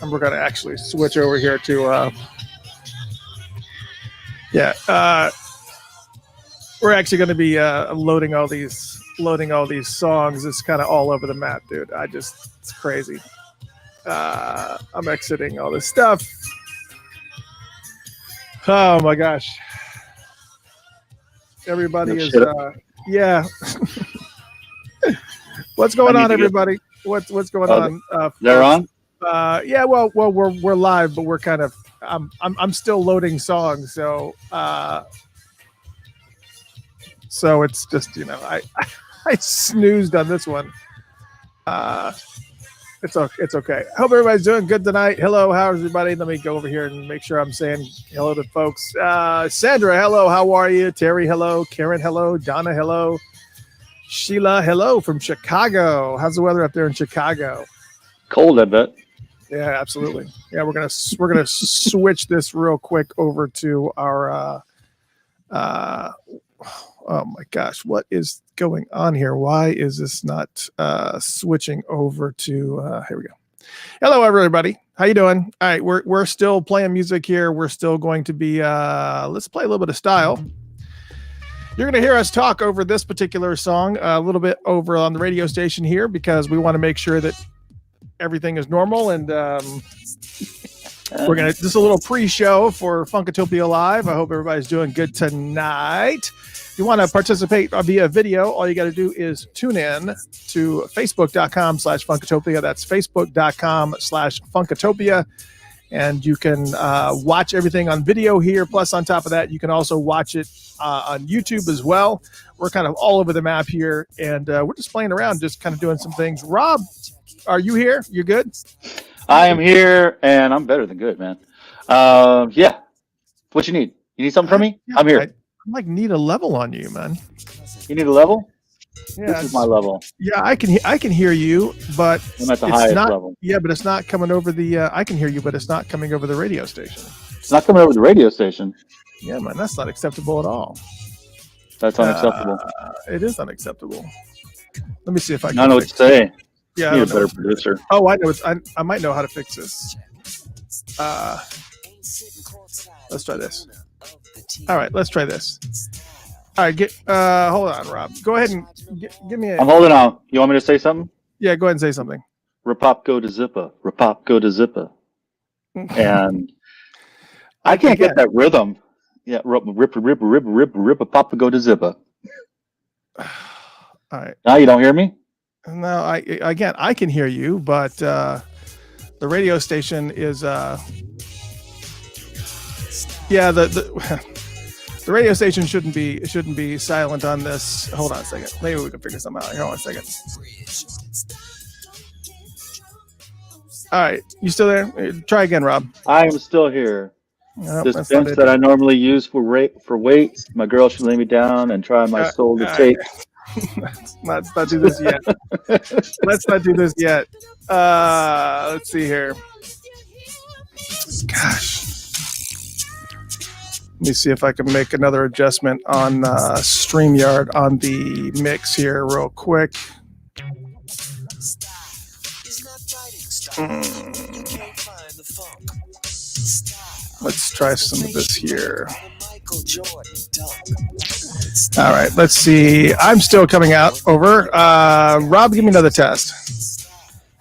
And we're going to actually switch over here to, we're actually going to be loading all these songs. It's kind of all over the map, dude. It's crazy. I'm exiting all this stuff. Oh my gosh. Everybody is, yeah. What's going on, everybody? What's going on? They're on? Yeah, well, we're live, but we're kind of, I'm still loading songs. So it's just, I snoozed on this one. It's okay. I hope everybody's doing good tonight. Hello, how's everybody? Let me go over here and make sure I'm saying hello to folks. Sandra, hello, how are you? Terry, hello. Karen, hello. Donna, hello. Sheila, hello from Chicago. How's the weather up there in Chicago? Cold, I bet. Yeah, absolutely. Yeah, we're gonna switch this real quick over to our. Oh my gosh, what is going on here? Why is this not switching over to? Here we go. Hello, everybody. How you doing? All right, we're still playing music here. We're still going to be. Let's play a little bit of style. You're going to hear us talk over this particular song a little bit over on the radio station here because we want to make sure that everything is normal. And we're going to just a little pre-show for Funkatopia Live. I hope everybody's doing good tonight. If you want to participate via video, all you got to do is tune in to facebook.com/Funkatopia. That's facebook.com/Funkatopia. And you can watch everything on video here. Plus, on top of that, you can also watch it on YouTube as well. We're kind of all over the map here, and we're just playing around, just kind of doing some things. Rob, are you here? You good? I am here, and I'm better than good, man. Yeah. What you need? You need something from me? I'm here. I need a level on you, man. You need a level? Yeah, this is my level. Yeah, I can hear you, but I'm at the highest level. Yeah, but it's not coming over the. I can hear you, but it's not coming over the radio station. It's not coming over the radio station. Yeah, man, that's not acceptable at all. That's unacceptable. It is unacceptable. Let me see if I can. I know what to say. Yeah, I need a better producer. Oh, I know. I might know how to fix this. Let's try this. All right, let's try this. All right, hold on, Rob. Go ahead and give me a... I'm holding on. You want me to say something? Yeah, go ahead and say something. Rapop go to zippa. Rapop go to zippa. And I can't get that rhythm. Yeah, rip a pop go to zippa. All right. Now you don't hear me? No, I can hear you, but the radio station is the radio station shouldn't be silent on this. Hold on a second. Maybe we can figure something out. Hold on a second. All right, you still there? Try again, Rob. I am still here. Nope, this bench that I normally use for weights, my girl should lay me down and try my soul to take. Let's not do this yet. Let's not do this yet. Let's see here. Gosh. Let me see if I can make another adjustment on StreamYard on the mix here real quick. Let's try some of this here. All right, let's see. I'm still coming out. Over. Rob, give me another test.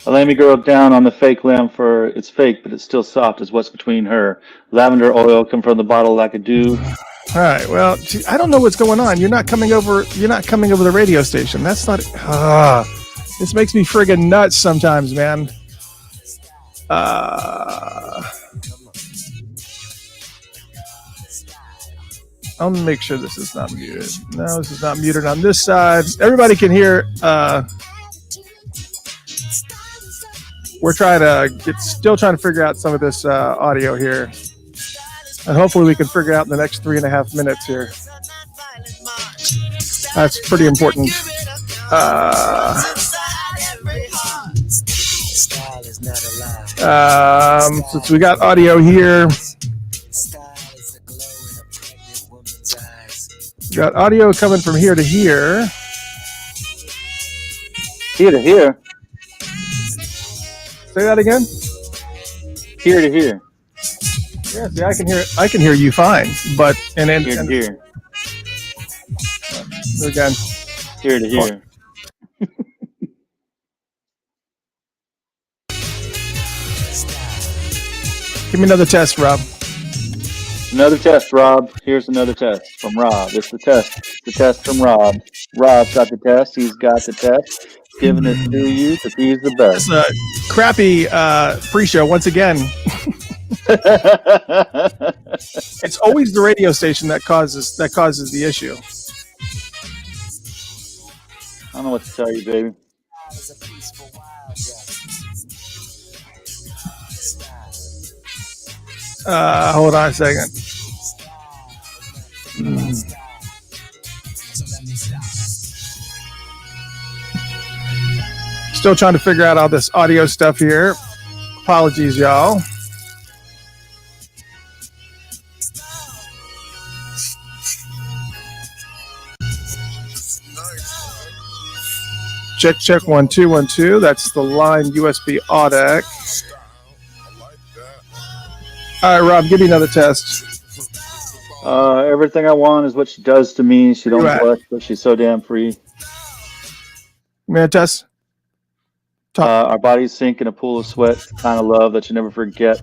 I lay me girl down on the fake lamb for it's fake, but it's still soft as what's between her. Lavender oil come from the bottle like a dew. All right. Well, I don't know what's going on. You're not coming over the radio station. That's not. This makes me friggin' nuts sometimes, man. I'll make sure this is not muted. No, this is not muted on this side. Everybody can hear. We're still trying to figure out some of this audio here. And hopefully we can figure out in the next 3.5 minutes here. That's pretty important. Since we got audio here, we got audio coming from here to here. Here to here. Say that again. Here to here. Yeah, see, I can hear you fine, but Here to here. Again. Here to here. Give me another test, Rob. Another test, Rob. Here's another test from Rob. It's the test. It's the test from Rob. Rob's got the test. He's got the test. Giving it to you because he's the best. It's a crappy pre-show once again. It's always the radio station that causes the issue. I don't know what to tell you, baby. Hold on a second. Still trying to figure out all this audio stuff here. Apologies, y'all. Check 1 2 1 2. That's the line USB AUDEC. All right, Rob, give me another test. Everything I want is what she does to me. She don't blush, but she's so damn free. Give me a test. Our bodies sink in a pool of sweat, the kind of love that you never forget.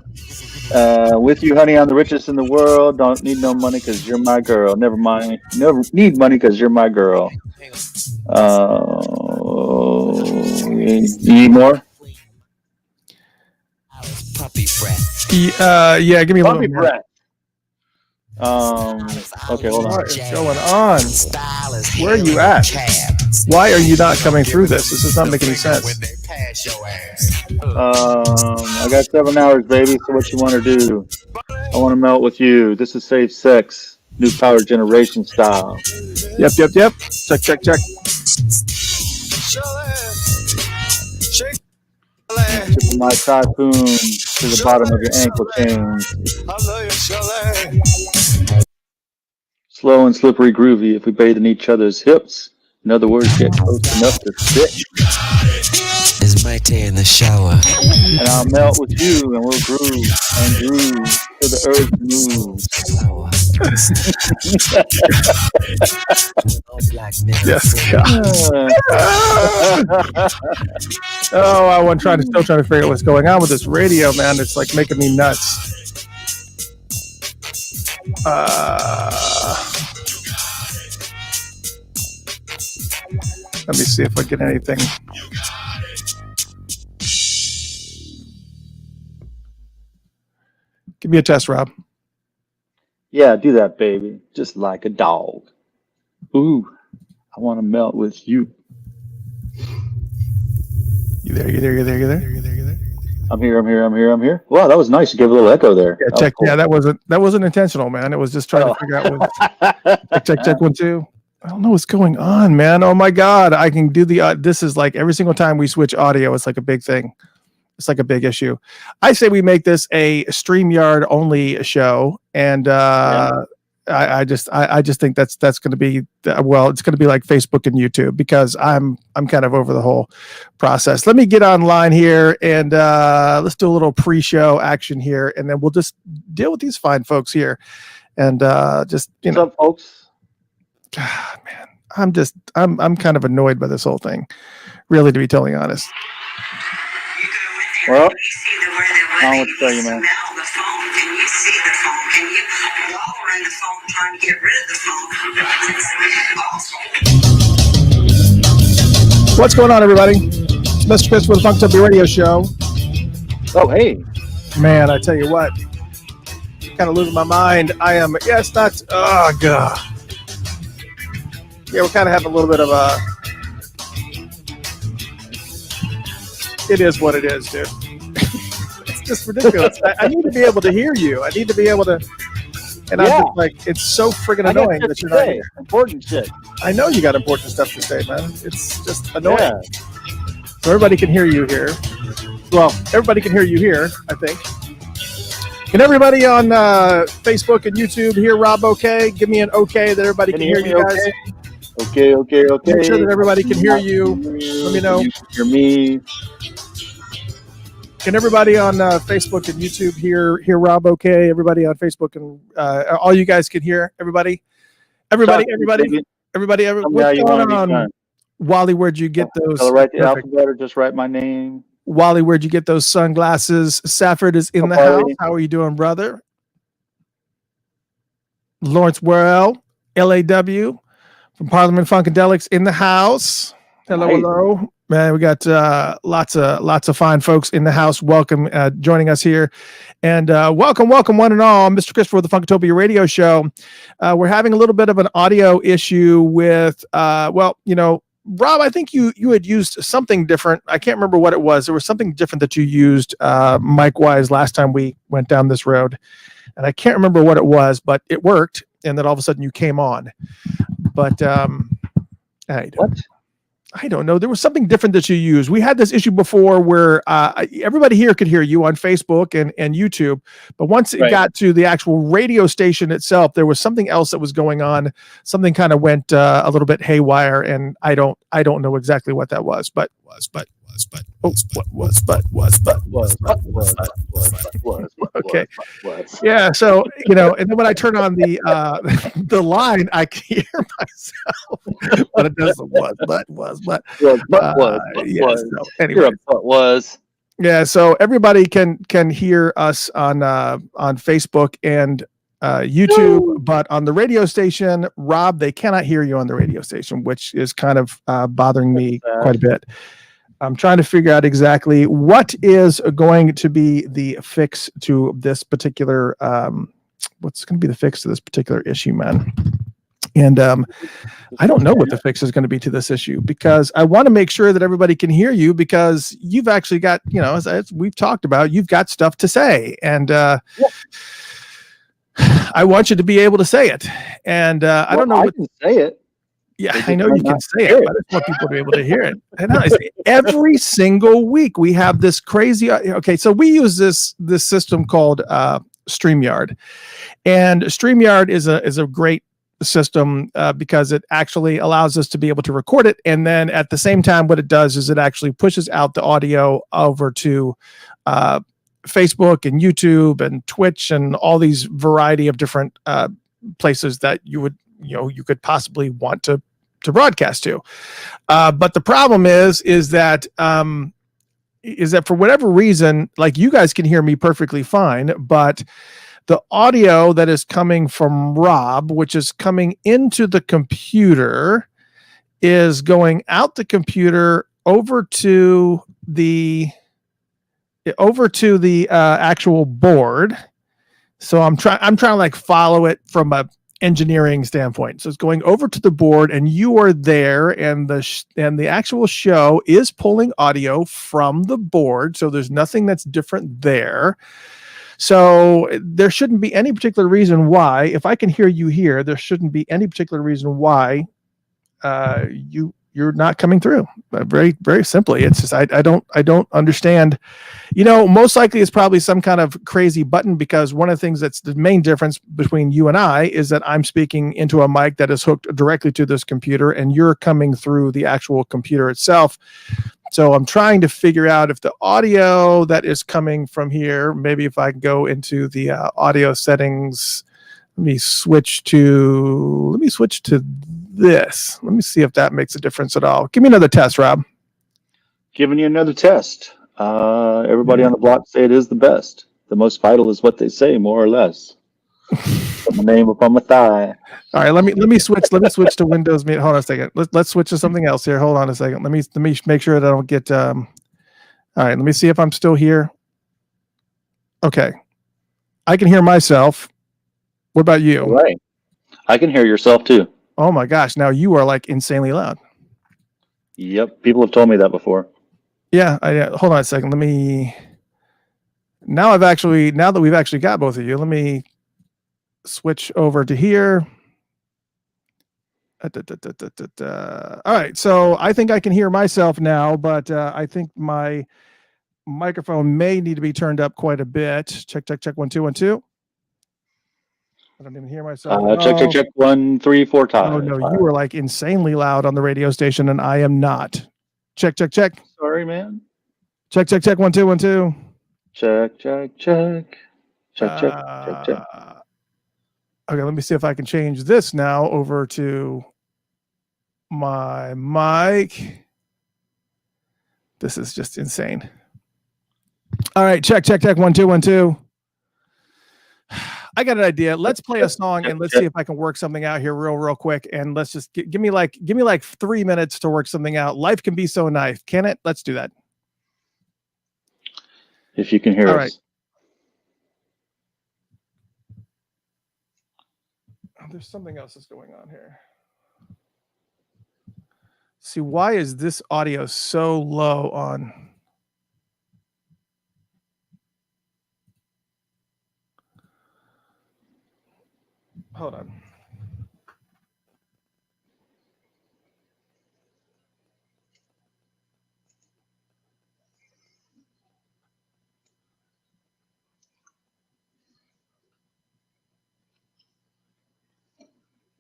With you, honey, I'm the richest in the world. Don't need no money because you're my girl. Never mind. Never need money because you're my girl. You need more? Yeah, give me a Puppy little more. breath. Okay, hold on. What is going on? Where are you at? Why are you not coming through this? This does not make any sense. I got 7 hours, baby. So what you want to do? I want to melt with you. This is safe sex. New power generation style. Yep. Check. Tipping my typhoon to the bottom of your ankle chains. Slow and slippery groovy if we bathe in each other's hips. In other words, get close enough to fit. It's my day in the shower. And I'll melt with you and we'll groove and groove till the earth moves. Yes, God. I'm still trying to figure out what's going on with this radio, man. It's like making me nuts. Let me see if I get anything. Give me a test, Rob. Yeah, do that, baby. Just like a dog. Ooh, I want to melt with you. You there? I'm here. Wow, that was nice. You gave a little echo there. Yeah, check. Cool. Yeah, that wasn't intentional, man. It was just trying to figure out what. check 1 2. I don't know what's going on, man. Oh my God, I can do the. This is like every single time we switch audio, it's like a big thing. It's like a big issue. I say we make this a StreamYard only show, and I just think that's going to be it's going to be like Facebook and YouTube because I'm kind of over the whole process. Let me get online here and let's do a little pre-show action here, and then we'll just deal with these fine folks here, and just What's up, folks? God, man, I'm kind of annoyed by this whole thing, really, to be totally honest. Well, I don't know what to tell you, man. Can you see the phone? Can you, while we're in the phone, trying to get rid of the phone? What's going on, everybody? It's Mr. Chris with the Funkatopia radio show. Oh, hey. Man, I tell you what, kind of losing my mind. It's not, oh, God. Yeah, we're kind of having a little bit of a, it is what it is, dude. It's just ridiculous. I need to be able to hear you. I need to be able to, and I'm just like, it's so friggin' annoying that you're not here. Important shit. I know you got important stuff to say, man. It's just annoying. Yeah. So everybody can hear you here. Well, everybody can hear you here, I think. Can everybody on Facebook and YouTube hear Rob okay? Give me an okay that everybody can hear you guys. Okay. Make sure that everybody can hear you. Let me know. You can hear me. Can everybody on Facebook and YouTube hear Rob okay? Everybody on Facebook and all you guys can hear? Everybody? What's going on? Wally, where'd you get those? Shall I write the alphabet or just write my name? Wally, where'd you get those sunglasses? Safford is in the house. How are you doing, brother? Lawrence Worrell, LAW from Parliament Funkadelics in the house. Hello, hello. Man, we got lots of fine folks in the house. Welcome, joining us here, and welcome one and all, Mr. Christopher with the Funkatopia Radio Show. We're having a little bit of an audio issue with, Rob, I think you had used something different. I can't remember what it was. There was something different that you used mic-wise last time we went down this road, and I can't remember what it was, but it worked, and then all of a sudden you came on. But I don't know. There was something different that you used. We had this issue before where everybody here could hear you on Facebook and YouTube, but once it got to the actual radio station itself, there was something else that was going on. Something kind of went a little bit haywire, and I don't know exactly what that was, but okay. Yeah, so and then when I turn on the line, I can hear myself, but it doesn't was. Yeah, so everybody can hear us on Facebook and YouTube, but on the radio station, Rob, they cannot hear you on the radio station, which is kind of bothering me quite a bit. I'm trying to figure out exactly what is going to be the fix to this particular, what's going to be the fix to this particular issue, man. And I don't know what the fix is going to be to this issue, because I want to make sure that everybody can hear you, because you've actually got, as we've talked about, you've got stuff to say. And I want you to be able to say it. And I don't know. I can say it. Yeah, I know you can say it, but I want people to be able to hear it. And every single week we have this crazy. Okay, so we use this system called StreamYard, and StreamYard is a great system because it actually allows us to be able to record it, and then at the same time, what it does is it actually pushes out the audio over to Facebook and YouTube and Twitch and all these variety of different places that you could possibly want to broadcast to. But the problem is that for whatever reason, like, you guys can hear me perfectly fine, but the audio that is coming from Rob, which is coming into the computer, is going out the computer over to the actual board. So I'm trying to like follow it from a engineering standpoint. So it's going over to the board, and you are there, and the actual show is pulling audio from the board. So there's nothing that's different there. So there shouldn't be any particular reason why, if I can hear you here, there shouldn't be any particular reason why you're not coming through. Very, very simply, it's just I don't understand. Most likely it's probably some kind of crazy button, because one of the things that's the main difference between you and I is that I'm speaking into a mic that is hooked directly to this computer, and you're coming through the actual computer itself. So I'm trying to figure out if the audio that is coming from here, maybe if I can go into the audio settings, let me switch to this. Let me see if that makes a difference at all. Give me another test, Rob. Giving you another test. Everybody on the block say it is the best. The most vital is what they say, more or less. Put my name up on my thigh. All right, let me switch to Windows Meet. Hold on a second. Let's switch to something else here. Hold on a second. Let me make sure that I don't get. All right, let me see if I'm still here. Okay, I can hear myself. What about you? All right, I can hear yourself too. Oh my gosh! Now you are like insanely loud. Yep, people have told me that before. Yeah, hold on a second. Now that we've actually got both of you, let me switch over to here. All right, so I think I can hear myself now, but I think my microphone may need to be turned up quite a bit. Check 1 2 1 2. I don't even hear myself. Check 1 3 4 times. Oh no, you were like insanely loud on the radio station, and I am not. Check. Sorry, man. Check 1 2 1 2. Check, check, check. Check, check, check, check. Okay, let me see if I can change this now over to my mic. This is just insane. All right, check, check, check. 1 2 1 2. I got an idea. Let's play a song and let's see if I can work something out here real quick. And let's just give me like 3 minutes to work something out. Life can be so nice, can it? Let's do that. If you can hear All us. right. Oh, there's something else that's going on here. See, why is this audio so low on? Hold on.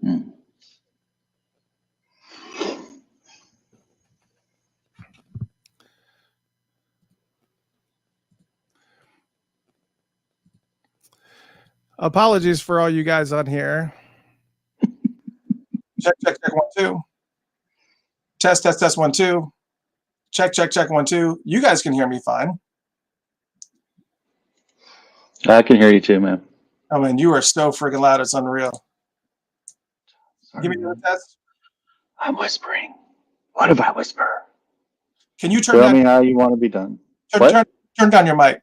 Hmm. Apologies for all you guys on here. Check, check, check, 1 2. Test, test, test, 1 2. Check, check, check, 1 2. You guys can hear me fine. I can hear you too, man. I mean, you are so freaking loud. It's unreal. Sorry, Give me another test. I'm whispering. What if I whisper? Can you turn Tell down? me how you want to be done. Turn down your mic.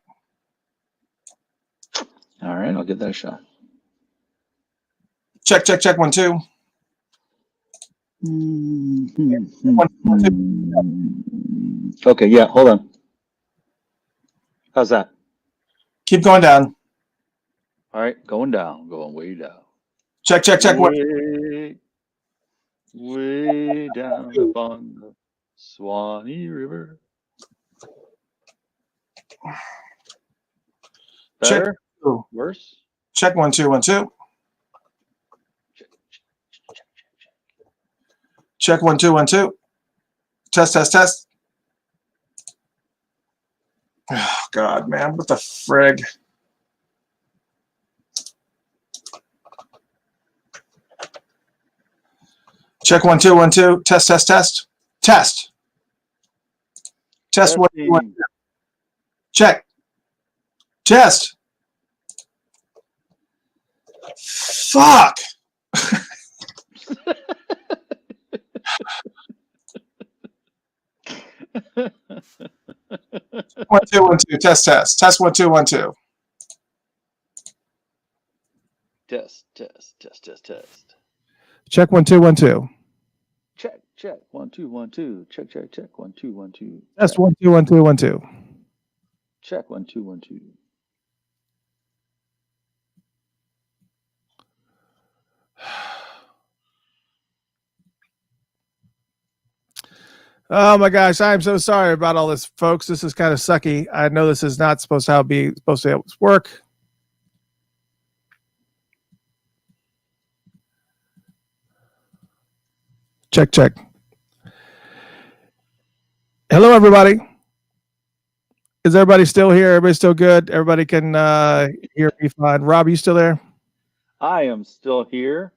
All right, I'll give that a shot. Check, check, check, 1 2. Okay, yeah, hold on. How's that? Keep going down. All right, going down, going way down. Check, check, check. Way down upon the Swanee River. Better? Check. Worse? Check 1 2 1 2. Check 1 2 1 2. Test, test, test. Oh, God, man. What the frig? Check 1 2 1 2. Test, test, test. Test. Test 1 2 1 2. Check. Test. Fuck. 1 2 1 2. Test, test. Test 1 2 1 2. Test, test, test, test, test. Check 1 2 1 2. Check, check. 1 2 1 2. Check, check, check. 1 2 1 2. Test 1 2 1 2 1 2. Check 1 2 1 2. Oh my gosh, I am so sorry about all this, folks. This is kind of sucky. I know this is not supposed to work. Check, check. Hello, everybody. Is everybody still here? Everybody still good? Everybody can hear me fine. Rob, you still there? I am still here.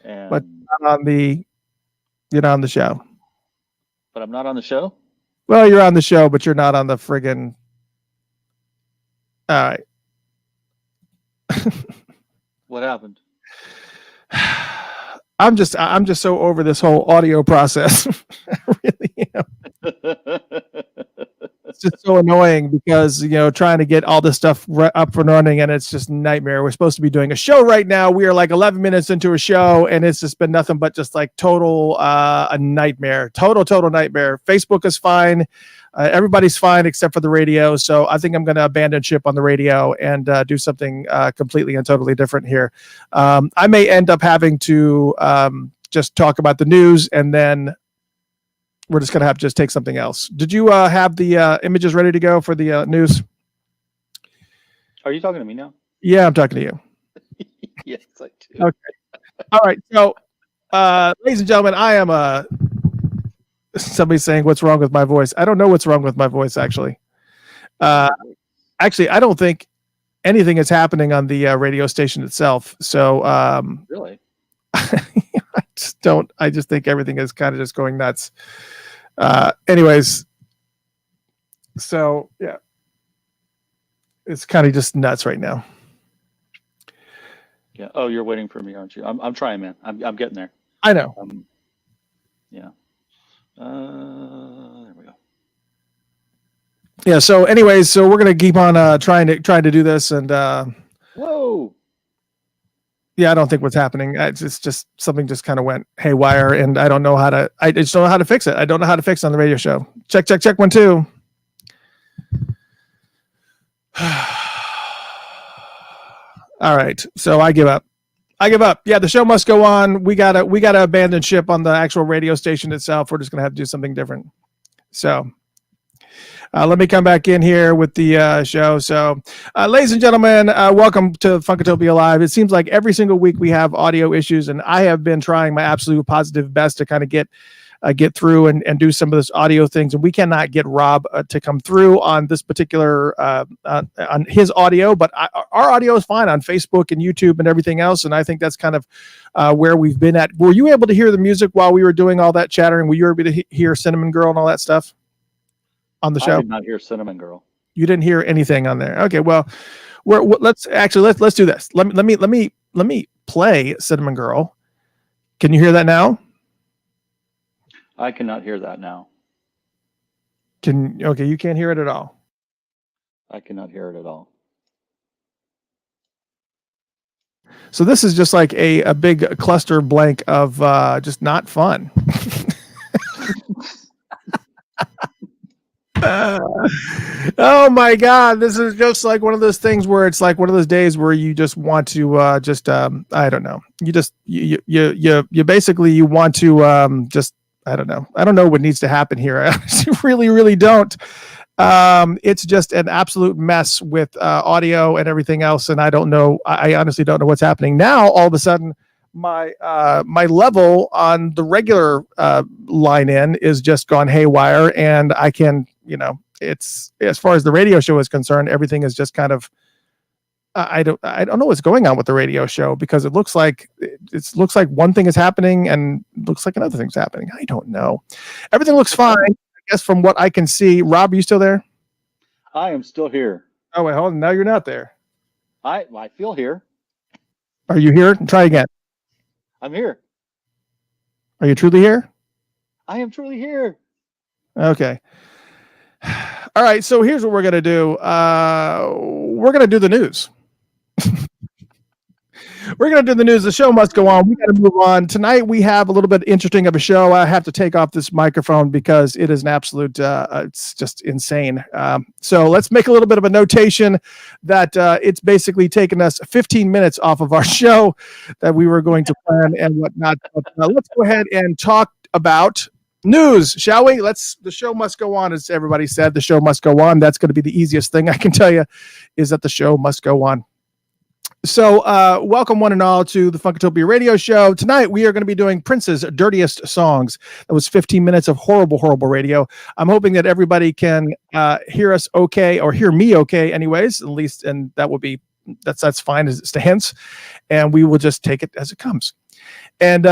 And But you're not on the show. But I'm not on the show? Well, you're on the show, but you're not on the friggin'. All right. What happened? I'm just so over this whole audio process. I really am. It's just so annoying because, trying to get all this stuff up and running, and it's just a nightmare. We're supposed to be doing a show right now. We are like 11 minutes into a show, and it's just been nothing but just like total a nightmare. Total nightmare. Facebook is fine. Everybody's fine except for the radio. So I think I'm going to abandon ship on the radio and do something completely and totally different here. I may end up having to just talk about the news, and then we're just going to have to just take something else. Did you have the images ready to go for the news? Are you talking to me now? Yeah, I'm talking to you. Yes, I do. Okay. All right. So, ladies and gentlemen, I am somebody's saying, what's wrong with my voice? I don't know what's wrong with my voice, actually. Actually, I don't think anything is happening on the radio station itself. So Really? I just think everything is kind of just going nuts. Anyways, so yeah, it's kind of just nuts right now. Yeah. Oh, you're waiting for me, aren't you? I'm trying, man. I'm getting there. I know. Yeah. There we go. Yeah. So anyways, so we're going to keep on trying to do this. And whoa. Yeah, I don't think what's happening. It's just something just kind of went haywire, and I don't know how to. I just don't know how to fix it. I don't know how to fix it on the radio show. Check 1 2. All right, so I give up. Yeah, the show must go on. We gotta abandon ship on the actual radio station itself. We're just gonna have to do something different. So. Let me come back in here with the show. So, ladies and gentlemen, welcome to Funkatopia Live. It seems like every single week we have audio issues, and I have been trying my absolute positive best to kind of get through and do some of this audio things. And we cannot get Rob to come through on this particular on his audio, but our audio is fine on Facebook and YouTube and everything else. And I think that's kind of where we've been at. Were you able to hear the music while we were doing all that chattering? Were you able to hear Cinnamon Girl and all that stuff on the show? I did not hear Cinnamon Girl. You didn't hear anything on there. Okay, well, let's do this. Let me play Cinnamon Girl. Can you hear that now? I cannot hear that now. Okay, you can't hear it at all. I cannot hear it at all. So this is just like a big cluster blank of just not fun. Oh my God, this is just like one of those things where it's like one of those days where you just want to I don't know. You basically you want to just I don't know what needs to happen here. I really don't. It's just an absolute mess with audio and everything else, and I don't know. I honestly don't know what's happening now. All of a sudden, my level on the regular line in is just gone haywire, and I can, it's as far as the radio show is concerned, everything is just kind of. I don't know what's going on with the radio show because it looks like one thing is happening and looks like another thing's happening. I don't know. Everything looks fine, I guess, from what I can see. Rob, are you still there? I am still here. Oh wait, hold on. Now you're not there. I feel here. Are you here? Try again. I'm here. Are you truly here? I am truly here. Okay. All right. So here's what we're gonna do. We're gonna do the news. We're going to do the news. The show must go on. We got to move on. Tonight, we have a little bit interesting of a show. I have to take off this microphone because it is an absolute, it's just insane. So let's make a little bit of a notation that it's basically taken us 15 minutes off of our show that we were going to plan and whatnot. But, let's go ahead and talk about news, shall we? The show must go on, as everybody said. The show must go on. That's going to be the easiest thing I can tell you is that the show must go on. So welcome one and all to the Funkatopia radio show. Tonight we are going to be doing Prince's Dirtiest songs. That was 15 minutes of horrible radio. I'm hoping that everybody can hear us okay, or hear me okay anyways, at least, and that will be that's fine as it stands, and we will just take it as it comes. And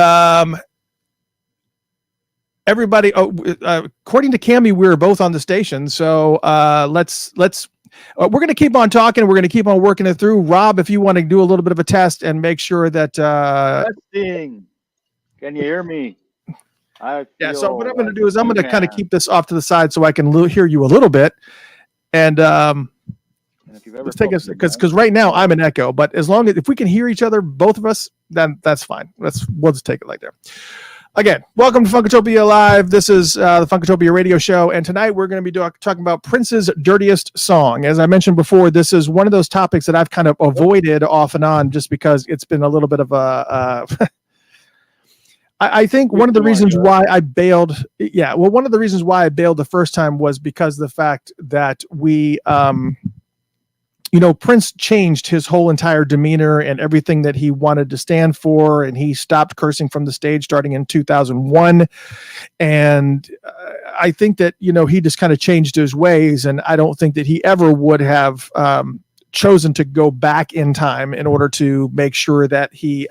everybody, according to Cammie, we were both on the station, so let's we're going to keep on talking. We're going to keep on working it through. Rob, if you want to do a little bit of a test and make sure that testing. Can you hear me? So what I'm going to do is I'm going to kind of keep this off to the side so I can hear you a little bit. And let's take us, because right now I'm an echo, but as long as if we can hear each other, both of us, then that's fine. We'll just take it like that. Again, welcome to Funkatopia Live. This is the Funkatopia radio show, and tonight we're going to be talking about Prince's Dirtiest song. As I mentioned before, this is one of those topics that I've kind of avoided off and on just because it's been a little bit of a... I think one of the reasons why I bailed... Yeah, well, one of the reasons why I bailed the first time was because of the fact that we... Prince changed his whole entire demeanor and everything that he wanted to stand for, and he stopped cursing from the stage starting in 2001. And I think that, he just kind of changed his ways, and I don't think that he ever would have chosen to go back in time in order to make sure that he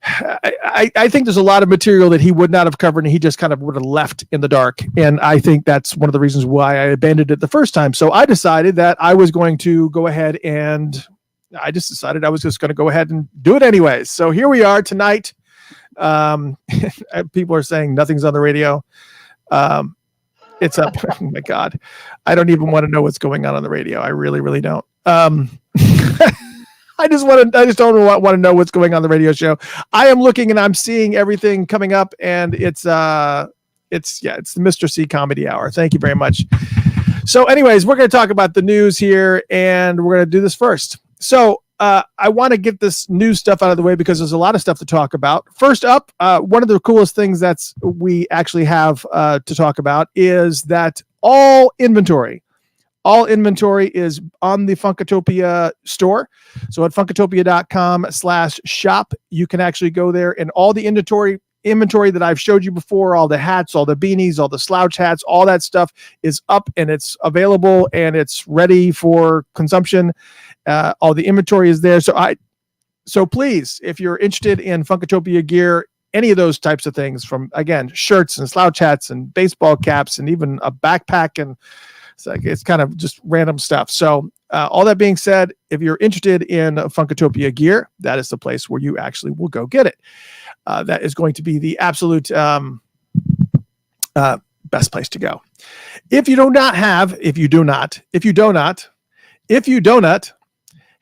I think there's a lot of material that he would not have covered, and he just kind of would have left in the dark. And I think that's one of the reasons why I abandoned it the first time. So I decided that I was going to go ahead and go ahead and do it anyways. So here we are tonight. People are saying nothing's on the radio. It's up. Oh my God. I don't even want to know what's going on the radio. I really, really don't. I just don't want to know what's going on the radio show. I am looking and I'm seeing everything coming up, and it's the Mr. C Comedy Hour. Thank you very much. So anyways, we're going to talk about the news here, and we're going to do this first. So I want to get this news stuff out of the way because there's a lot of stuff to talk about. First up, one of the coolest things we actually have to talk about is that all inventory is on the Funkatopia store. So at funkatopia.com/shop, you can actually go there, and all the inventory that I've showed you before, all the hats, all the beanies, all the slouch hats, all that stuff is up and it's available and it's ready for consumption. All the inventory is there. So please, if you're interested in Funkatopia gear, any of those types of things, from, again, shirts and slouch hats and baseball caps and even a backpack, and it's kind of just random stuff. So all that being said, if you're interested in Funkatopia gear, that is the place where you actually will go get it. That is going to be the absolute best place to go. If you do not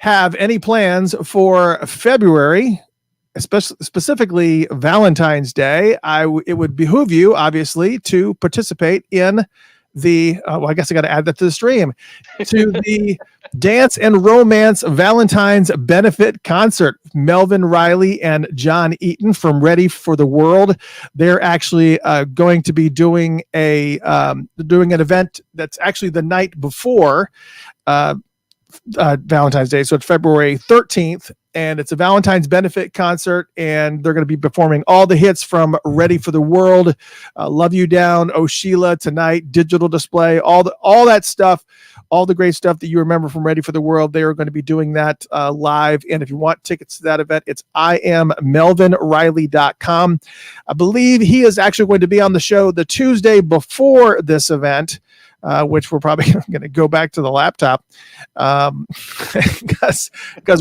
have any plans for February, specifically Valentine's Day, it would behoove you, obviously, to participate in I guess I got to add that to the stream, to the Dance and Romance Valentine's Benefit Concert. Melvin Riley and John Eaton from Ready for the World. They're actually going to be doing an event that's actually the night before Valentine's Day. So it's February 13th, and it's a Valentine's benefit concert, and they're going to be performing all the hits from Ready for the World, Love You Down, Oh Sheila, Tonight, Digital Display, all that stuff, all the great stuff that you remember from Ready for the World. They are going to be doing that live, and if you want tickets to that event, it's IamMelvinRiley.com. I believe he is actually going to be on the show the Tuesday before this event, which we're probably going to go back to the laptop because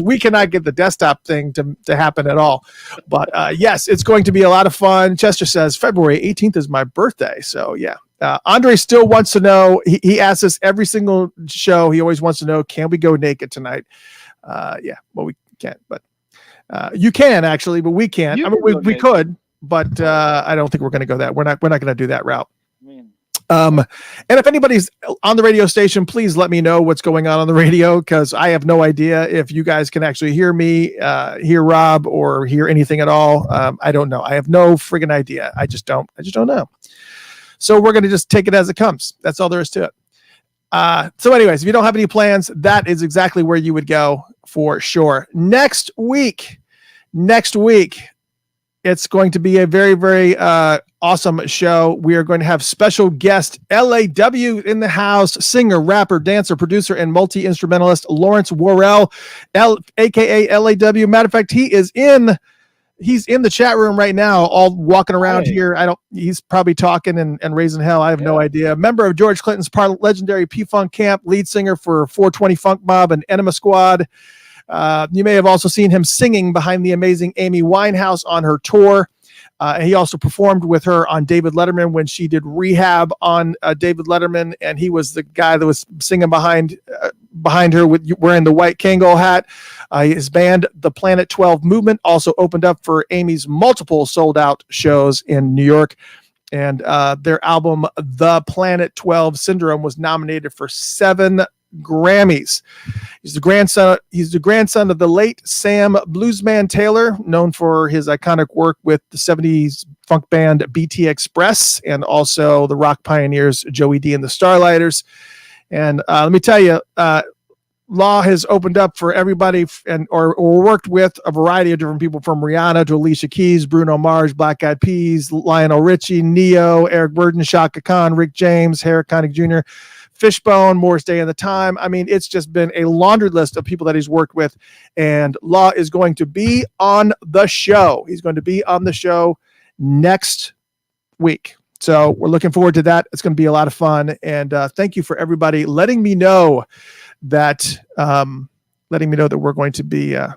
we cannot get the desktop thing to happen at all. But yes, it's going to be a lot of fun. Chester says February 18th is my birthday. So yeah, Andre still wants to know. He asks us every single show. He always wants to know, can we go naked tonight? Yeah, well, we can't, but you can actually, but we can't. I mean, we could, but I don't think we're going to go that. We're not going to do that route. And if anybody's on the radio station, please let me know what's going on the radio, because I have no idea if you guys can actually hear me, hear Rob, or hear anything at all. I don't know. I have no friggin' idea. I just don't know. So we're going to just take it as it comes. That's all there is to it. So anyways, if you don't have any plans, that is exactly where you would go for sure. Next week, it's going to be a very, very awesome show. We are going to have special guest LAW in the house, singer, rapper, dancer, producer, and multi-instrumentalist Lawrence Worrell, aka LAW. Matter of fact, he's in the chat room right now, all walking around here. He's probably talking and raising hell. I have no idea. Member of George Clinton's legendary P-Funk camp, lead singer for 420 Funk Mob and Enema Squad. You may have also seen him singing behind the amazing Amy Winehouse on her tour. He also performed with her on David Letterman when she did Rehab on David Letterman, and he was the guy that was singing behind her wearing the white Kangol hat. His band, the Planet 12 Movement, also opened up for Amy's multiple sold-out shows in New York. And their album, The Planet 12 Syndrome, was nominated for 7 Grammys. He's the grandson of the late Sam Bluesman Taylor, known for his iconic work with the 70s funk band BT Express and also the rock pioneers Joey D and the Starlighters. And let me tell you, Law has opened up for everybody or worked with a variety of different people from Rihanna to Alicia Keys, Bruno Mars, Black Eyed Peas, Lionel Richie, Neo, Eric Burden, Shaka Khan, Rick James, Harry Connick Jr., Fishbone, Morris Day and the Time. I mean, it's just been a laundry list of people that he's worked with, and Law is going to be on the show. He's going to be on the show next week. So we're looking forward to that. It's going to be a lot of fun. And thank you for everybody letting me know that we're going to be, I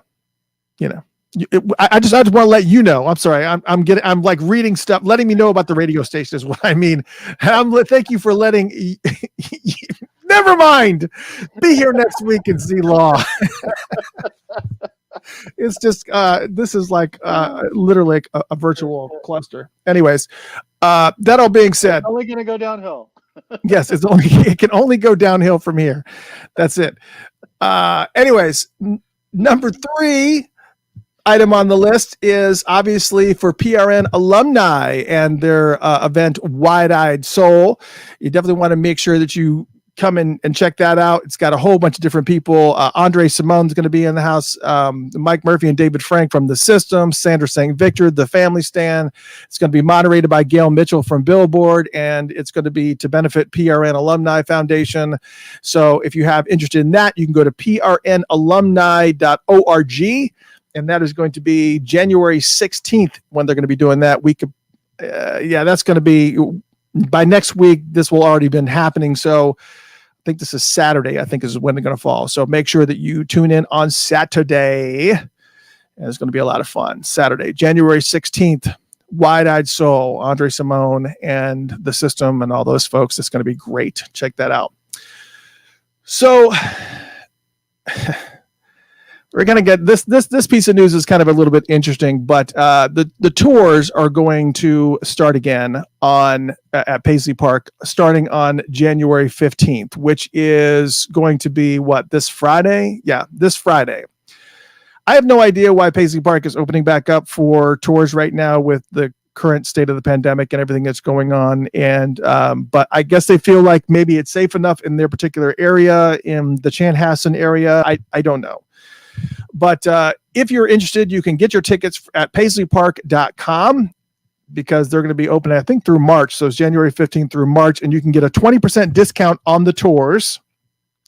just want to let you know. I'm sorry. I'm like reading stuff, letting me know about the radio station is what I mean. Thank you for letting, never mind. Be here next week and see Law. It's just, this is like literally a virtual cluster. Anyways, that all being said, it's only going to go downhill. Yes, it can only go downhill from here. That's it. Anyways, number 3 item on the list is obviously for PRN alumni and their event Wide-Eyed Soul. You definitely want to make sure that you come in and check that out. It's got a whole bunch of different people. Andre Simone's going to be in the house. Mike Murphy and David Frank from The System. Sandra St. Victor, The Family Stand. It's going to be moderated by Gail Mitchell from Billboard, and it's going to be to benefit PRN Alumni Foundation. So if you have interest in that, you can go to prnalumni.org, and that is going to be January 16th when they're going to be doing that. That's going to be by next week. This will already been happening. So I think this is Saturday, I think is when they're going to fall. So make sure that you tune in on Saturday. And it's going to be a lot of fun. Saturday, January 16th, Wide-Eyed Soul, Andre Simone and The System and all those folks. It's going to be great. Check that out. So we're going to get this piece of news is kind of a little bit interesting, but the tours are going to start again at Paisley Park starting on January 15th, which is going to be this Friday? Yeah, this Friday. I have no idea why Paisley Park is opening back up for tours right now with the current state of the pandemic and everything that's going on. And but I guess they feel like maybe it's safe enough in their particular area, in the Chanhassen area. I don't know. But if you're interested, you can get your tickets at paisleypark.com because they're going to be open, I think, through March. So it's January 15th through March, and you can get a 20% discount on the tours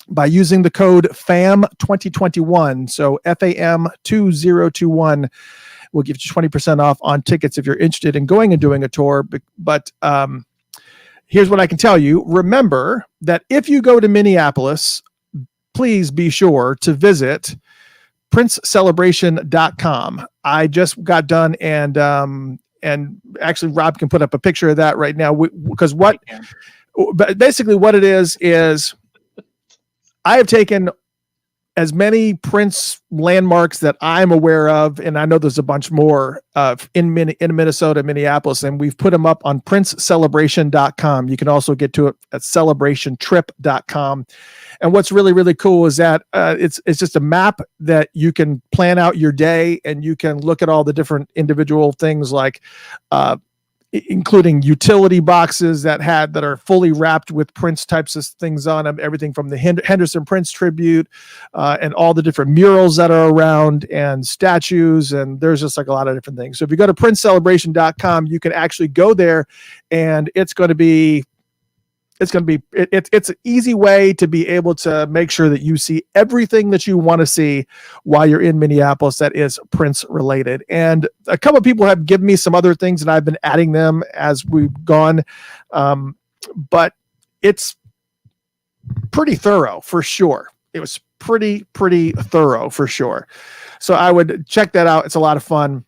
by using the code FAM2021. So FAM2021 will give you 20% off on tickets if you're interested in going and doing a tour. But here's what I can tell you. Remember that if you go to Minneapolis, please be sure to visit princecelebration.com. I just got done and actually Rob can put up a picture of that right now because basically what it is I have taken as many Prince landmarks that I'm aware of, and I know there's a bunch more in Minnesota, Minneapolis, and we've put them up on princecelebration.com. You can also get to it at celebrationtrip.com. And what's really, really cool is that it's just a map that you can plan out your day, and you can look at all the different individual things like including utility boxes that are fully wrapped with Prince types of things on them, everything from the Henderson Prince tribute and all the different murals that are around and statues. And there's just like a lot of different things. So if you go to princecelebration.com, you can actually go there, and it's an easy way to be able to make sure that you see everything that you want to see while you're in Minneapolis that is Prince related. And a couple of people have given me some other things, and I've been adding them as we've gone. But it's pretty thorough for sure. It was pretty thorough for sure. So I would check that out. It's a lot of fun.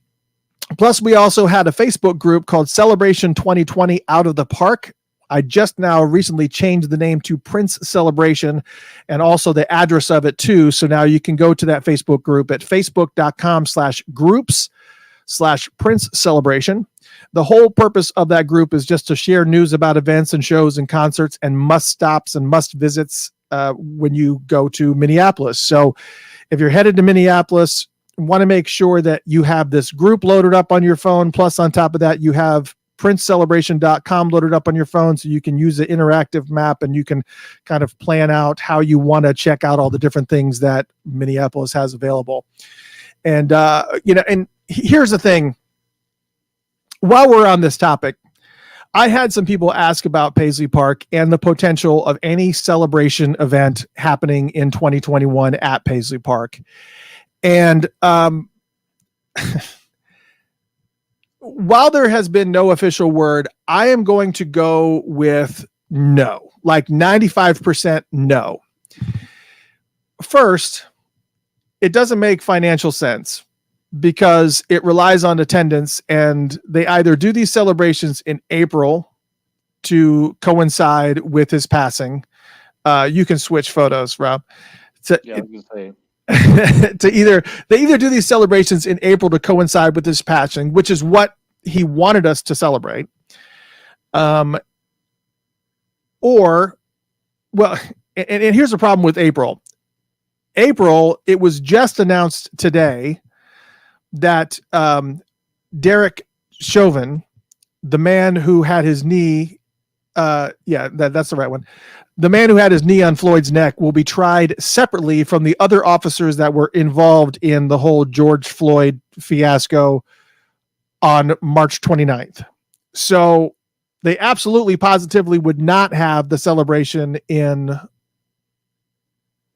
Plus, we also had a Facebook group called Celebration 2020 Out of the Park. I just now recently changed the name to Prince Celebration and also the address of it too. So now you can go to that Facebook group at facebook.com/groups/Prince Celebration. The whole purpose of that group is just to share news about events and shows and concerts and must stops and must visits when you go to Minneapolis. So if you're headed to Minneapolis, want to make sure that you have this group loaded up on your phone. Plus on top of that, you have princecelebration.com loaded up on your phone, so you can use the interactive map and you can kind of plan out how you want to check out all the different things that Minneapolis has available. And, and here's the thing. While we're on this topic, I had some people ask about Paisley Park and the potential of any celebration event happening in 2021 at Paisley Park. And while there has been no official word, I am going to go with no, like 95% no. First, it doesn't make financial sense because it relies on attendance, and they either do these celebrations in April to coincide with his passing. You can switch photos, Rob. Yeah, I was gonna say. They either do these celebrations in April to coincide with his passing, which is what he wanted us to celebrate. And here's the problem with April. April, it was just announced today that Derek Chauvin, the man who had his knee, that's the right one. The man who had his knee on Floyd's neck will be tried separately from the other officers that were involved in the whole George Floyd fiasco on March 29th. So they absolutely positively would not have the celebration in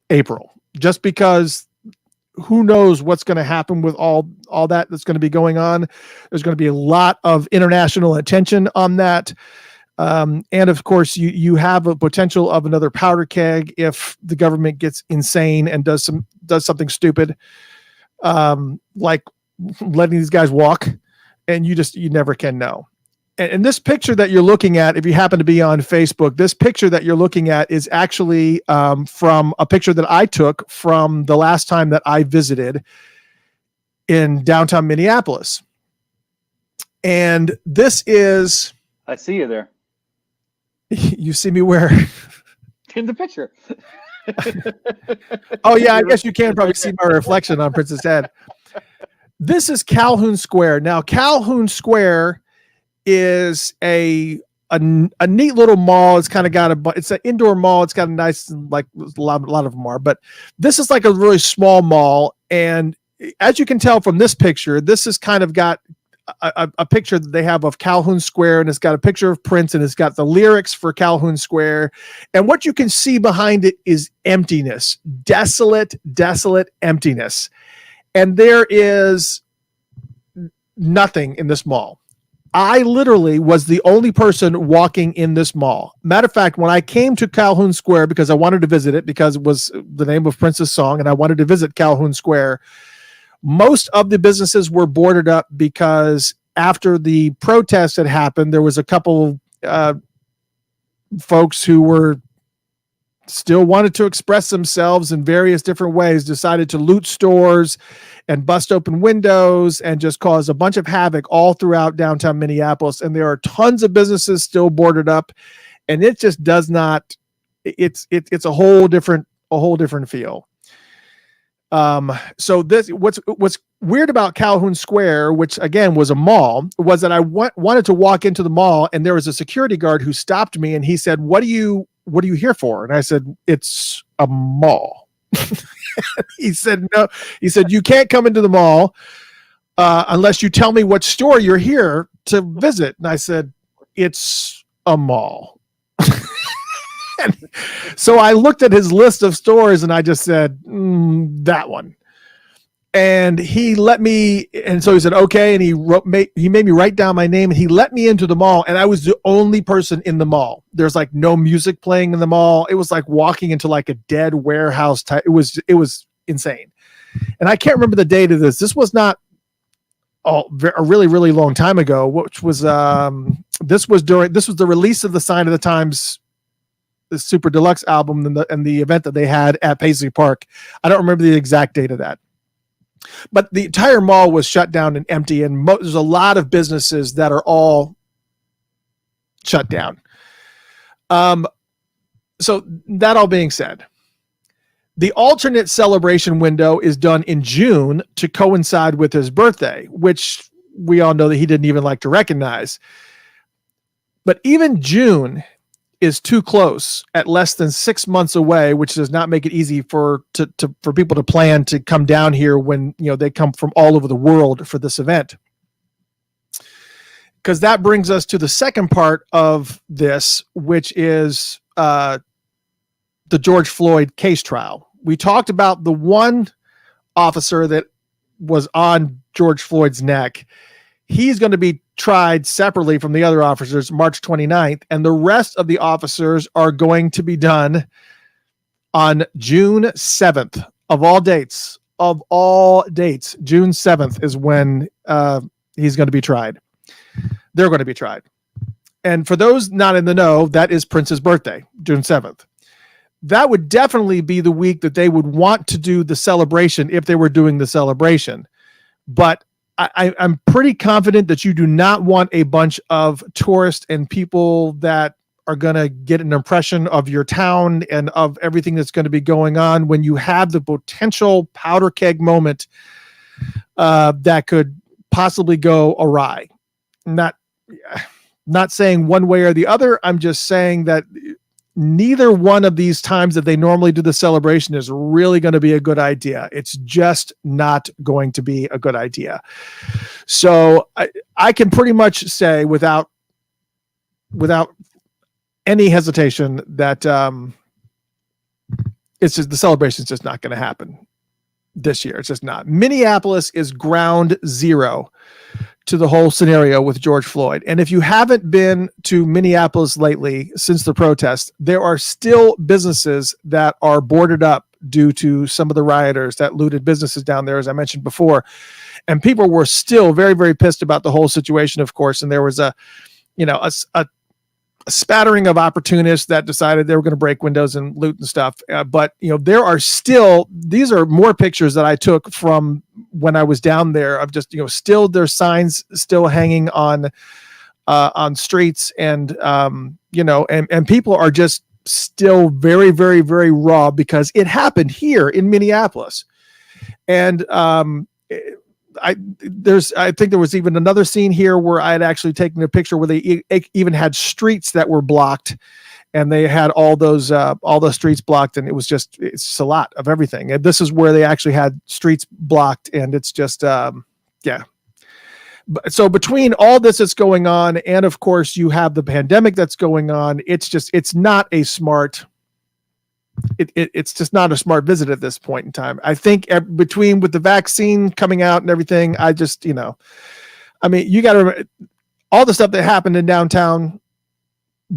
April, just because who knows what's going to happen with all that's going to be going on. There's going to be a lot of international attention on that. And of course, you have a potential of another powder keg if the government gets insane and does something stupid, like letting these guys walk, and you never can know. And this picture that you're looking at, if you happen to be on Facebook, this picture that you're looking at is actually from a picture that I took from the last time that I visited in downtown Minneapolis. And this is... I see you there. You see me where? In the picture. Oh, yeah, I guess you can probably see my reflection on Prince's head. This is Calhoun Square. Now, Calhoun Square is a neat little mall. It's kind of got it's an indoor mall. It's got a nice, like a lot of them are, but this is like a really small mall. And as you can tell from this picture, this has kind of got a picture that they have of Calhoun Square, and it's got a picture of Prince, and it's got the lyrics for Calhoun Square. And what you can see behind it is emptiness, desolate emptiness. And there is nothing in this mall. I literally was the only person walking in this mall. Matter of fact, when I came to Calhoun Square, because I wanted to visit it, because it was the name of Prince's song, and I wanted to visit Calhoun Square, most of the businesses were boarded up because after the protest had happened, there was a couple folks who were still wanted to express themselves in various different ways, decided to loot stores and bust open windows and just cause a bunch of havoc all throughout downtown Minneapolis. And there are tons of businesses still boarded up, and it just does not, it's a whole different feel. So what's weird about Calhoun Square, which again was a mall, was that I wanted to walk into the mall, and there was a security guard who stopped me, and he said, what are you here for? And I said, it's a mall. He said, no, he said, you can't come into the mall unless you tell me what store you're here to visit. And I said, it's a mall. So I looked at his list of stores, and I just said, that one. And he let me, and so he said, okay. And he made me write down my name, and he let me into the mall. And I was the only person in the mall. There's like no music playing in the mall. It was like walking into like a dead warehouse type. It was insane. And I can't remember the date of this. This was not a really, really long time ago, which was, this was the release of the Sign of the Times, the Super Deluxe album, and the event that they had at Paisley Park. I don't remember the exact date of that. But the entire mall was shut down and empty, and there's a lot of businesses that are all shut down. So that all being said, the alternate celebration window is done in June to coincide with his birthday, which we all know that he didn't even like to recognize. But even June is too close at less than 6 months away, which does not make it easy for people to plan to come down here when they come from all over the world for this event. Because that brings us to the second part of this, which is the George Floyd case trial. We talked about the one officer that was on George Floyd's neck. He's going to be tried separately from the other officers March 29th, and the rest of the officers are going to be done on June 7th. Of all dates, June 7th is when he's going to be tried. They're going to be tried. And for those not in the know, that is Prince's birthday, June 7th. That would definitely be the week that they would want to do the celebration if they were doing the celebration. But I'm pretty confident that you do not want a bunch of tourists and people that are going to get an impression of your town and of everything that's going to be going on when you have the potential powder keg moment that could possibly go awry. Not saying one way or the other. I'm just saying that neither one of these times that they normally do the celebration is really going to be a good idea. It's just not going to be a good idea. So I can pretty much say without any hesitation that it's just the celebration is just not going to happen this year. It's just not. Minneapolis is ground zero to the whole scenario with George Floyd. And if you haven't been to Minneapolis lately since the protest, there are still businesses that are boarded up due to some of the rioters that looted businesses down there, as I mentioned before. And people were still very, very pissed about the whole situation, of course. And there was a spattering of opportunists that decided they were going to break windows and loot and stuff. But there are still, these are more pictures that I took from when I was down there of just, still there's signs still hanging on streets and people are just still very, very, very raw because it happened here in Minneapolis. And, I think there was even another scene here where I had actually taken a picture where they even had streets that were blocked, and they had all those streets blocked, and it's just a lot of everything. And this is where they actually had streets blocked, and it's just yeah. So between all this that's going on, and of course you have the pandemic that's going on, it's not a smart. It's just not a smart visit at this point in time. I think with the vaccine coming out and everything, you got to remember all the stuff that happened in downtown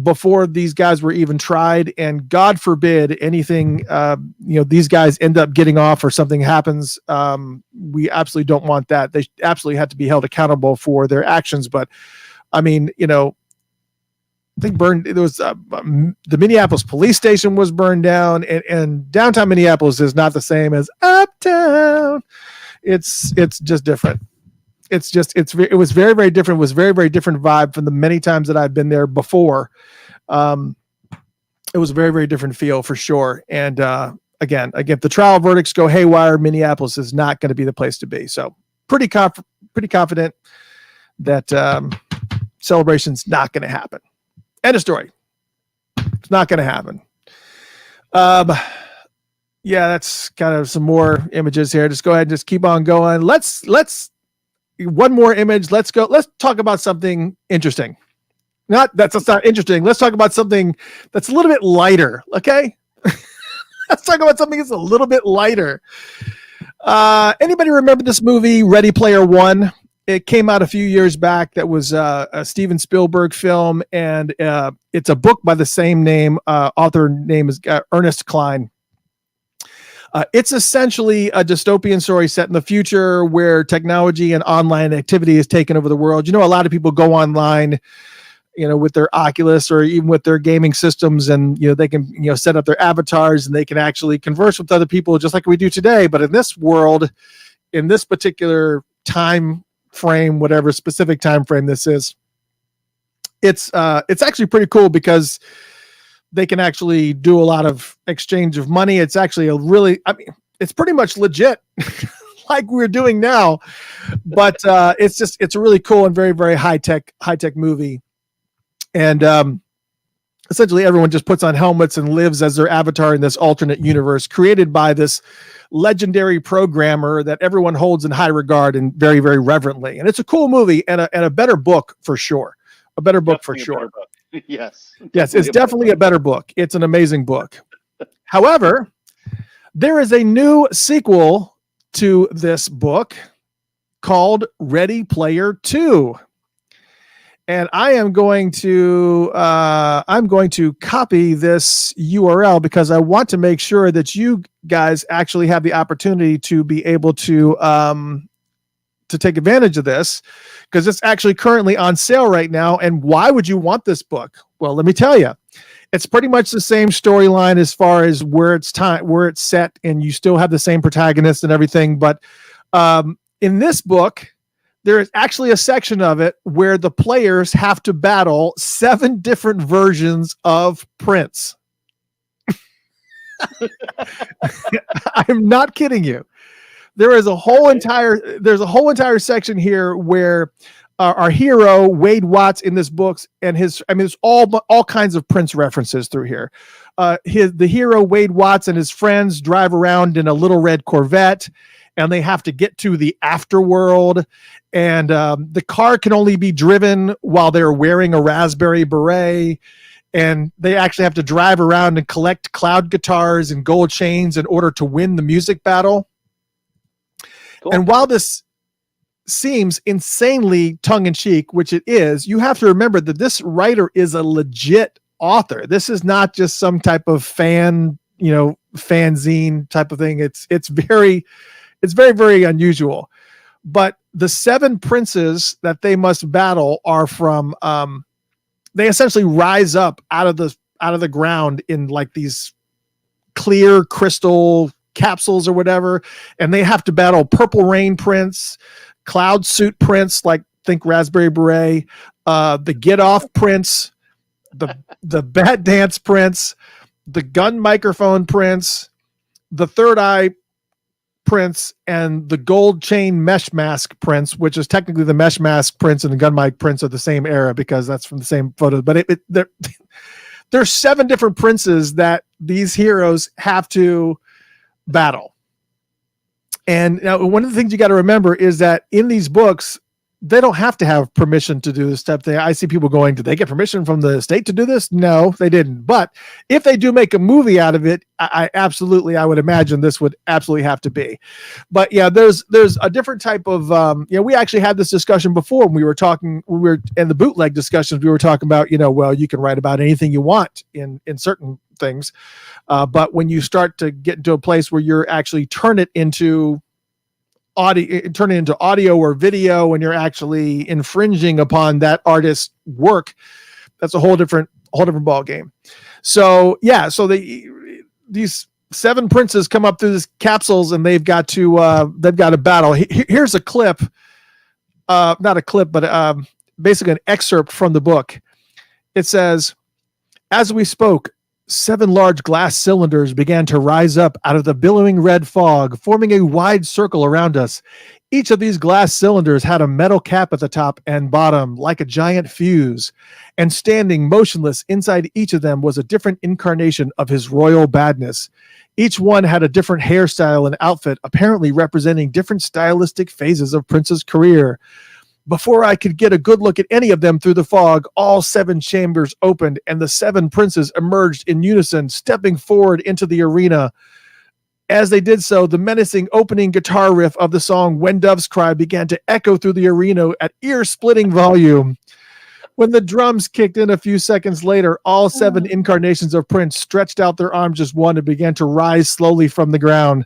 before these guys were even tried, and God forbid anything, these guys end up getting off or something happens. We absolutely don't want that. They absolutely have to be held accountable for their actions. But I think the Minneapolis police station was burned down, and downtown Minneapolis is not the same as uptown. It's just different. It was very, very different. It was very, very different vibe from the many times that I've been there before. It was a very, very different feel for sure. And again, the trial verdicts go haywire, Minneapolis is not going to be the place to be. So pretty confident that celebration's not going to happen. End of story. It's not going to happen. Yeah, that's kind of some more images here. Just go ahead and just keep on going. Let's one more image. Let's go. Let's talk about something interesting. That's not interesting. Let's talk about something that's a little bit lighter. Okay. Let's talk about something that's a little bit lighter. Anybody remember this movie, Ready Player One? It came out a few years back. That was a Steven Spielberg film, and it's a book by the same name. Author name is Ernest Cline. It's essentially a dystopian story set in the future where technology and online activity has taken over the world. A lot of people go online, with their Oculus or even with their gaming systems, and they can set up their avatars and they can actually converse with other people just like we do today. But in this world, in this particular time frame, whatever specific time frame this is, it's actually pretty cool because they can actually do a lot of exchange of money. It's actually it's pretty much legit like we're doing now, but it's a really cool and very, very high tech movie. And essentially everyone just puts on helmets and lives as their avatar in this alternate universe created by this legendary programmer that everyone holds in high regard and very, very reverently. And it's a cool movie and a better book for sure. A better book for sure. Yes. Yes, it's definitely a better book. It's an amazing book. However, there is a new sequel to this book called Ready Player 2. And I'm going to copy this URL because I want to make sure that you guys actually have the opportunity to be able to take advantage of this, because it's actually currently on sale right now. And why would you want this book? Well, let me tell you, it's pretty much the same storyline as far as where it's set, and you still have the same protagonist and everything. But in this book, there is actually a section of it where the players have to battle 7 different versions of Prince. I'm not kidding you. There's a whole entire section here where our hero Wade Watts in this book and there's all kinds of Prince references through here. The hero Wade Watts and his friends drive around in a little red Corvette, and they have to get to the afterworld, and the car can only be driven while they're wearing a raspberry beret, and they actually have to drive around and collect cloud guitars and gold chains in order to win the music battle. Cool. And while this seems insanely tongue-in-cheek, which it is, you have to remember that this writer is a legit author. This is not just some type of fanzine type of thing. It's very, very unusual. But the 7 princes that they must battle are from they essentially rise up out of the ground in like these clear crystal capsules or whatever, and they have to battle Purple Rain Prince, Cloud Suit Prince, like think Raspberry Beret, the Get Off Prince, the Bat Dance Prince, the Gun Microphone Prince, the Third Eye Prince, and the Gold Chain Mesh Mask Prince, which is technically the Mesh Mask Prince and the Gun Mic Prince of the same era because that's from the same photo. But there's 7 different princes that these heroes have to battle. And now one of the things you got to remember is that in these books, they don't have to have permission to do this type of thing. I see people going, did they get permission from the state to do this? No, they didn't. But if they do make a movie out of it, I would imagine this would absolutely have to be. But yeah, there's a different type of, we actually had this discussion before when we were in the bootleg discussions, we were talking about, well, you can write about anything you want in certain things. But when you start to get into a place where you're actually turn it into audio or video, and you're actually infringing upon that artist's work, that's a whole different ball game. So yeah, so these 7 princes come up through these capsules, and they've got to battle. Here's a clip, not a clip, but basically an excerpt from the book. It says, "As we spoke, 7 large glass cylinders began to rise up out of the billowing red fog, forming a wide circle around us. Each of these glass cylinders had a metal cap at the top and bottom, like a giant fuse, and standing motionless inside each of them was a different incarnation of his royal badness. Each one had a different hairstyle and outfit, apparently representing different stylistic phases of Prince's career. Before I could get a good look at any of them through the fog, all 7 chambers opened, and the 7 princes emerged in unison, stepping forward into the arena. As they did so, the menacing opening guitar riff of the song When Doves Cry began to echo through the arena at ear-splitting volume. When the drums kicked in a few seconds later, all 7 incarnations of Prince stretched out their arms as one and began to rise slowly from the ground.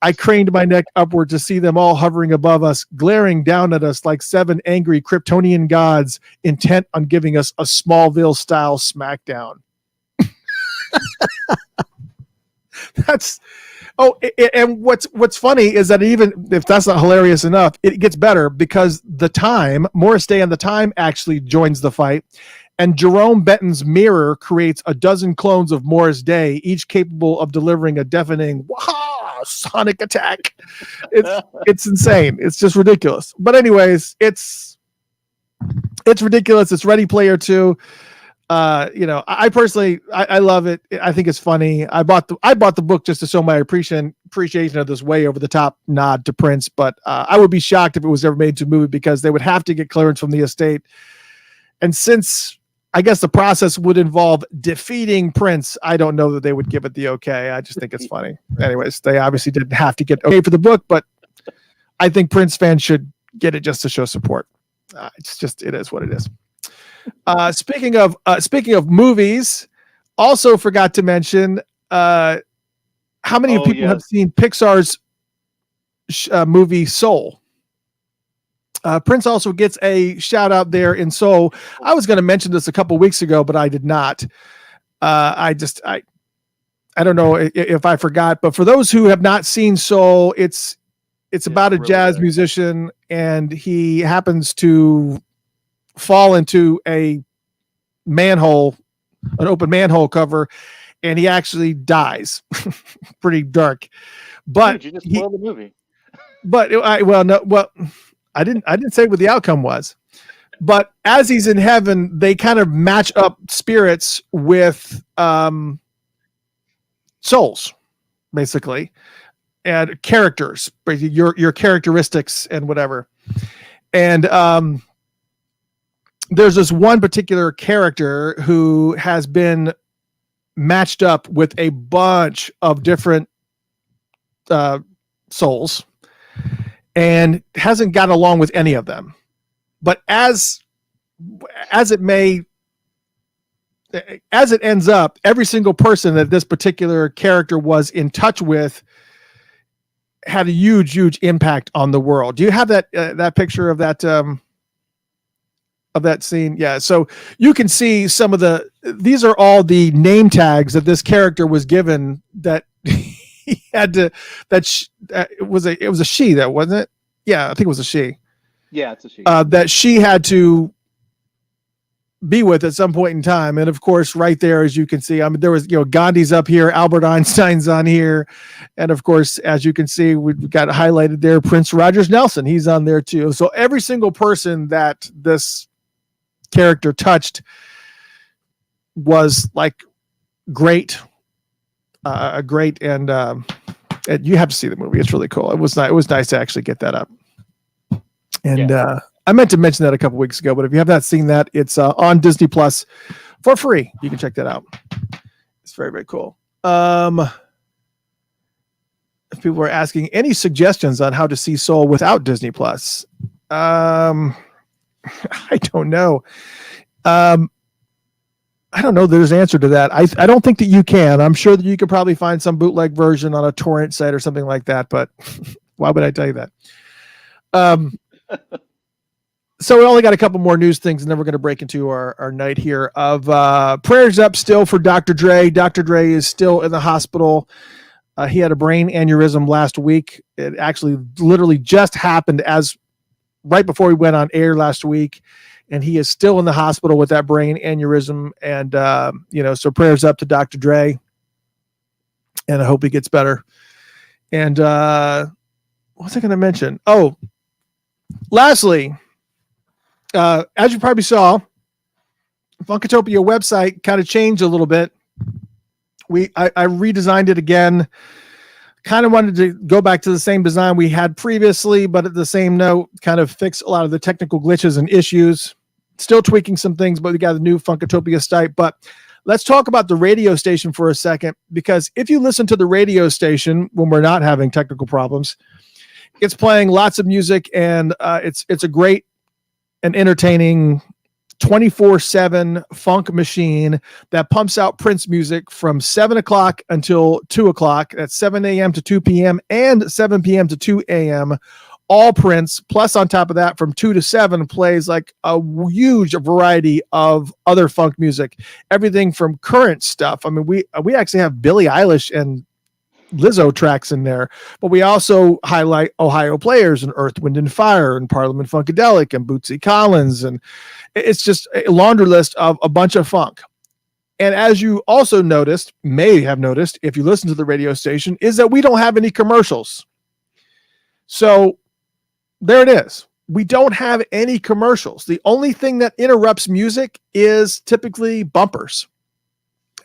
I craned my neck upward to see them all hovering above us, glaring down at us like 7 angry Kryptonian gods, intent on giving us a Smallville-style smackdown." And what's funny is that even if that's not hilarious enough, it gets better because Morris Day and the Time actually joins the fight, and Jerome Benton's mirror creates a dozen clones of Morris Day, each capable of delivering a deafening sonic attack. It's insane. It's just ridiculous. But anyways, it's ridiculous. It's Ready Player 2. I personally, I love it. I think it's funny. I bought the book just to show my appreciation of this way over the top nod to Prince, but I would be shocked if it was ever made into a movie because they would have to get clearance from the estate. And since I guess the process would involve defeating Prince, I don't know that they would give it the okay. I just think it's funny. Anyways, they obviously didn't have to get okay for the book, but I think Prince fans should get it just to show support. It is what it is. Speaking of movies, also forgot to mention how many people have seen Pixar's movie Soul. Prince also gets a shout out there in Soul. I was going to mention this a couple weeks ago, but I did not. I don't know if I forgot, but for those who have not seen Soul, it's about a really jazz musician, and he happens to fall into an open manhole cover, and he actually dies. Pretty dark. But dude, you just spoiled the movie. But I didn't say what the outcome was. But as he's in heaven, they kind of match up spirits with souls, basically, and characters, your characteristics and whatever. And there's this one particular character who has been matched up with a bunch of different souls and hasn't gotten along with any of them. But as it ends up, every single person that this particular character was in touch with had a huge impact on the world. Do you have that picture of that scene? Yeah. So you can see these are all the name tags that this character was given that he had to, it was a she, that wasn't it? Yeah. I think it was a she. Yeah. It's a she. That she had to be with at some point in time. And of course, right there, as you can see, I mean, there was, Gandhi's up here, Albert Einstein's on here. And of course, as you can see, we've got highlighted there, Prince Rogers Nelson, he's on there too. So every single person that this character touched was like great, and you have to see the movie. It's really cool. It was nice to actually get that up. And, I meant to mention that a couple weeks ago, but if you have not seen that, it's on Disney Plus for free. You can check that out. It's very, very cool. If people were asking any suggestions on how to see Soul without Disney Plus, I don't know. I don't know there's an answer to that. I don't think that you can. I'm sure that you could probably find some bootleg version on a torrent site or something like that, but why would I tell you that? So we only got a couple more news things, and then we're going to break into our night here of prayers up still for Dr. Dre. Dr. Dre is still in the hospital. He had a brain aneurysm last week. It actually literally just happened right before we went on air last week, and he is still in the hospital with that brain aneurysm. And, so prayers up to Dr. Dre, and I hope he gets better. And what was I going to mention? Oh, lastly, as you probably saw, Funkatopia website kind of changed a little bit. I redesigned it again. Kind of wanted to go back to the same design we had previously, but at the same note, kind of fix a lot of the technical glitches and issues. Still tweaking some things, but we got the new Funkatopia site. But let's talk about the radio station for a second, because if you listen to the radio station when we're not having technical problems, it's playing lots of music, and it's a great and entertaining 24/7 funk machine that pumps out Prince music from 7 o'clock until 2 o'clock. That's 7 a.m. to 2 p.m. and 7 p.m. to 2 a.m. All Prince. Plus, on top of that, from 2 to 7 plays like a huge variety of other funk music. Everything from current stuff. I mean, we actually have Billie Eilish and Lizzo tracks in there, but we also highlight Ohio players and Earth, Wind and Fire and Parliament Funkadelic and Bootsy Collins, and it's just a laundry list of a bunch of funk. And as you also may have noticed if you listen to the radio station, is that we don't have any commercials. So there it is. we don't have any commercials. The only thing that interrupts music is typically bumpers.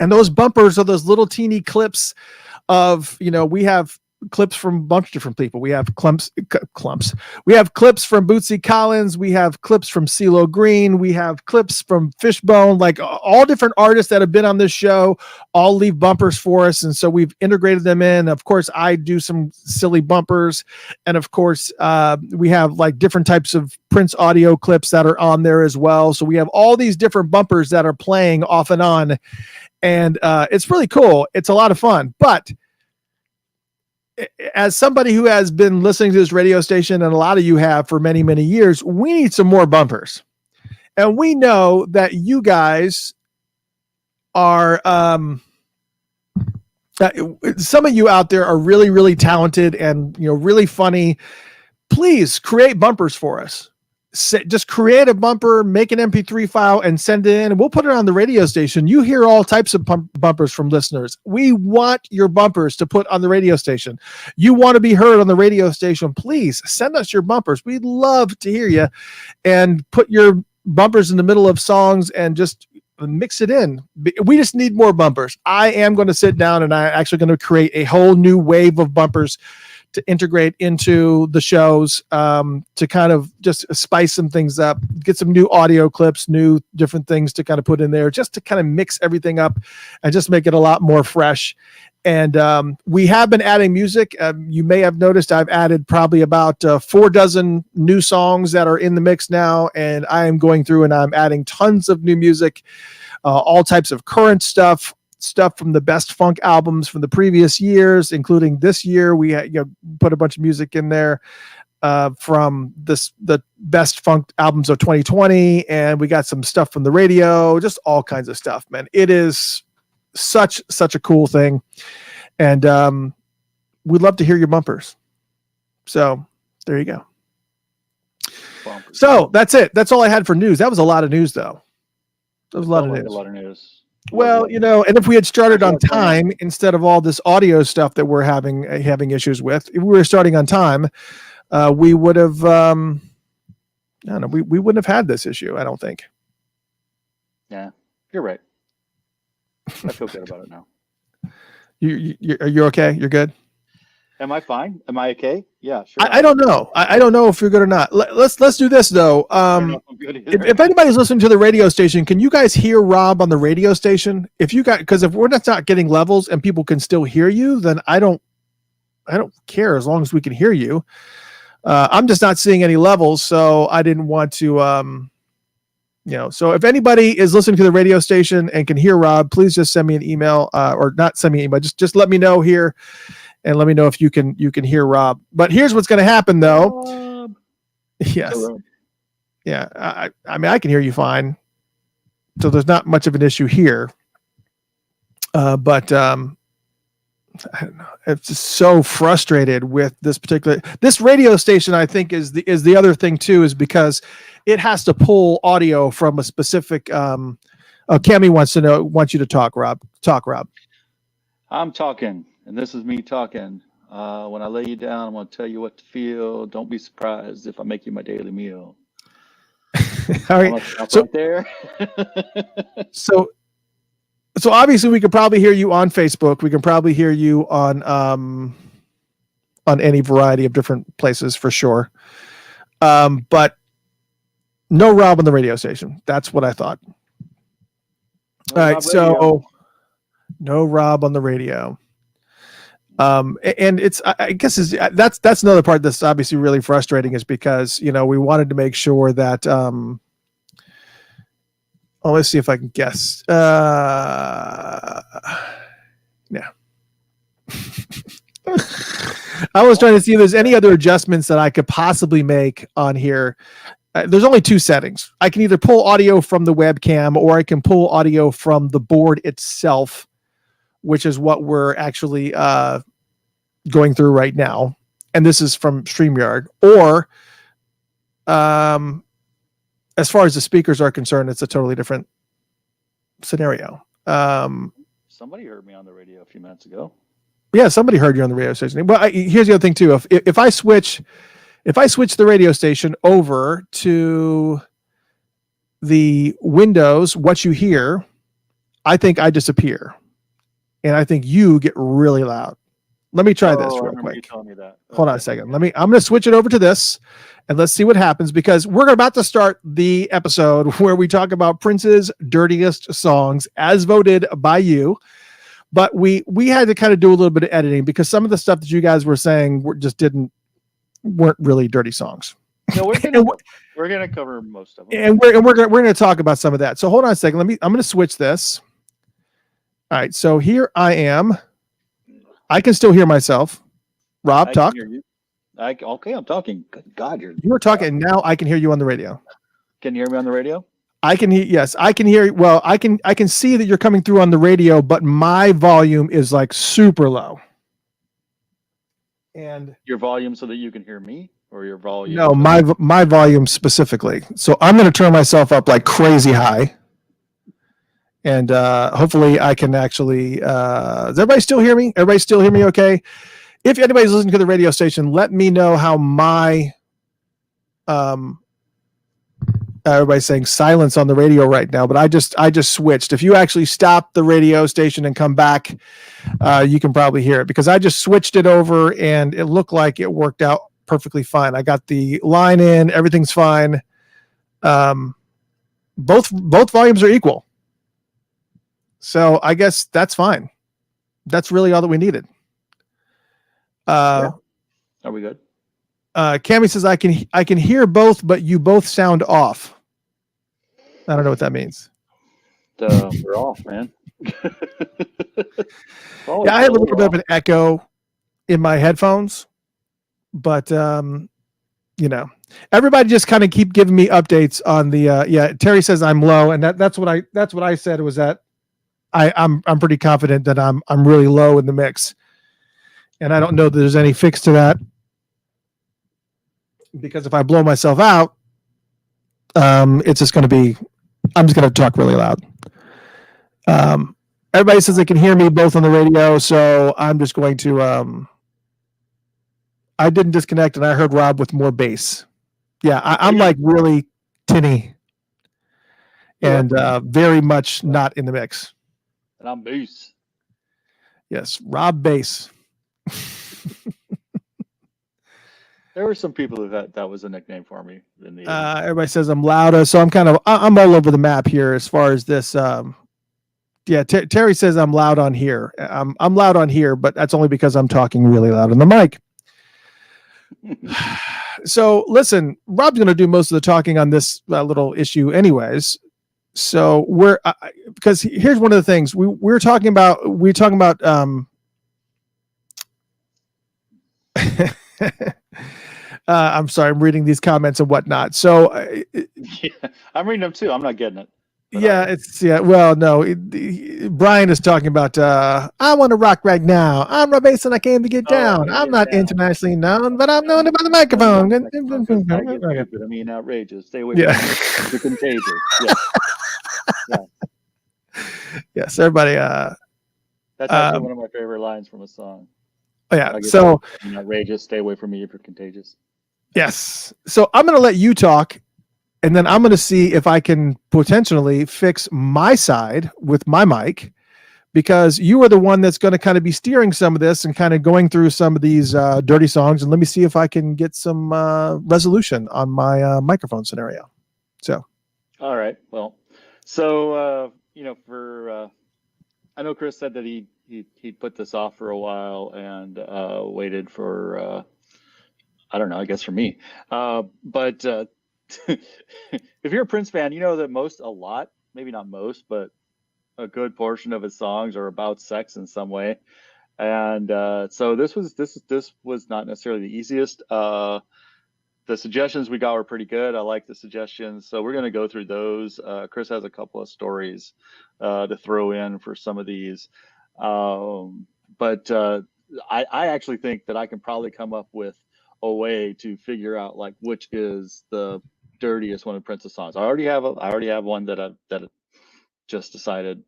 And those bumpers are those little teeny clips of, we have clips from a bunch of different people. We have clumps. We have clips from Bootsy Collins. We have clips from CeeLo Green. We have clips from Fishbone, like all different artists that have been on this show, all leave bumpers for us. And so we've integrated them in. Of course, I do some silly bumpers. And of course, we have like different types of Prince audio clips that are on there as well. So we have all these different bumpers that are playing off and on. And it's really cool. It's a lot of fun. But as somebody who has been listening to this radio station, and a lot of you have for many, many years, we need some more bumpers. And we know that you guys are, some of you out there are really, really talented and, really funny. Please create bumpers for us. Just create a bumper, make an MP3 file and send it in, and we'll put it on the radio station. You hear all types of bumpers from listeners. We want your bumpers to put on the radio station. You want to be heard on the radio station, please send us your bumpers. We'd love to hear you, and put your bumpers in the middle of songs and just mix it in. We just need more bumpers. I am going to sit down and I'm actually going to create a whole new wave of bumpers to integrate into the shows, to kind of just spice some things up, get some new audio clips, new different things to kind of put in there, just to kind of mix everything up and just make it a lot more fresh. And we have been adding music. You may have noticed I've added probably about 4 dozen new songs that are in the mix now. And I am going through and I'm adding tons of new music, all types of current stuff from the best funk albums from the previous years, including this year. We put a bunch of music in there from the best funk albums of 2020, and we got some stuff from the radio, just all kinds of stuff, man. It is such a cool thing, and we'd love to hear your bumpers. So there you go. Bumpers. So that's it. That's all I had for news. That was a lot of news, though. That was a lot of news. Well, and if we had started on time instead of all this audio stuff that we're having issues with, if we were starting on time, we would have, I don't know, we wouldn't have had this issue, I don't think. Yeah, you're right. I feel good about it now. You're okay? You're good? Am I fine? Am I okay? Yeah, sure. I don't know. I don't know if you're good or not. Let's do this though. If anybody's listening to the radio station, can you guys hear Rob on the radio station? Because if we're not getting levels and people can still hear you, then I don't care as long as we can hear you. I'm just not seeing any levels, so I didn't want to. So if anybody is listening to the radio station and can hear Rob, please just send me an email, or not send me an email. Just let me know here. And let me know if you can hear Rob. But here's what's going to happen, though. Rob. Yes. Hello. Yeah. I mean, I can hear you fine. So there's not much of an issue here. But I don't know. It's just so frustrated with this radio station. I think is the other thing too, is because it has to pull audio from a specific. Cammy wants you to talk, Rob. Talk, Rob. I'm talking. And this is me talking. When I lay you down, I'm going to tell you what to feel. Don't be surprised if I make you my daily meal. All right. So right there. so obviously we could probably hear you on Facebook. We can probably hear you on any variety of different places for sure. But no Rob on the radio station. That's what I thought. All right. So no Rob on the radio. And it's, I guess that's another part that's obviously really frustrating, is because, we wanted to make sure that, let's see if I can guess. Yeah. I was trying to see if there's any other adjustments that I could possibly make on here. There's only 2 settings. I can either pull audio from the webcam, or I can pull audio from the board itself, which is what we're actually going through right now. And this is from StreamYard. Or as far as the speakers are concerned, it's a totally different scenario. Somebody heard me on the radio a few minutes ago. Yeah, somebody heard you on the radio station. But here's the other thing too. If I switch If I switch the radio station over to the Windows, what you hear, I think I disappear. And I think you get really loud. Let me try this real quick. Hold on a second. I'm going to switch it over to this and let's see what happens, because we're about to start the episode where we talk about Prince's dirtiest songs as voted by you. But we had to kind of do a little bit of editing because some of the stuff that you guys were saying weren't really dirty songs. No, we're gonna cover most of them, and we're gonna talk about some of that. So hold on a second. I'm gonna switch this. All right, so here I am. I can still hear myself. Rob, talk. Okay, I'm talking. Good God, you were talking. Now I can hear you on the radio. Can you hear me on the radio? I can hear. Yes, I can hear. Well, I can see that you're coming through on the radio, but my volume is like super low. And your volume so that you can hear me, or your volume? No, my volume specifically. So I'm going to turn myself up like crazy high. And hopefully I can actually, does everybody still hear me? Everybody still hear me okay? If anybody's listening to the radio station, let me know how my, everybody's saying silence on the radio right now, but I just switched. If you actually stop the radio station and come back, you can probably hear it, because I just switched it over and it looked like it worked out perfectly fine. I got the line in, everything's fine. Both volumes are equal. So I guess that's fine. That's really all that we needed. Are we good? Cammy says I can hear both, but you both sound off. I don't know what that means. We're off, man. Yeah, I have a little bit of an echo in my headphones, but everybody just kind of keep giving me updates on the Terry says I'm low, and that's what I said was that I'm pretty confident that I'm really low in the mix, and I don't know that there's any fix to that, because if I blow myself out, it's just going to be, I'm just going to talk really loud. Everybody says they can hear me both on the radio, so I'm just going to, I didn't disconnect, and I heard Rob with more bass. Yeah, I'm like really tinny and very much not in the mix. And I'm bass. Yes, Rob bass. There were some people that was a nickname for me. Everybody says I'm louder, so I'm all over the map here as far as this. Terry says I'm loud on here. I'm loud on here, but that's only because I'm talking really loud on the mic. So listen, Rob's going to do most of the talking on this little issue anyways. So because here's one of the things we're talking about. I'm sorry, I'm reading these comments and whatnot. So I'm reading them too. I'm not getting it. Well, no, Brian is talking about, I want to rock right now. I'm Rob Bass and I came to get down. I'm not internationally known, but I'm known by the microphone. I mean, outrageous. Stay away from me. You're contagious. Yeah. Yes, everybody. That's actually one of my favorite lines from a song. Yeah. So outrageous. Stay away from me if you're contagious. Yes. So I'm going to let you talk, and then I'm going to see if I can potentially fix my side with my mic, because you are the one that's going to kind of be steering some of this and kind of going through some of these dirty songs. And let me see if I can get some resolution on my microphone scenario. So. All right. Well, so, I know Chris said that he put this off for a while and waited for, I don't know, I guess for me. But if you're a Prince fan, you know that maybe not most, but a good portion of his songs are about sex in some way. And so this was not necessarily the easiest. The suggestions we got were pretty good. I like the suggestions. So we're going to go through those. Chris has a couple of stories to throw in for some of these. But I actually think that I can probably come up with a way to figure out like which is the dirtiest one of Prince's songs. I already have one that I just decided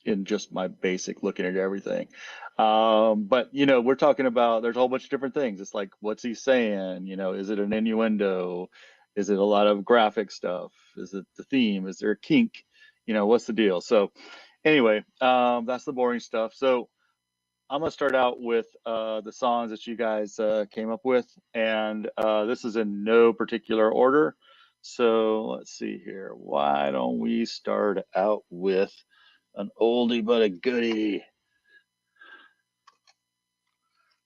in just my basic looking at everything. But you know, we're talking about there's a whole bunch of different things. It's like, what's he saying? You know, is it an innuendo? Is it a lot of graphic stuff? Is it the theme? Is there a kink? You know, what's the deal? So anyway, that's the boring stuff. So I'm gonna start out with the songs that you guys came up with, and this is in no particular order. So let's see here. Why don't we start out with an oldie but a goodie?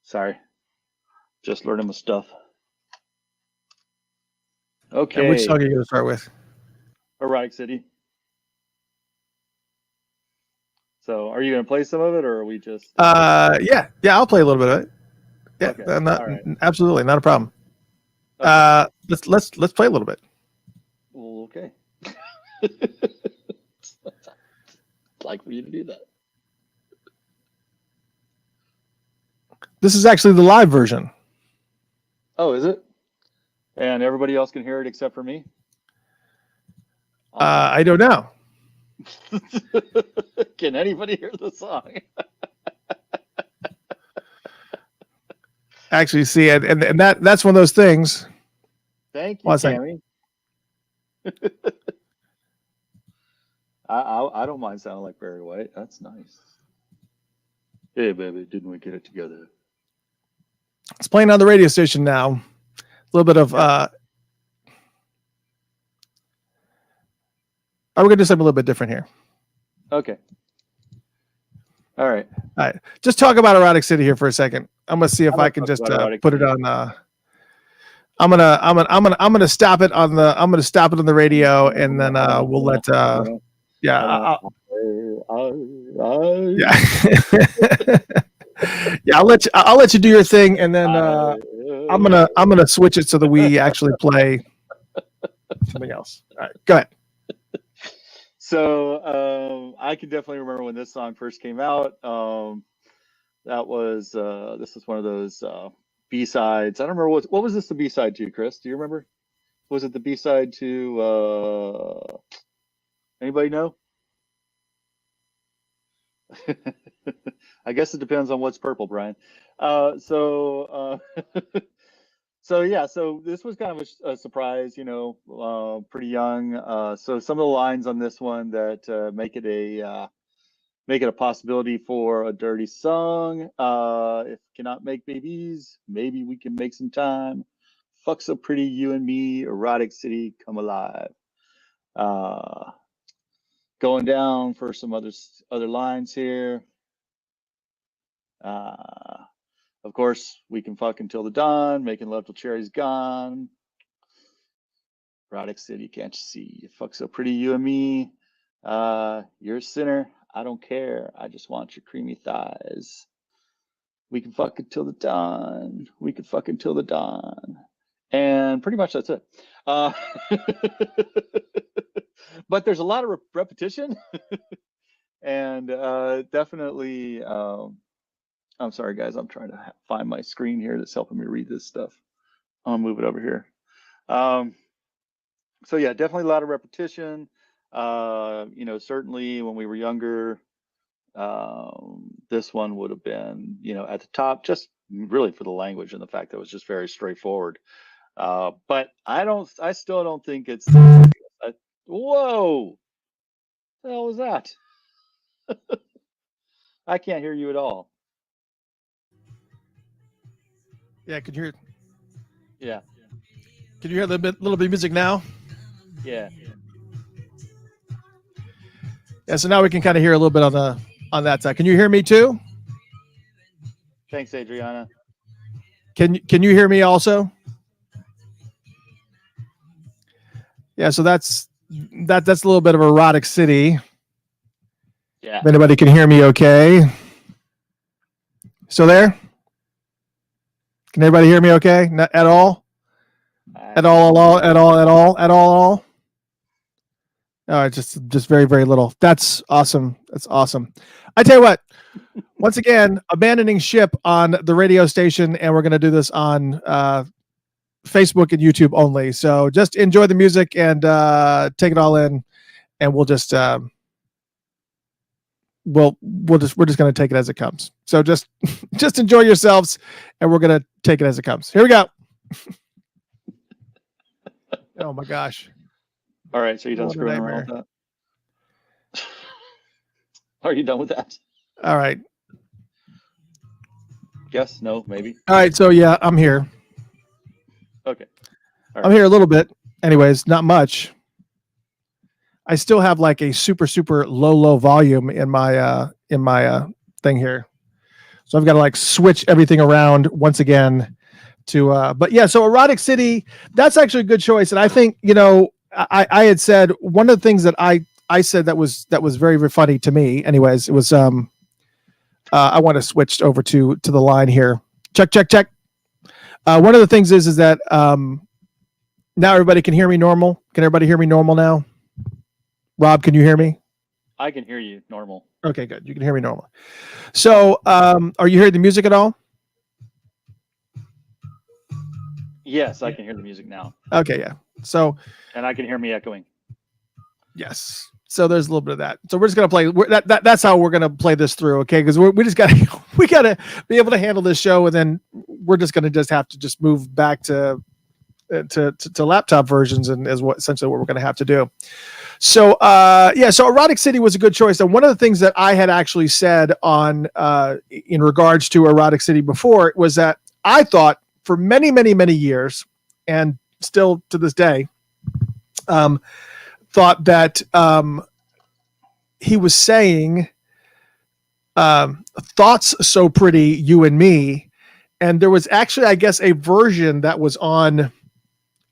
Sorry, just learning my stuff. Okay. And which song are you going to start with? Erotic City. So are you going to play some of it, or are we just? Yeah, I'll play a little bit of it. Yeah, Okay. not, All right. absolutely not a problem. Okay. Let's play a little bit. Well, okay. I'd like for you to do that. This is actually the live version. Oh, is it? And everybody else can hear it except for me? I don't know. Can anybody hear the song? Actually, see, and that's one of those things. Thank you, What's that? Tammy. I don't mind sounding like Barry White. That's nice. Hey, baby, didn't we get it together? It's playing on the radio station now. A little bit of we're gonna do something a little bit different here. Okay. All right. All right. Just talk about Erotic City here for a second. I'm gonna see if I can just put it on I'm gonna stop it on the radio, and then we'll let yeah I'll let you do your thing, and then I'm gonna switch it so that we actually play something else. All right, go ahead. So I can definitely remember when this song first came out. That was this was one of those B-sides. I don't remember what was this the B-side to, Chris? Do you remember? Was it the B-side to anybody know? I guess it depends on what's purple, Brian. So yeah, so this was kind of a surprise, you know, pretty young. So some of the lines on this one that make it a possibility for a dirty song. If cannot make babies, maybe we can make some time. Fuck so pretty, you and me, erotic city, come alive. Going down for some other lines here. Of course, we can fuck until the dawn, making love till cherry's gone. Erotic city, can't you see? Fuck so pretty, you and me. You're a sinner. I don't care. I just want your creamy thighs. We can fuck until the dawn. We can fuck until the dawn. And pretty much that's it. But there's a lot of repetition. And definitely, I'm sorry, guys. I'm trying to find my screen here that's helping me read this stuff. I'll move it over here. So yeah, definitely a lot of repetition. You know, certainly when we were younger, this one would have been, you know, at the top, just really for the language and the fact that it was just very straightforward. But I still don't think it's. Whoa! What the hell was that? I can't hear you at all. Yeah, can you hear? Yeah. Can you hear a little bit of music now? Yeah. Yeah. So now we can kind of hear a little bit on that side. Can you hear me too? Thanks, Adriana. Can you hear me also? Yeah. So that's a little bit of Erotic City. Yeah. If anybody can hear me, okay? Still there? Can everybody hear me okay? Not at all? At all? All right, just very, very little. That's awesome. That's awesome. I tell you what, once again, abandoning ship on the radio station, and we're going to do this on Facebook and YouTube only. So just enjoy the music and take it all in, and we'll just we're just going to take it as it comes. So just enjoy yourselves, and we're going to take it as it comes. Here we go. Oh my gosh. All right, so you done screwing around with that? Are you done with that? All right. Yes, no, maybe. All right, so yeah, I'm here. Okay. All I'm here a little bit. Anyways, not much. I still have like a super low volume in my thing here. So I've got to like switch everything around once again to but yeah, so Erotic City, that's actually a good choice. And I think, you know, I had said one of the things that I said that was very, very funny to me. Anyways, it was I want to switch over to the line here. Check. One of the things is that now everybody can hear me normal. Can everybody hear me normal now? Rob, can you hear me? I can hear you normal. Okay, good. You can hear me normal. So, are you hearing the music at all? Yes, I can hear the music now. Okay, yeah. So, and I can hear me echoing. Yes. So there's a little bit of that. So we're just gonna play. That's how we're gonna play this through, okay? Because we just gotta be able to handle this show, and then we're just gonna have to move back to laptop versions, and is what essentially what we're gonna have to do. So yeah, so Erotic City was a good choice. And one of the things that I had actually said on in regards to Erotic City before was that I thought for many years, and still to this day, thought that he was saying thoughts so pretty, you and me. And there was actually, I guess, a version that was on,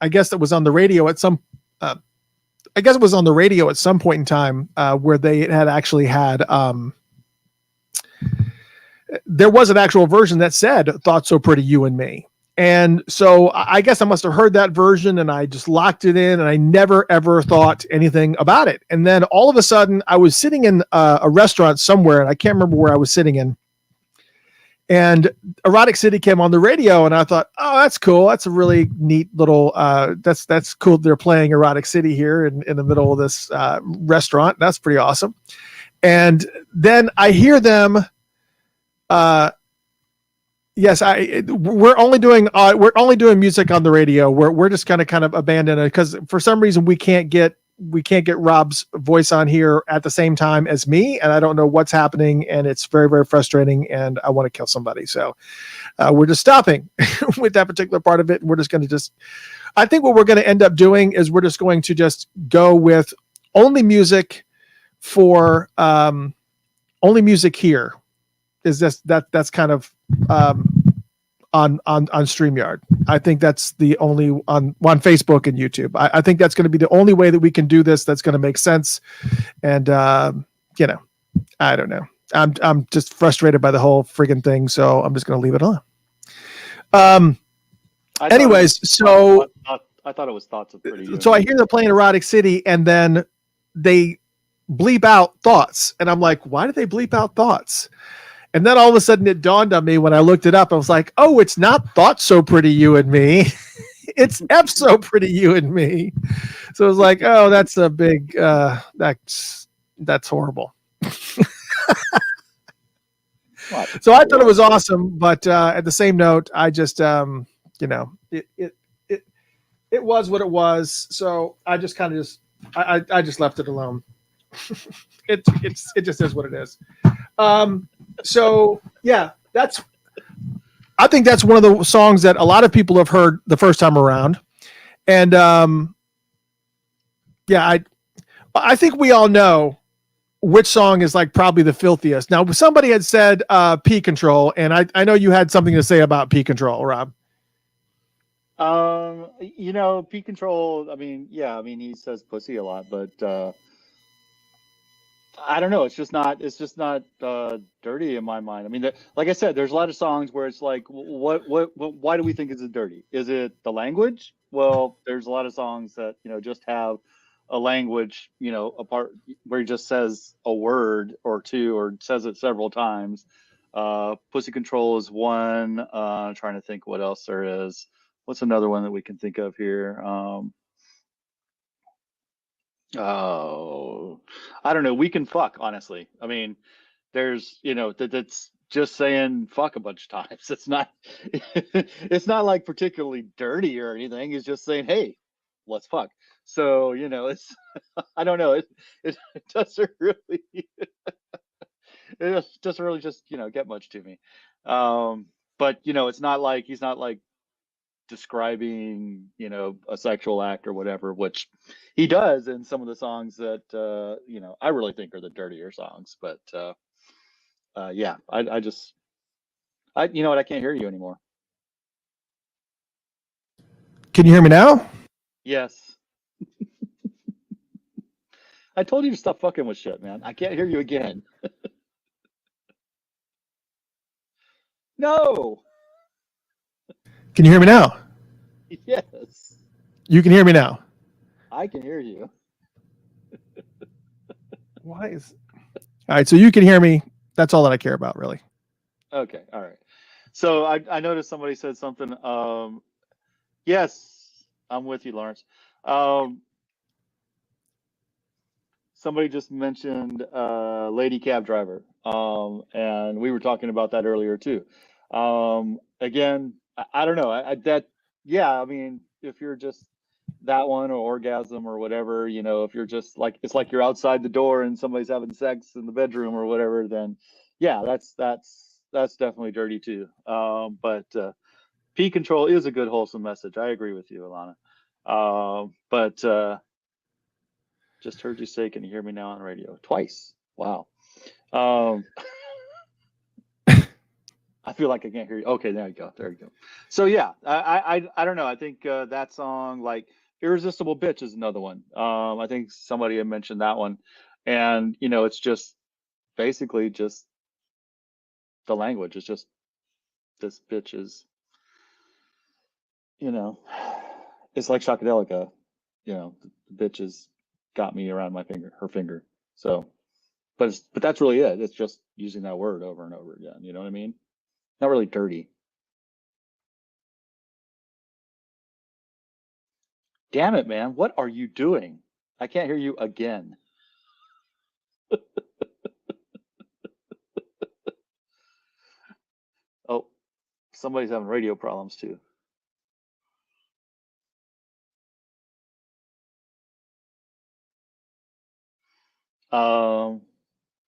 the radio at some point in time where they had actually had there was an actual version that said thoughts so pretty, you and me. And so I guess I must have heard that version and I just locked it in, and I never, ever thought anything about it. And then all of a sudden I was sitting in a restaurant somewhere, and I can't remember where I was sitting in. And Erotic City came on the radio, and I thought, oh, that's cool. That's a really neat little, that's cool. They're playing Erotic City here in the middle of this restaurant. That's pretty awesome. And then I hear them, yes, we're only doing music on the radio. We're just kind of abandoned it because for some reason we can't get Rob's voice on here at the same time as me, and I don't know what's happening, and it's very, very frustrating, and I want to kill somebody. So we're just stopping with that particular part of it. And we're just going to I think what we're going to end up doing is we're just going to just go with only music for only music here. Is that's kind of on StreamYard. I think that's the only on Facebook and YouTube. I think that's going to be the only way that we can do this. That's going to make sense. And you know, I don't know. I'm just frustrated by the whole friggin' thing, so I'm just going to leave it alone. Anyways, so I thought it was thoughts of pretty. So I hear they're playing Erotic City, and then they bleep out thoughts, and I'm like, why did they bleep out thoughts? And then all of a sudden it dawned on me when I looked it up. I was like, oh, it's not thought so pretty, you and me. It's F so pretty, you and me. So I was like, oh, that's a big, that's horrible. So I thought it was awesome. But at the same note, I just, you know, it was what it was. So I just kind of I just left it alone. It just is what it is. So yeah, I think that's one of the songs that a lot of people have heard the first time around. And yeah, I think we all know which song is like probably the filthiest. Now, somebody had said P Control, and I know you had something to say about P Control, Rob. You know, P Control, I mean, he says pussy a lot, but I don't know. It's just not dirty in my mind. I mean, like I said, there's a lot of songs where it's like, why do we think it's dirty? Is it the language? Well, there's a lot of songs that, you know, just have a language, you know, apart where he just says a word or two or says it several times. Pussy Control is one. I'm trying to think what else there is. What's another one that we can think of here? Oh, I don't know. We can fuck, honestly. I mean, there's, that's just saying fuck a bunch of times. It's not, it's not like particularly dirty or anything. It's just saying, hey, let's fuck. So, it's, I don't know. It doesn't really, it doesn't really just, get much to me. But, it's not like, he's not like describing, a sexual act or whatever, which he does in some of the songs that, I really think are the dirtier songs. But yeah, you know what? I can't hear you anymore. Can you hear me now? Yes. I told you to stop fucking with shit, man. I can't hear you again. No. Can you hear me now? Yes. You can hear me now. I can hear you. Why is? All right, so you can hear me. That's all that I care about, really. Okay, all right. So I noticed somebody said something. Yes, I'm with you, Lawrence. Somebody just mentioned Lady Cab Driver, and we were talking about that earlier too. Again, I don't know. Yeah, I mean, if you're just that one or Orgasm or whatever, if you're just like, it's like you're outside the door and somebody's having sex in the bedroom or whatever, then yeah, that's definitely dirty too. But P control is a good wholesome message. I agree with you, Alana. But just heard you say, can you hear me now on the radio? Twice. Wow. I feel like I can't hear you. Okay, there you go. There you go. So yeah, I don't know. I think that song, like Irresistible Bitch, is another one. I think somebody had mentioned that one. And it's just basically just the language. It's just this bitch is, it's like Shockadelica. The bitch has got me around her finger. So, but that's really it. It's just using that word over and over again. You know what I mean? Not really dirty. Damn it, man. What are you doing? I can't hear you again. Oh, somebody's having radio problems too.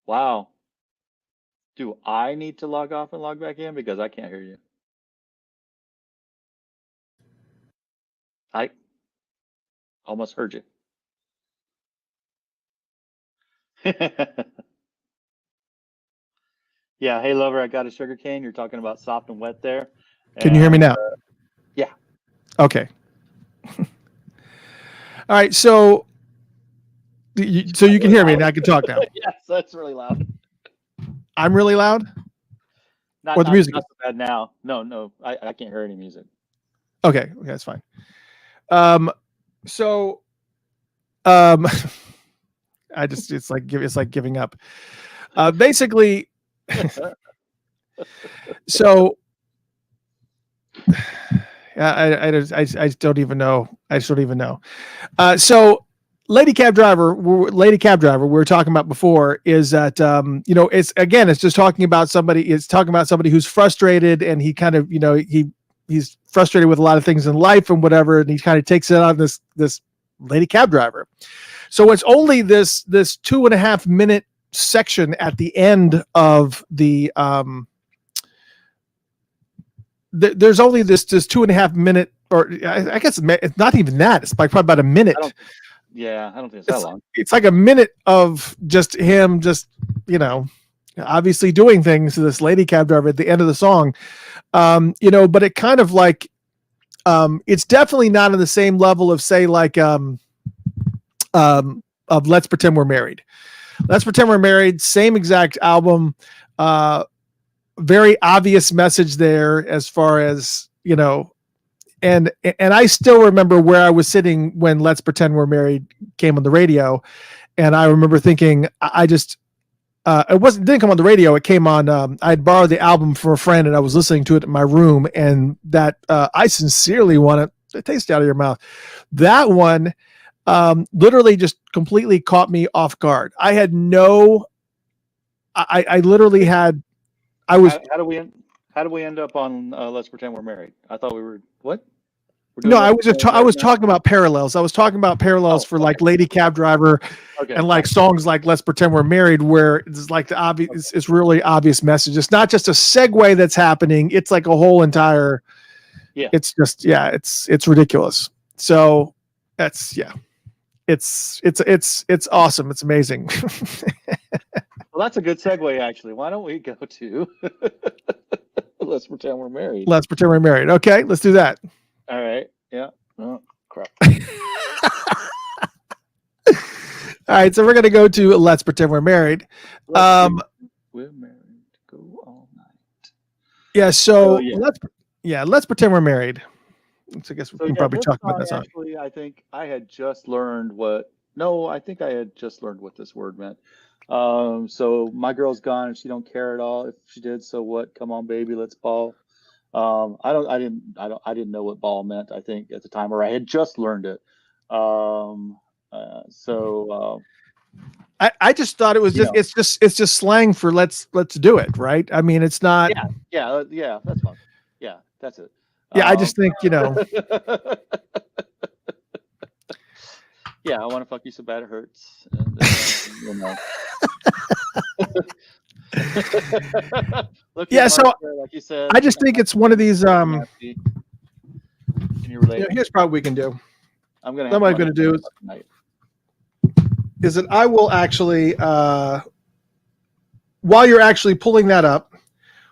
Wow. Do I need to log off and log back in? Because I can't hear you. I almost heard you. Yeah. Hey, lover, I got a sugar cane. You're talking about soft and wet there. Can you hear me now? Yeah. Okay. All right. So you can hear me and I can talk now. Yes, that's really loud. I'm really loud? Not, Or the music? Not so bad now. No, I can't hear any music. Okay, that's fine. So I just it's like giving up. Basically, so I don't even know. I just don't even know. So Lady Cab Driver, we were talking about before, is that it's just talking about somebody. It's talking about somebody who's frustrated, and he kind of he's frustrated with a lot of things in life and whatever, and he kind of takes it on this lady cab driver. So it's only this 2.5 minute section at the end of the there's only this 2.5 minute, or I guess it's not even that. It's like probably about a minute. I don't think it's that long. It's like a minute of just him, obviously doing things to this lady cab driver at the end of the song. But it kind of like, it's definitely not on the same level of, say, like, of Let's Pretend We're Married. Let's Pretend We're Married, same exact album. Very obvious message there as far as, and I still remember where I was sitting when Let's Pretend We're Married came on the radio. And I remember thinking, it didn't come on the radio. It came on, I had borrowed the album from a friend and I was listening to it in my room, and that, I sincerely want to taste out of your mouth. That one, literally just completely caught me off guard. I had I literally had, I was, How do we end up on Let's Pretend We're Married? I thought we were what? We're no, doing I Let's was just, Pretend We're I Married was now? talking about parallels. I was talking about parallels for like Lady Cab Driver Okay. and like songs like Let's Pretend We're Married, where it's like the obvious, it's really obvious message. It's not just a segue that's happening. It's like a whole entire, Yeah. it's just, yeah, it's ridiculous. So that's, yeah, it's awesome. It's amazing. Well, that's a good segue, actually. Why don't we go to Let's Pretend We're Married? Let's Pretend We're Married. Okay, let's do that. All right. Yeah. Oh, crap. All right, so we're gonna go to Let's Pretend We're Married. We're married. Go all night. Yeah. So yeah. let's pretend we're married. So I guess we So, can yeah, probably this talk about song, that song. actually, I think I had just learned what. No, I think I had just learned what this word meant. So my girl's gone and she don't care at all. If she did, so what? Come on, baby, let's ball. I didn't know what ball meant, I think, at the time, or I had just learned it. I just thought it was just it's just slang for let's do it, right? I mean, it's not. Yeah, that's fine. Yeah, that's it. Yeah, I just think Yeah, I want to fuck you so bad it hurts. And, yeah, so like you said, I just think it's one of these. Can you relate? Here's probably what we can do. I'm gonna. What I'm going to do is that I will actually, while you're actually pulling that up,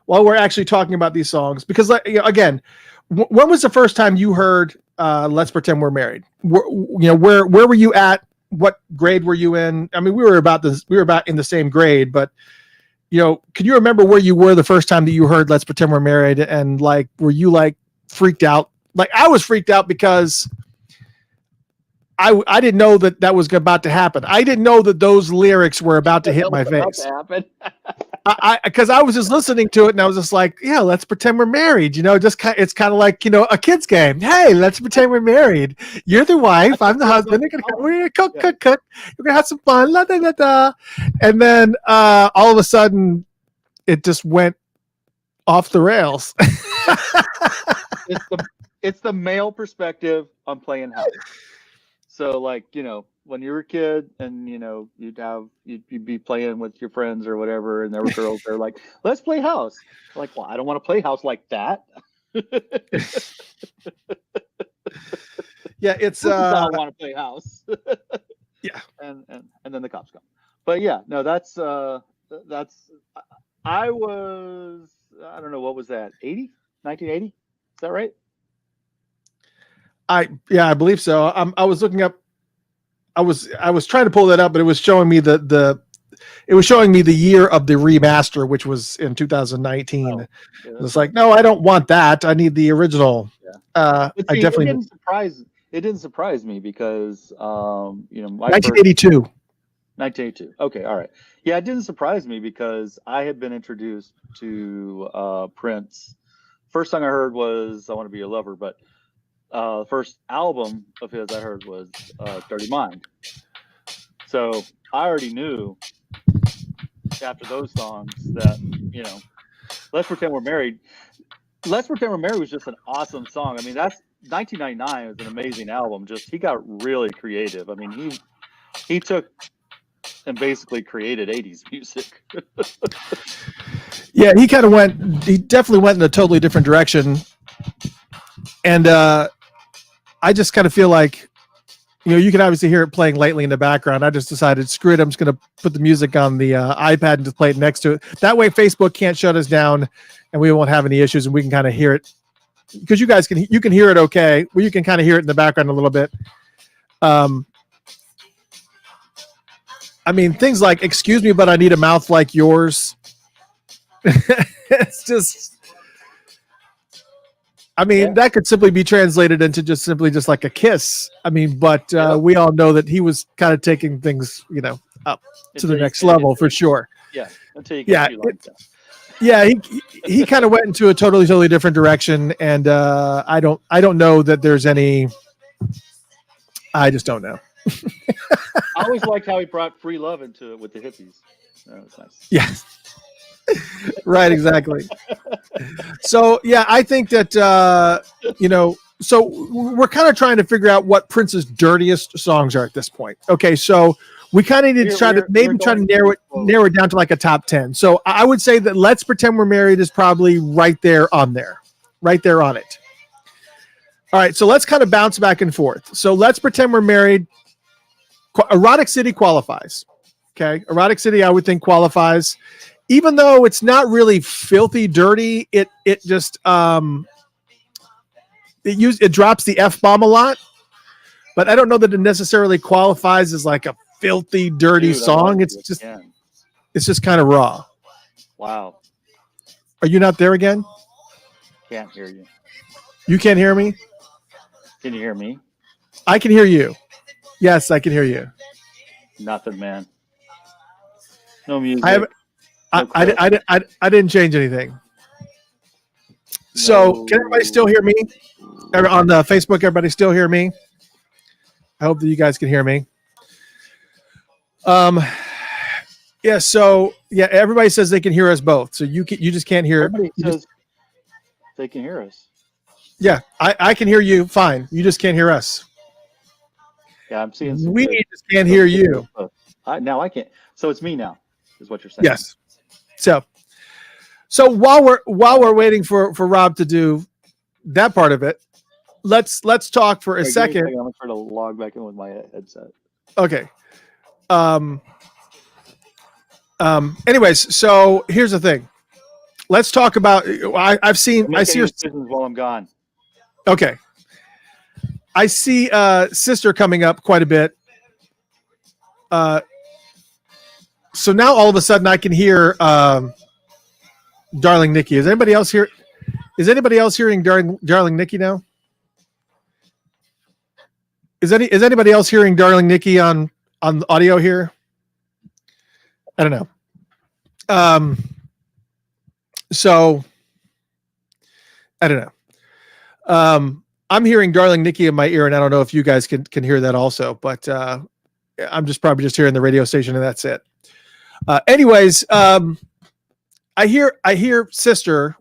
while we're actually talking about these songs, because again, when was the first time you heard Let's Pretend We're Married? Where were you at? What grade were you in? I mean, we were about in the same grade, but can you remember where you were the first time that you heard Let's Pretend We're Married? And like, were you like freaked out? Like I was freaked out because I didn't know that was about to happen. I didn't know that those lyrics were about to hit my face. Because I was just listening to it and I was just like, yeah, let's pretend we're married. It's kind of like a kid's game. Hey, let's pretend we're married. You're the wife, I'm the husband. We're gonna cook. We're gonna have some fun. La, da, da, da. And then all of a sudden, it just went off the rails. It's the male perspective on playing house. So like, when you were a kid and, you'd be playing with your friends or whatever. And there were girls that are like, let's play house. Like, well, I don't want to play house like that. Yeah, it's I want to play house. Yeah. And then the cops come. But yeah, no, that's I don't know, what was that? 1980? Is that right? I believe so. I was looking up. I was trying to pull that up, but it was showing me the year of the remaster, which was in 2019. Oh, yeah, it's like, no, I don't want that. I need the original. Yeah. See, I definitely it didn't surprise me because 1982. 1982. Okay, all right. Yeah, it didn't surprise me because I had been introduced to Prince. First song I heard was "I Want to Be Your Lover," but the first album of his I heard was Dirty Mind. So I already knew after those songs that, Let's Pretend We're Married. Let's Pretend We're Married was just an awesome song. I mean, that's 1999 was an amazing album. Just he got really creative. I mean, he took and basically created 80s music. Yeah, he definitely went in a totally different direction. And I just kind of feel like, you can obviously hear it playing lately in the background. I just decided, screw it, I'm just going to put the music on the iPad and just play it next to it. That way Facebook can't shut us down and we won't have any issues and we can kind of hear it. Because you can hear it okay. Well, you can kind of hear it in the background a little bit. I mean, things like, excuse me, but I need a mouth like yours. It's just... I mean, that could simply be translated into just like a kiss. I mean, but we all know that he was kind of taking things, up to the next level for sure. Yeah. Until you get he kind of went into a totally different direction. And I don't know that there's any, I just don't know. I always liked how he brought free love into it with the hippies. That was nice. Yeah. Right, exactly. So yeah, I think that so we're kind of trying to figure out what Prince's dirtiest songs are at this point. Okay, so we kind of need to try to narrow it down to like a top 10. So I would say that Let's Pretend We're Married is probably right there on it. All right, so let's kind of bounce back and forth. So Let's Pretend We're Married. Erotic City qualifies. Okay, Erotic City I would think qualifies. Even though it's not really filthy dirty, it just it drops the F-bomb a lot, but I don't know that it necessarily qualifies as like a filthy dirty song. It's just kind of raw. Wow. Are you not there again? Can't hear you. You can't hear me? Can you hear me? I can hear you. Yes, I can hear you. Nothing, man. No music. I didn't change anything. No. So can everybody still hear me? On the Facebook, everybody still hear me? I hope that you guys can hear me. Yeah, so yeah, everybody says they can hear us both. So you just can't hear. Everybody says they can hear us. Yeah, I can hear you fine. You just can't hear us. Yeah, I'm seeing. We just can't hear you. Now I can't. So it's me now, is what you're saying. Yes. So while we're waiting for Rob to do that part of it, let's talk for a second. I'm gonna try to log back in with my headset. Okay. Anyways, so here's the thing. Let's talk about. I see your while I'm gone. Okay. I see Sister coming up quite a bit. So now all of a sudden I can hear Darling Nikki. Is anybody else here? Is anybody else hearing Darling Nikki now? Is anybody else hearing Darling Nikki on the audio here? I don't know. So I don't know. I'm hearing Darling Nikki in my ear, and I don't know if you guys can hear that also, but I'm probably just hearing the radio station, and that's it. Anyways, I hear Sister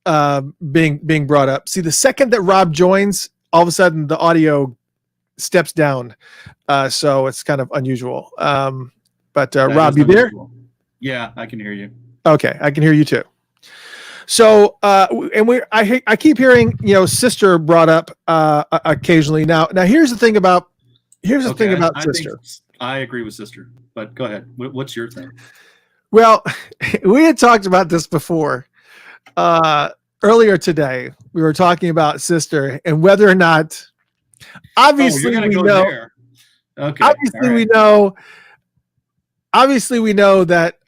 being brought up. See, the second that Rob joins, all of a sudden the audio steps down, so it's kind of unusual. But Rob, you there? Yeah, I can hear you. Okay, I can hear you too. So, and I keep hearing Sister brought up occasionally. Now here's the thing about Sister. I agree with Sister, but go ahead. What's your thing? Well, we had talked about this before. Earlier today, we were talking about Sister and whether or not. Obviously, we know. There. Okay. Obviously, we know. Obviously, we know that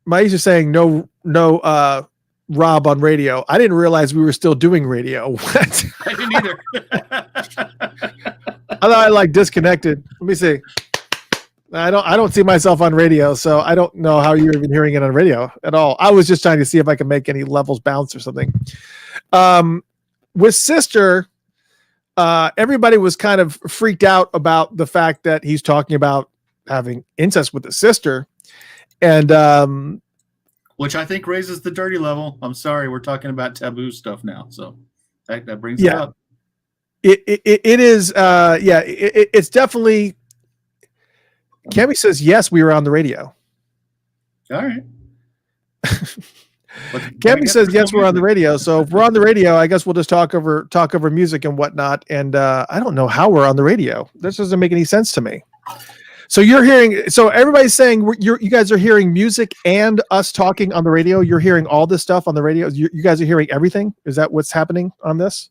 Maisha's saying no Rob on radio. I didn't realize we were still doing radio. What? I didn't either. I thought I disconnected. Let me see. I don't see myself on radio, so I don't know how you're even hearing it on radio at all. I was just trying to see if I could make any levels bounce or something. With Sister, everybody was kind of freaked out about the fact that he's talking about having incest with his sister, and which I think raises the dirty level. I'm sorry, we're talking about taboo stuff now, so that brings it up. It is it's definitely. Cammy says yes, we were on the radio. All right. Cammy says yes, we're on the radio. So if we're on the radio, I guess we'll just talk over music and whatnot. And I don't know how we're on the radio. This doesn't make any sense to me. So you're hearing. So everybody's saying you guys are hearing music and us talking on the radio. You're hearing all this stuff on the radio. You guys are hearing everything. Is that what's happening on this?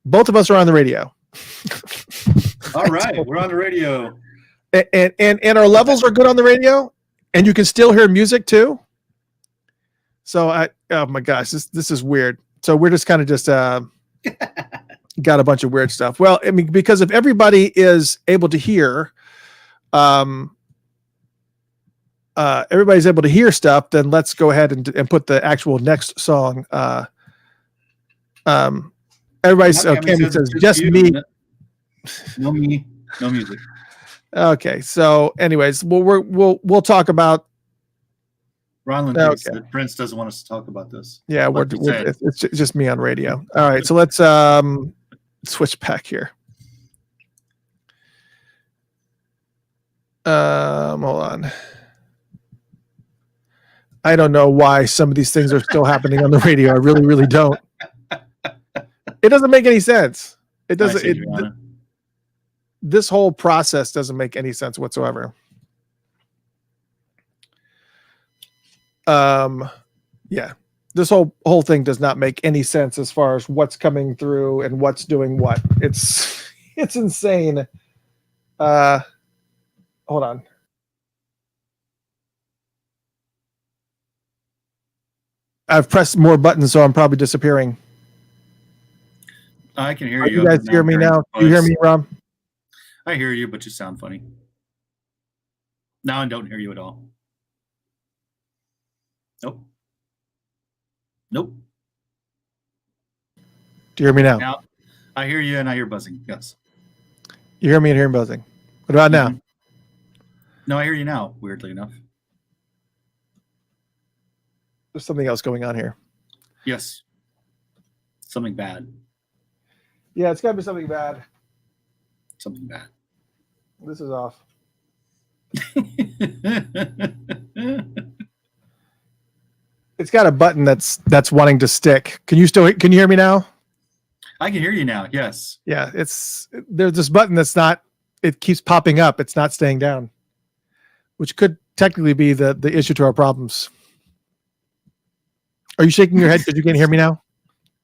Both of us are on the radio. All right, we're on the radio. And our levels are good on the radio, and you can still hear music too. So oh my gosh, this is weird. So we're just kind of got a bunch of weird stuff. Well, I mean, because if everybody is able to hear, everybody's able to hear stuff, then let's go ahead and put the actual next song. Everybody Cammy says just me. No me, no music. Okay. So, anyways, we'll talk about. Ronlin thinks that Prince doesn't want us to talk about this. Yeah, it's just me on radio. All right, so let's switch back here. Hold on. I don't know why some of these things are still happening on the radio. I really, really don't. It doesn't make any sense. It doesn't. This whole process doesn't make any sense whatsoever. Yeah, this whole thing does not make any sense as far as what's coming through and what's doing what. It's insane. Hold on. I've pressed more buttons, so I'm probably disappearing. I can hear you. You guys hear me now? Do you hear me, Rob? I hear you, but you sound funny. Now I don't hear you at all. Nope. Nope. Do you hear me now? Now I hear you and I hear buzzing. Yes. You hear me and hear buzzing. What about now? No, I hear you now, weirdly enough. There's something else going on here. Yes. Something bad. Yeah, it's got to be something bad. Something bad. This is off. It's got a button that's wanting to stick. Can you hear me now? I can hear you now. Yes. Yeah, there's this button that's not. It keeps popping up. It's not staying down, which could technically be the issue to our problems. Are you shaking your head because you can't hear me now?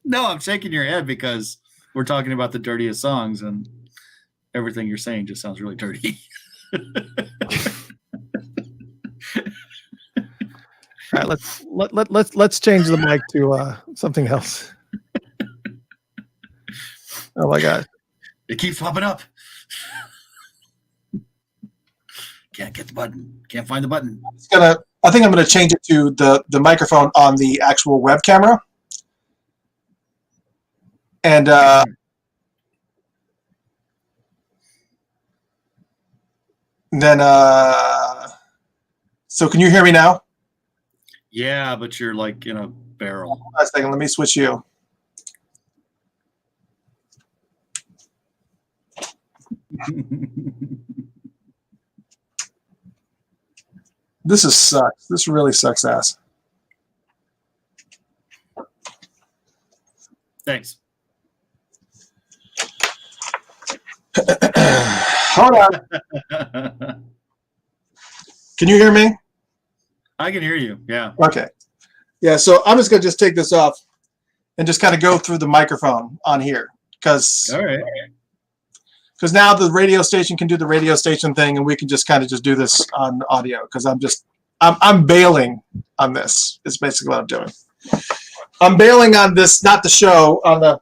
No, I'm shaking your head because we're talking about the dirtiest songs, and everything you're saying just sounds really dirty. All right, let's change the mic to something else. Oh my God! It keeps popping up. Can't get the button. Can't find the button. I think I'm gonna change it to the microphone on the actual web camera, and then so can you hear me now? Yeah, but you're like in a barrel. Hold on a second, let me switch you. This sucks. This really sucks ass. Thanks. Hold on. Can you hear me? I can hear you. Yeah. Okay. Yeah, so I'm just going to take this off and just kind of go through the microphone on here because all right. Because now the radio station can do the radio station thing, and we can just kind of just do this on audio. Because I'm bailing on this. Is basically what I'm doing. I'm bailing on this, not the show, on the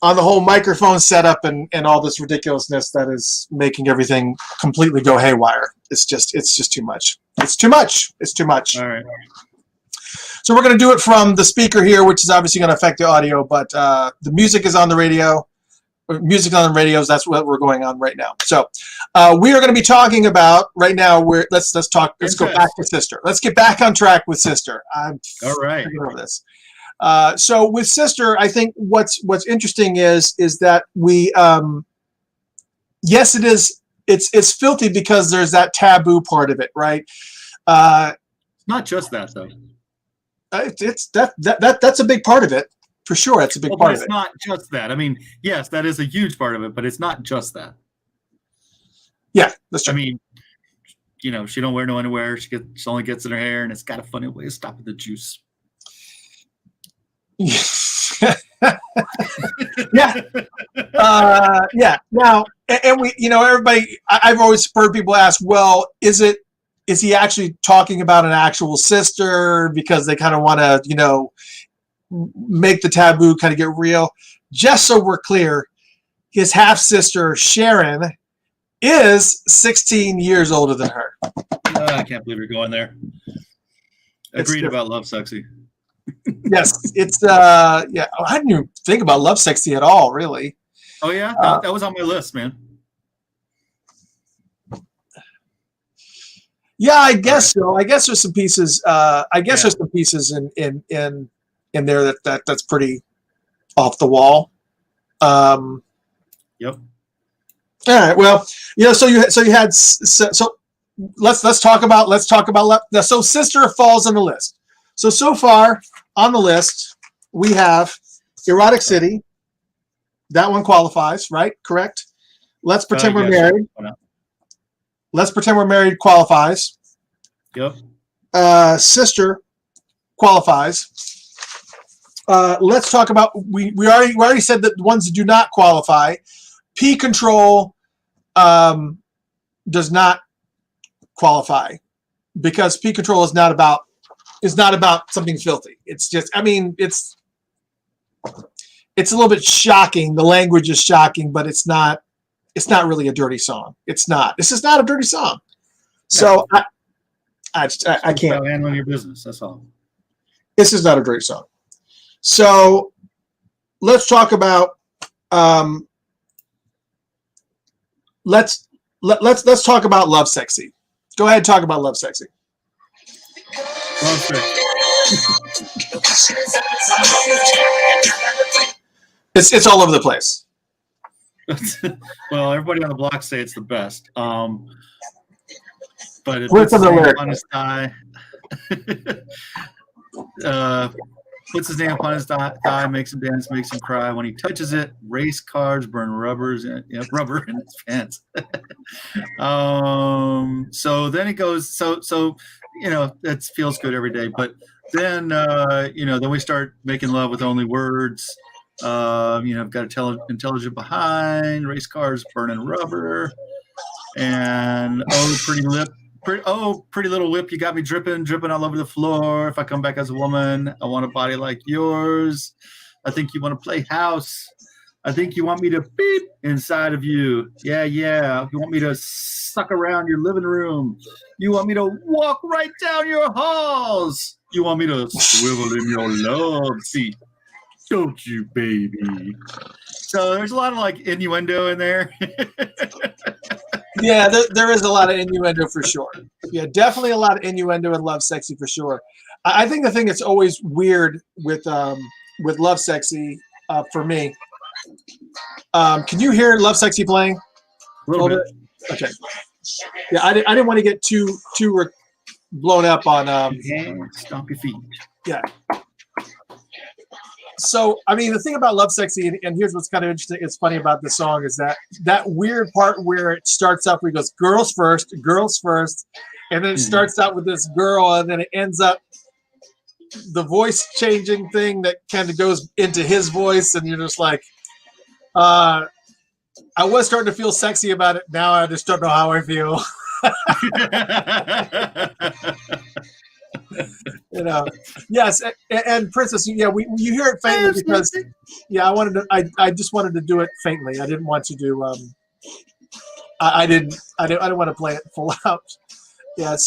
whole microphone setup and all this ridiculousness that is making everything completely go haywire. It's just too much. It's too much. It's too much. All right. So we're going to do it from the speaker here, which is obviously going to affect the audio, but the music is on the radio. Music on the radios, that's what we're going on right now. So we are going to be talking about right now. Let's go back to Sister. Let's get back on track with Sister. I'm all right over this. So with Sister, I think what's interesting is that we yes, it is. It's filthy because there's that taboo part of it, right? Not just that though. It's that's a big part of it. For sure, that's a big part of it. It's not just that. I mean, yes, that is a huge part of it, but it's not just that. Yeah, that's true. I mean, she don't wear no underwear. She only gets in her hair, and it's got a funny way of stopping the juice. Yeah. Yeah. Now, and we, everybody. I've always heard people ask, well, is he actually talking about an actual sister because they kind of want to, make the taboo kind of get real? Just so we're clear, his half sister Sharon is 16 years older than her. I can't believe you're going there. Agreed about Love Sexy. Yes, it's yeah. I didn't even think about Love Sexy at all, really. Oh yeah, that was on my list, man. Yeah, I guess so. I guess there's some pieces. There's some pieces in there that's pretty off the wall. Yep. All right. Well, so you had let's talk about so Sister falls on the list. So far on the list we have Erotic City. That one qualifies, right? Correct. Let's pretend we're married. Sure. Let's pretend we're married qualifies. Yep. Sister qualifies. Let's talk about we already said that the ones that do not qualify. P control does not qualify because P control is not about something filthy. It's just it's a little bit shocking. The language is shocking, but it's not really a dirty song. It's not. This is not a dirty song. So I can't handle your business. That's all. This is not a dirty song. So let's talk about let's talk about Love Sexy. Go ahead and talk about Love Sexy. Love Sexy. It's all over the place. Well, everybody on the block say it's the best. But it Where's puts the his name lyric? on his thigh. Puts his name upon his thigh, makes him dance, makes him cry. When he touches it, race cars burn rubber in his pants. So then it goes. So it feels good every day. But then then we start making love with only words. I've got to intelligent behind, race cars burning rubber, and pretty lip. Pretty little whip, you got me dripping all over the floor. If I come back as a woman, I want a body like yours. I think you want to play house. I think you want me to beep inside of you. Yeah. You want me to suck around your living room. You want me to walk right down your halls. You want me to swivel in your love seat. Don't you, baby? So there's a lot of like innuendo in there. Yeah, there is a lot of innuendo for sure. Yeah, definitely a lot of innuendo in Love Sexy for sure. I think the thing that's always weird with Love Sexy for me. Can you hear Love Sexy playing? A little bit. Okay. Yeah, I didn't want to get too blown up on. Stomp your feet. Yeah. So, the thing about Love Sexy, and here's what's kind of interesting, it's funny about this song, is that weird part where it starts up, where he goes, girls first, and then it starts out with this girl, and then it ends up the voice changing thing that kind of goes into his voice, and you're just like, I was starting to feel sexy about it, now I just don't know how I feel. Yes, and Princess, you hear it faintly because I just wanted to do it faintly. I didn't want to do I didn't want to play it full out. Love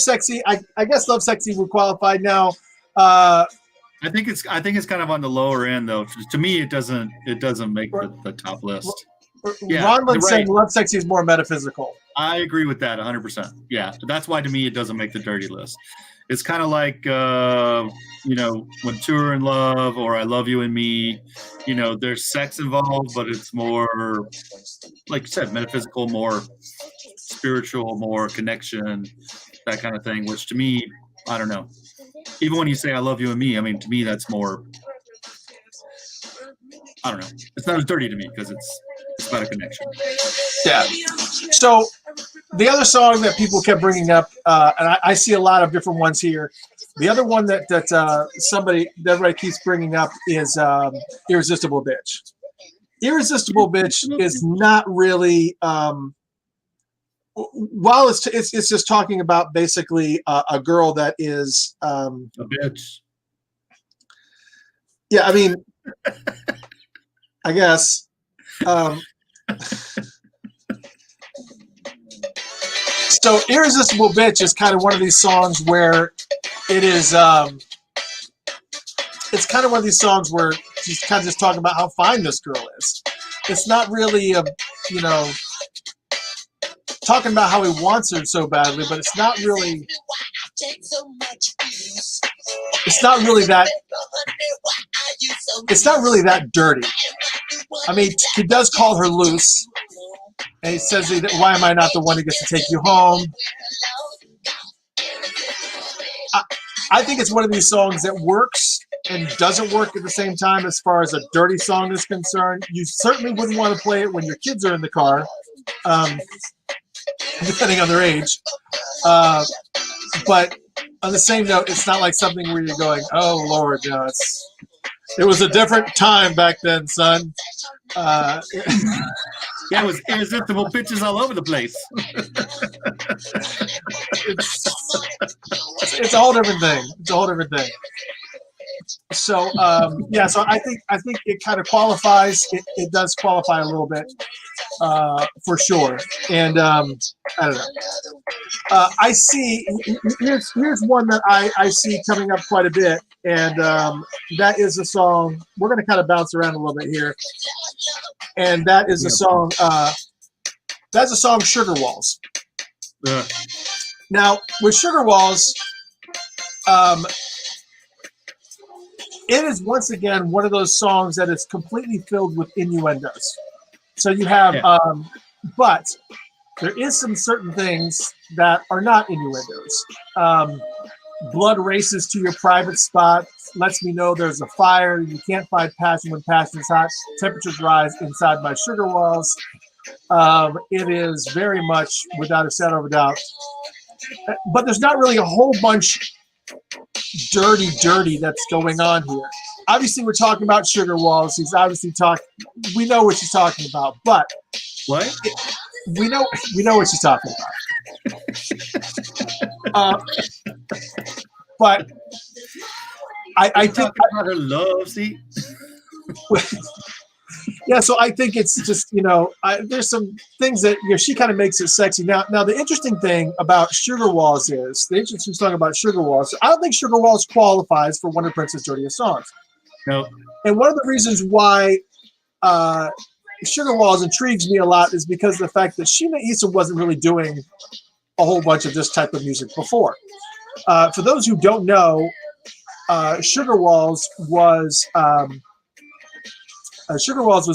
Sexy, I guess Love Sexy would qualify now. I think it's kind of on the lower end though. To me it doesn't make the top list. Ronlin's saying Love Sexy is more metaphysical. I agree with that 100%. Yeah, that's why to me it doesn't make the dirty list. It's kind of like when Two Are in Love or I Love You and Me, there's sex involved, but it's more, like you said, metaphysical, more spiritual, more connection, that kind of thing. Which to me, I don't know. Even when you say I love you and me, to me that's more. I don't know. It's not as dirty to me because it's about a connection. Yeah. So the other song that people kept bringing up, and I see a lot of different ones here. The other one that everybody keeps bringing up is "Irresistible Bitch." "Irresistible Bitch" is not really. While it's just talking about basically a girl that is a bitch. Yeah, I guess. So "Irresistible Bitch" is kind of one of these songs where it is it's kind of one of these songs where she's kind of just talking about how fine this girl is. It's not really talking about how he wants her so badly, but it's not really that. It's not really that dirty. I mean, he does call her loose, and he says, "Why am I not the one who gets to take you home?" I think it's one of these songs that works and doesn't work at the same time as far as a dirty song is concerned. You certainly wouldn't want to play it when your kids are in the car, depending on their age. But on the same note, it's not like something where you're going, "Oh Lord, no, it was a different time back then, son." Yeah, it was irresistible pitches all over the place. It's a whole different thing. It's a whole different thing. So yeah, so I think it kind of qualifies. It does qualify a little bit for sure. And I don't know. I see. Here's one that I see coming up quite a bit, and that is a song. We're going to kind of bounce around a little bit here, and that is a song. That's a song, Sugar Walls. Now with Sugar Walls, it is once again one of those songs that is completely filled with innuendos. So you have, but there is some certain things that are not innuendos. Blood races to your private spot, lets me know there's a fire. You can't find passion when passion is hot. Temperatures rise inside my sugar walls. It is very much, without a shadow of a doubt. But there's not really a whole bunch dirty that's going on here. Obviously, we're talking about sugar walls. He's obviously talking. We know what she's talking about, but what? We know what she's talking about. But I think about her love. See. Yeah, so I think it's just, there's some things that, she kind of makes it sexy. Now, the interesting thing about Sugar Walls is, I don't think Sugar Walls qualifies for one of Prince's dirtiest songs. No. And one of the reasons why Sugar Walls intrigues me a lot is because of the fact that Sheena Easton wasn't really doing a whole bunch of this type of music before. For those who don't know, Sugar Walls was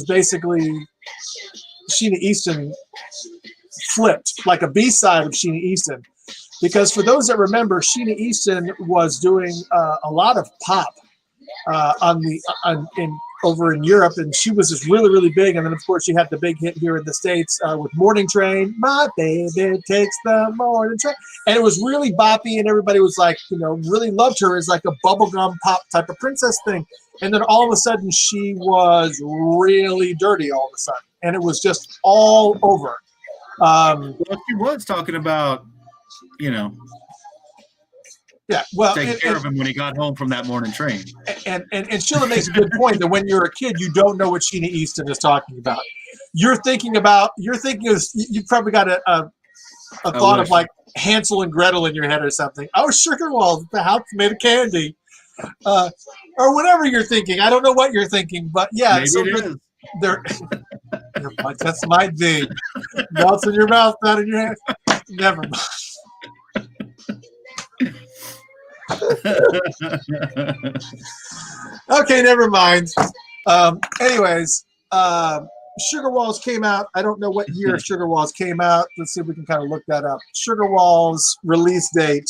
basically Sheena Easton flipped, like a B-side of Sheena Easton. Because for those that remember, Sheena Easton was doing a lot of pop over in Europe, and she was just really, really big. And then, of course, she had the big hit here in the States with Morning Train. My baby takes the morning train. And it was really boppy, and everybody was like, really loved her as like a bubblegum pop type of princess thing. And then all of a sudden, she was really dirty all of a sudden. And it was just all over. Well, she was talking about, yeah, well, taking care of him when he got home from that morning train. And Sheila makes a good point that when you're a kid, you don't know what Sheena Easton is talking about. You've probably got a thought of like Hansel and Gretel in your head or something. Oh, Sugar Walls, the house made of candy. Or whatever you're thinking. I don't know what you're thinking, but yeah. Maybe so it is. That might be. Melts in your mouth, not in your hand. Never mind. Okay, never mind. Anyways, Sugar Walls came out. I don't know what year Sugar Walls came out. Let's see if we can kind of look that up. Sugar Walls release date.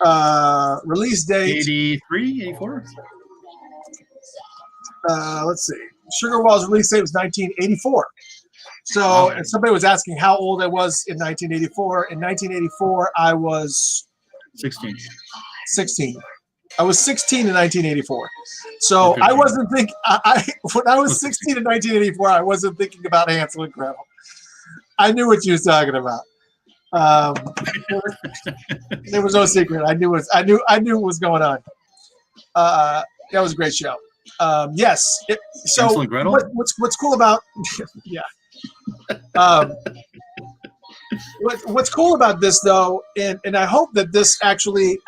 83, 84. Let's see. Sugar Walls release date was 1984. So if somebody was asking how old I was in 1984. In 1984, I was 16. I was 16 in 1984. So I wasn't thinking. When I was 16 in 1984, I wasn't thinking about Hansel and Gretel. I knew what you was talking about. There was no secret. I knew what was going on. That was a great show. Yes. Hansel and Gretel? What's cool about? Yeah. What's cool about this, though, and I hope that this actually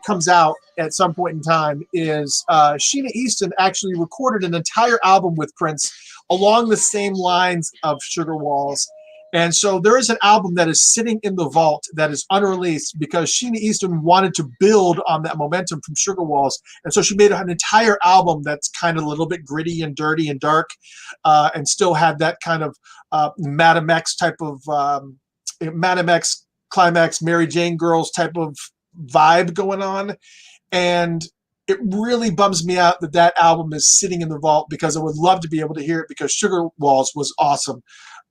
comes out at some point in time, is Sheena Easton actually recorded an entire album with Prince along the same lines of Sugar Walls. And so there is an album that is sitting in the vault that is unreleased because Sheena Easton wanted to build on that momentum from Sugar Walls. And so she made an entire album that's kind of a little bit gritty and dirty and dark, and still had that kind of Madam X type of Madam X, Climax, Mary Jane Girls type of vibe going on. And it really bums me out that that album is sitting in the vault, because I would love to be able to hear it, because Sugar Walls was awesome.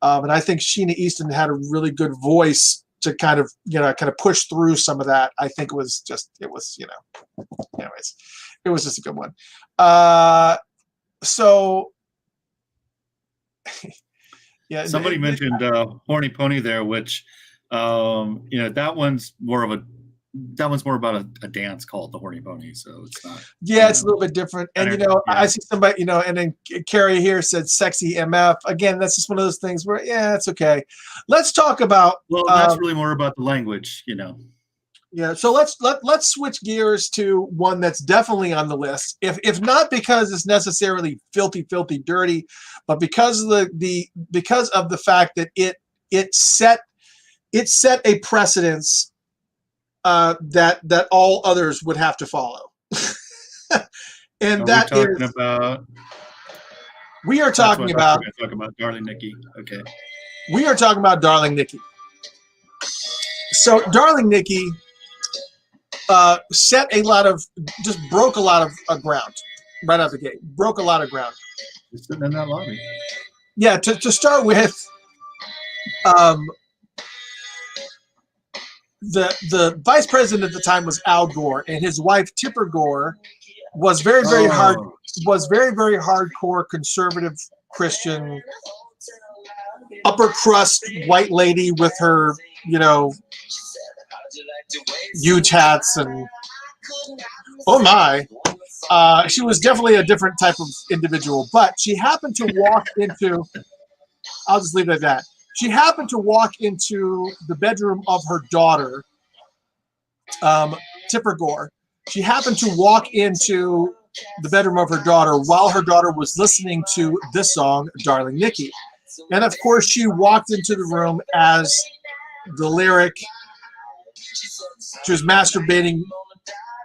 And I think Sheena Easton had a really good voice to kind of push through some of that. I think it was anyways, it was just a good one. So yeah, somebody mentioned Horny Pony there, which that one's more about a dance called the Horny Pony, so it's not. Yeah, it's a little bit different. And I see somebody, and then Carrie here said "sexy MF." Again, that's just one of those things where, yeah, it's okay. Let's talk about. Well, that's really more about the language, Yeah, so let's switch gears to one that's definitely on the list. If not because it's necessarily filthy, dirty, but because of the fact that it set a precedence that all others would have to follow. And we are talking about Darling Nikki. Okay. We are talking about Darling Nikki. So Darling Nikki broke a lot of ground right out the gate. Broke a lot of ground. Just sitting in that lobby. Yeah, to start with, the vice president at the time was Al Gore, and his wife Tipper Gore was very hardcore conservative Christian, upper crust white lady with her huge hats, and oh my, she was definitely a different type of individual. But she happened to walk into, I'll just leave it at that. She happened to walk into the bedroom of her daughter, Tipper Gore. She happened to walk into the bedroom of her daughter while her daughter was listening to this song, Darling Nikki. And of course, she walked into the room as the lyric. She was masturbating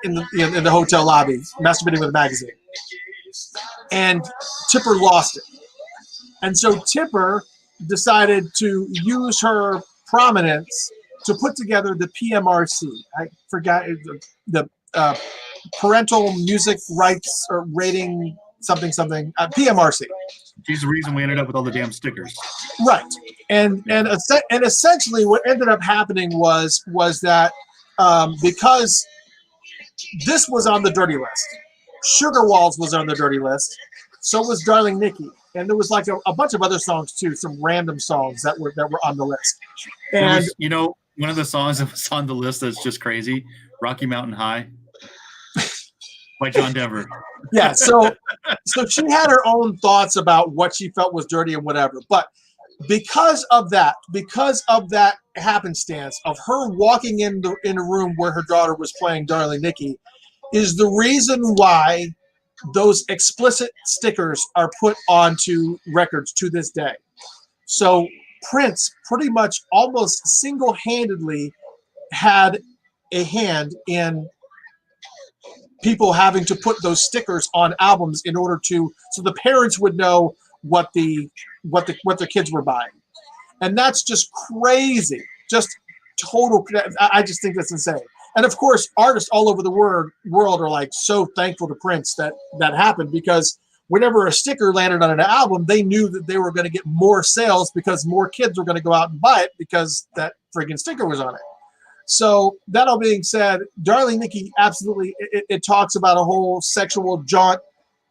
in the hotel lobby, masturbating with a magazine. And Tipper lost it. And so Tipper decided to use her prominence to put together the PMRC. I forgot the Parental Music Rights or Rating something PMRC. She's the reason we ended up with all the damn stickers. Right, and essentially what ended up happening was that because this was on the dirty list, Sugar Walls was on the dirty list, so was Darling Nikki. And there was like a bunch of other songs too, some random songs that were on the list. And one of the songs that was on the list that's just crazy, Rocky Mountain High by John Denver. Yeah, so she had her own thoughts about what she felt was dirty and whatever. But because of that happenstance of her walking in a room where her daughter was playing Darling Nikki is the reason why those explicit stickers are put onto records to this day. So Prince pretty much almost single-handedly had a hand in people having to put those stickers on albums in order to, so the parents would know what their kids were buying. And that's just crazy. Just total. I just think that's insane. And of course, artists all over the world are like so thankful to Prince that happened, because whenever a sticker landed on an album, they knew that they were going to get more sales because more kids were going to go out and buy it because that friggin' sticker was on it. So that all being said, Darling Nikki, absolutely, it talks about a whole sexual jaunt.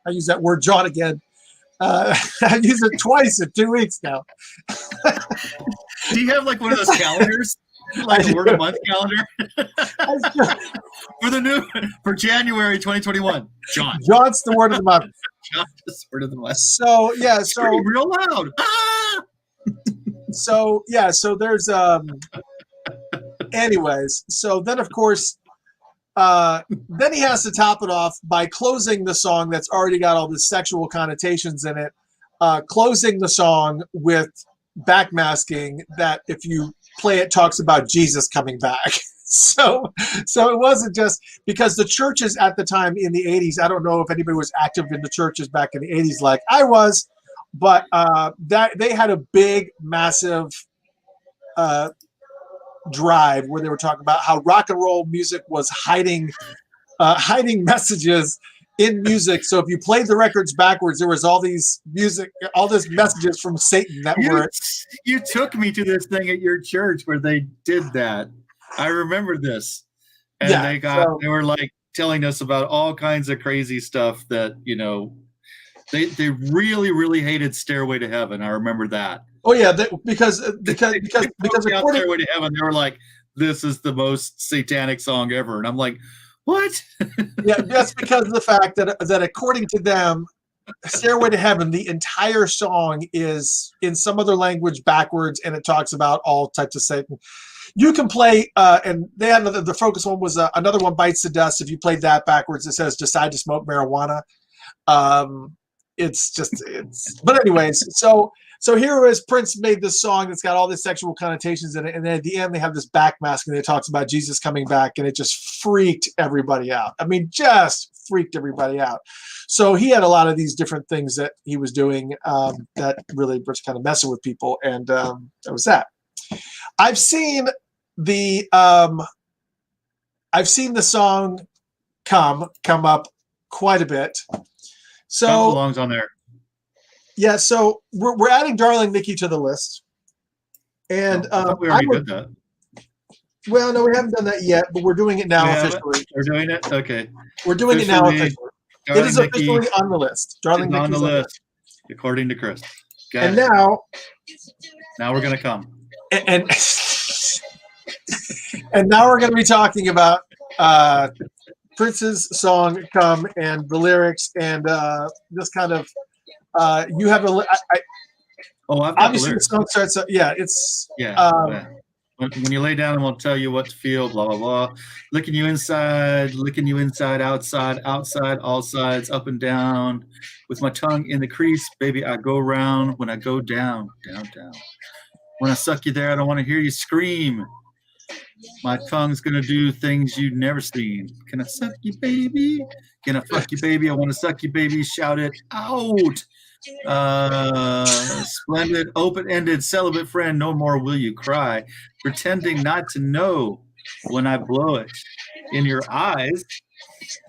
I use that word jaunt again. I've used it twice in 2 weeks now. Do you have like one of those calendars? Like a word a month calendar for January 2021. Jaunt's the word of the month. Jaunt's the word of the month. So yeah, real loud. Ah! So there's anyways, so then of course then he has to top it off by closing the song that's already got all the sexual connotations in it, closing the song with backmasking that if you play it talks about Jesus coming back. So it wasn't just because the churches at the time in the 80s, I don't know if anybody was active in the churches back in the 80s like I was, but that they had a big, massive drive where they were talking about how rock and roll music was hiding messages in music. So if you played the records backwards, there was all these messages from Satan that were. You took me to this thing at your church where they did that. I remember this, and they were like telling us about all kinds of crazy stuff that they really, really hated Stairway to Heaven. I remember that. Oh yeah, because according Stairway to Heaven, they were like, "This is the most satanic song ever," and I'm like, "What?" Yeah, that's because of the fact that according to them, Stairway to Heaven, the entire song is in some other language backwards, and it talks about all types of Satan. You can play, and they had the focus one was another one, Bites the Dust. If you played that backwards, it says decide to smoke marijuana. But anyways, so here is Prince made this song that's got all these sexual connotations in it, and then at the end they have this backmasking that talks about Jesus coming back, and it just freaked everybody out. I mean, just freaked everybody out. So he had a lot of these different things that he was doing that really was kind of messing with people, and that was that. I've seen the song come up quite a bit. So Trump belongs on there. Yeah, so we're adding Darling Nikki to the list, and we already did that. Well, no, we haven't done that yet, but we're doing it now officially. We're doing it. Okay. We're doing it now officially. It is officially on the list. Darling Nikki's on the list, according to Chris. And now we're gonna come. And now we're going to be talking about Prince's song "Come" and the lyrics, and this kind of you have a. I've got obviously the song starts. It's When you lay down, I'm gonna tell you what to feel. Blah blah blah. Licking you inside, outside, all sides, up and down. With my tongue in the crease, baby, I go round. When I go down, down, down. When I suck you there, I don't want to hear you scream. My tongue's going to do things you've never seen. Can I suck you, baby? Can I fuck you, baby? I want to suck you, baby. Shout it out. Splendid, open-ended, celibate friend. No more will you cry. Pretending not to know when I blow it in your eyes.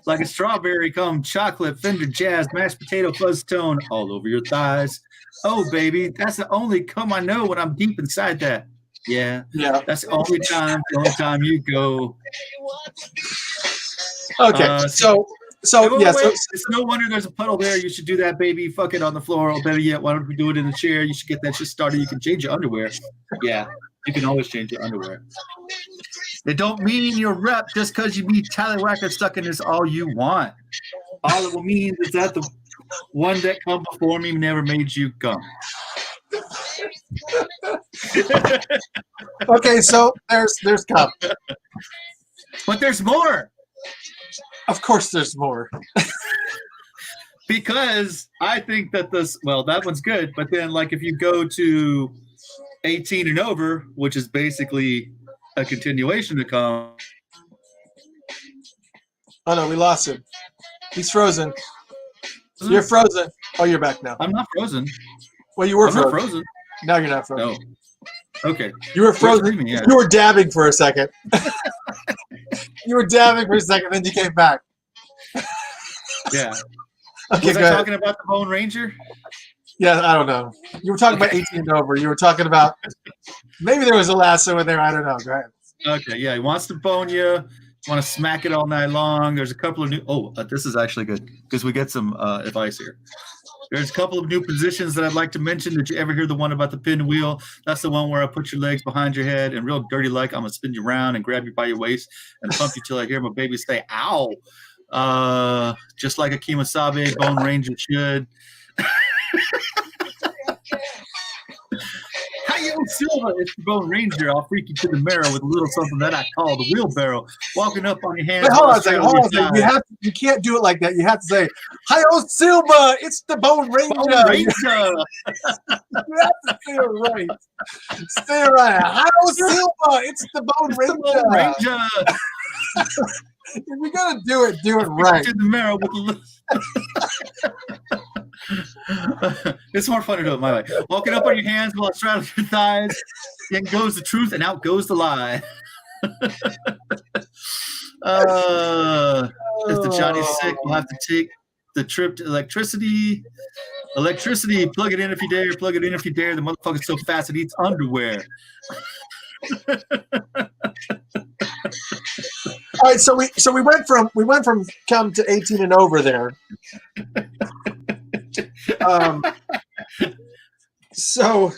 Like a strawberry cum, chocolate, fender jazz, mashed potato fuzz tone all over your thighs. Oh, baby, that's the only cum I know when I'm deep inside that. Yeah. That's the only time you go. Okay, so it's no wonder there's a puddle there. You should do that, baby. Fuck it on the floor. Or better yet, why don't we do it in the chair? You should get that shit started. You can change your underwear. Yeah, you can always change your underwear. It don't mean you're rep just because you be Tyler Wacker sucking is all you want. All it will mean is that the one that come before me never made you come. Okay, so there's come. But there's more. Of course there's more. Because I think that that one's good, but then like if you go to 18 and over, which is basically a continuation to come. Oh no, we lost him. He's frozen. You're frozen. Oh, you're back now. I'm not frozen. Well, you were I'm frozen. not frozen. Now you're not frozen. No. Okay. You were frozen. You were dabbing for a second. You were dabbing for a second, then you came back. Yeah. Okay, was I talking about the Bone Ranger? Yeah, I don't know. You were talking about 18 and over. You were talking about maybe there was a lasso in there. I don't know. Go ahead. Okay, yeah. He wants to bone you. Want to smack it all night long. There's a couple of new. This is actually good because we get some advice here. There's a couple of new positions that I'd like to mention. Did you ever hear the one about the pinwheel? That's the one where I put your legs behind your head and real dirty like I'm going to spin you around and grab you by your waist and pump you till I hear my baby say, ow. Just like a Kemosabe Bone Ranger should. How you Silva, it's the Bone Ranger. I'll freak you to the marrow with a little something that I call the wheelbarrow. Walking up on your hands. Wait, hold on a second. You can't do it like that. You have to say, "Hi-yo, Silva, it's the Bone Ranger." Bone Ranger. You have to say it right. Say it right. Hi-yo, Silva, it's the Bone Ranger. Bone Ranger. If you're gonna do it right. To the marrow with a little. It's more fun to do it my way. Walking up on your hands while straddling your thighs. In goes the truth and out goes the lie. If the Johnny's sick, we'll have to take the trip to electricity. Electricity, plug it in if you dare, plug it in if you dare. The motherfucker's so fast it eats underwear. All right, so we went from come to 18 and over there. So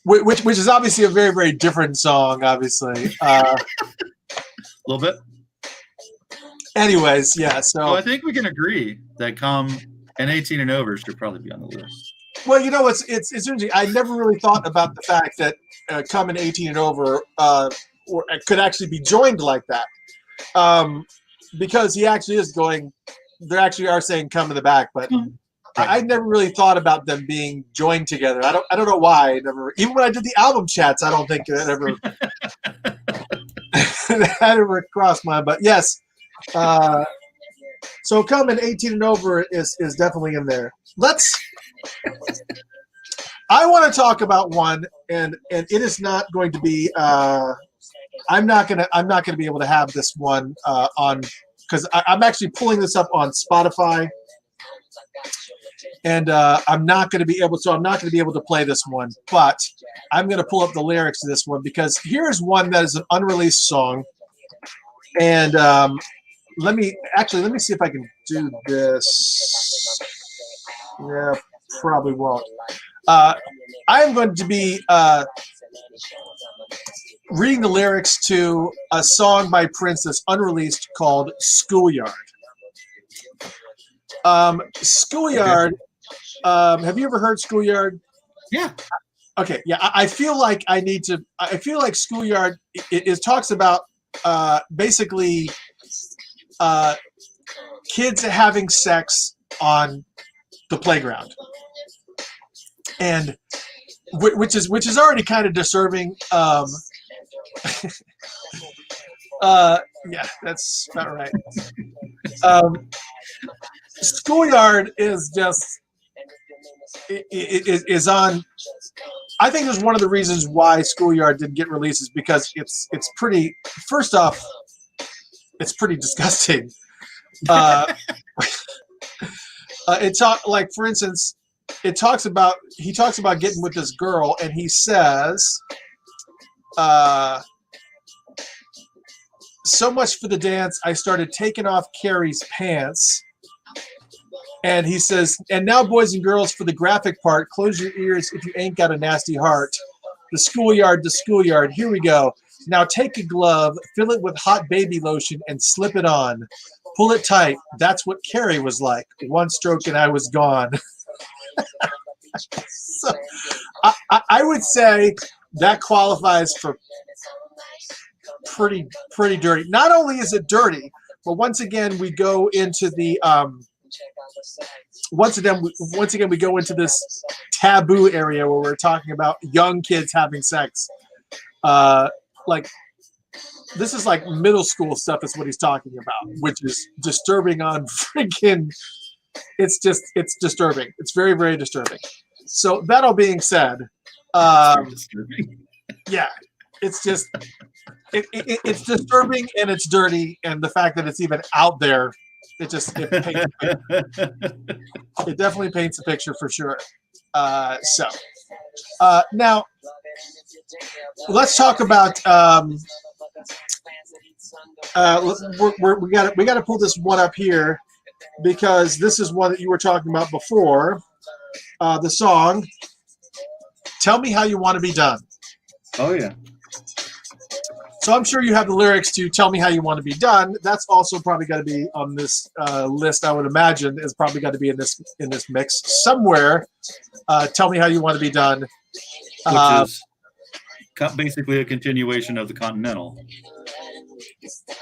which is obviously a very, very different song, obviously. A little bit. Anyways, yeah. So I think we can agree that come and 18 and over should probably be on the list. Well, you know, it's interesting. I never really thought about the fact that come and 18 and over could actually be joined like that, because he actually is going. They actually are saying "come in the back," but I never really thought about them being joined together. I don't know why. I never, even when I did the album chats, I don't think that ever that ever crossed my mind. But yes, so come and 18 and over is definitely in there. I want to talk about one, and it is not going to be. I'm not gonna be able to have this one on, because I'm actually pulling this up on Spotify, and I'm not going to be able to play this one. But I'm going to pull up the lyrics to this one, because here's one that is an unreleased song, and let me see if I can do this. Yeah, probably won't. I'm going to be reading the lyrics to a song by Prince that's unreleased called Schoolyard. Schoolyard, have you ever heard Schoolyard? Yeah. Okay, yeah, I feel like Schoolyard, it talks about basically kids having sex on the playground. And which is already kind of disturbing. Yeah, that's about right. Schoolyard is just is on. I think there's one of the reasons why Schoolyard didn't get released is because it's pretty. First off, it's pretty disgusting. Like, for instance, he talks about getting with this girl, and he says, so much for the dance, I started taking off Carrie's pants. And he says, and now, boys and girls, for the graphic part, close your ears if you ain't got a nasty heart. The schoolyard, here we go. Now take a glove, fill it with hot baby lotion, and slip it on. Pull it tight. That's what Carrie was like. One stroke and I was gone. So, I would say that qualifies for pretty dirty. Not only is it dirty, but once again we go into the once again we go into this taboo area where we're talking about young kids having sex. Like, this is like middle school stuff is what he's talking about, which is disturbing on freaking. It's disturbing. It's very, very disturbing. So that all being said, yeah, it's just it's disturbing and it's dirty, and the fact that it's even out there, it definitely paints a picture for sure. So now let's talk about. We got to pull this one up here, because this is one that you were talking about before. The song "Tell Me How You Want to Be Done." Oh yeah. So I'm sure you have the lyrics to "Tell Me How You Want to Be Done." That's also probably got to be on this list. I would imagine is probably got to be in this mix somewhere. "Tell Me How You Want to Be Done," which is basically a continuation of the Continental.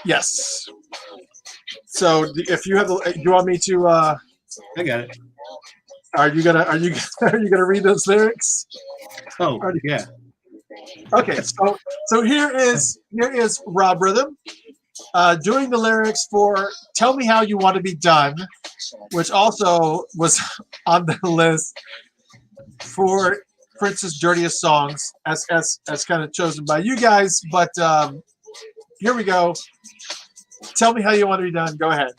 Yes. So if you have the, do you want me to? I got it. Are you gonna read those lyrics? Oh, yeah. Okay, so here is Rob Rhythm doing the lyrics for "Tell Me How You Want to Be Done," which also was on the list for Prince's dirtiest songs, as kind of chosen by you guys. But here we go. Tell me how you want to be done. Go ahead.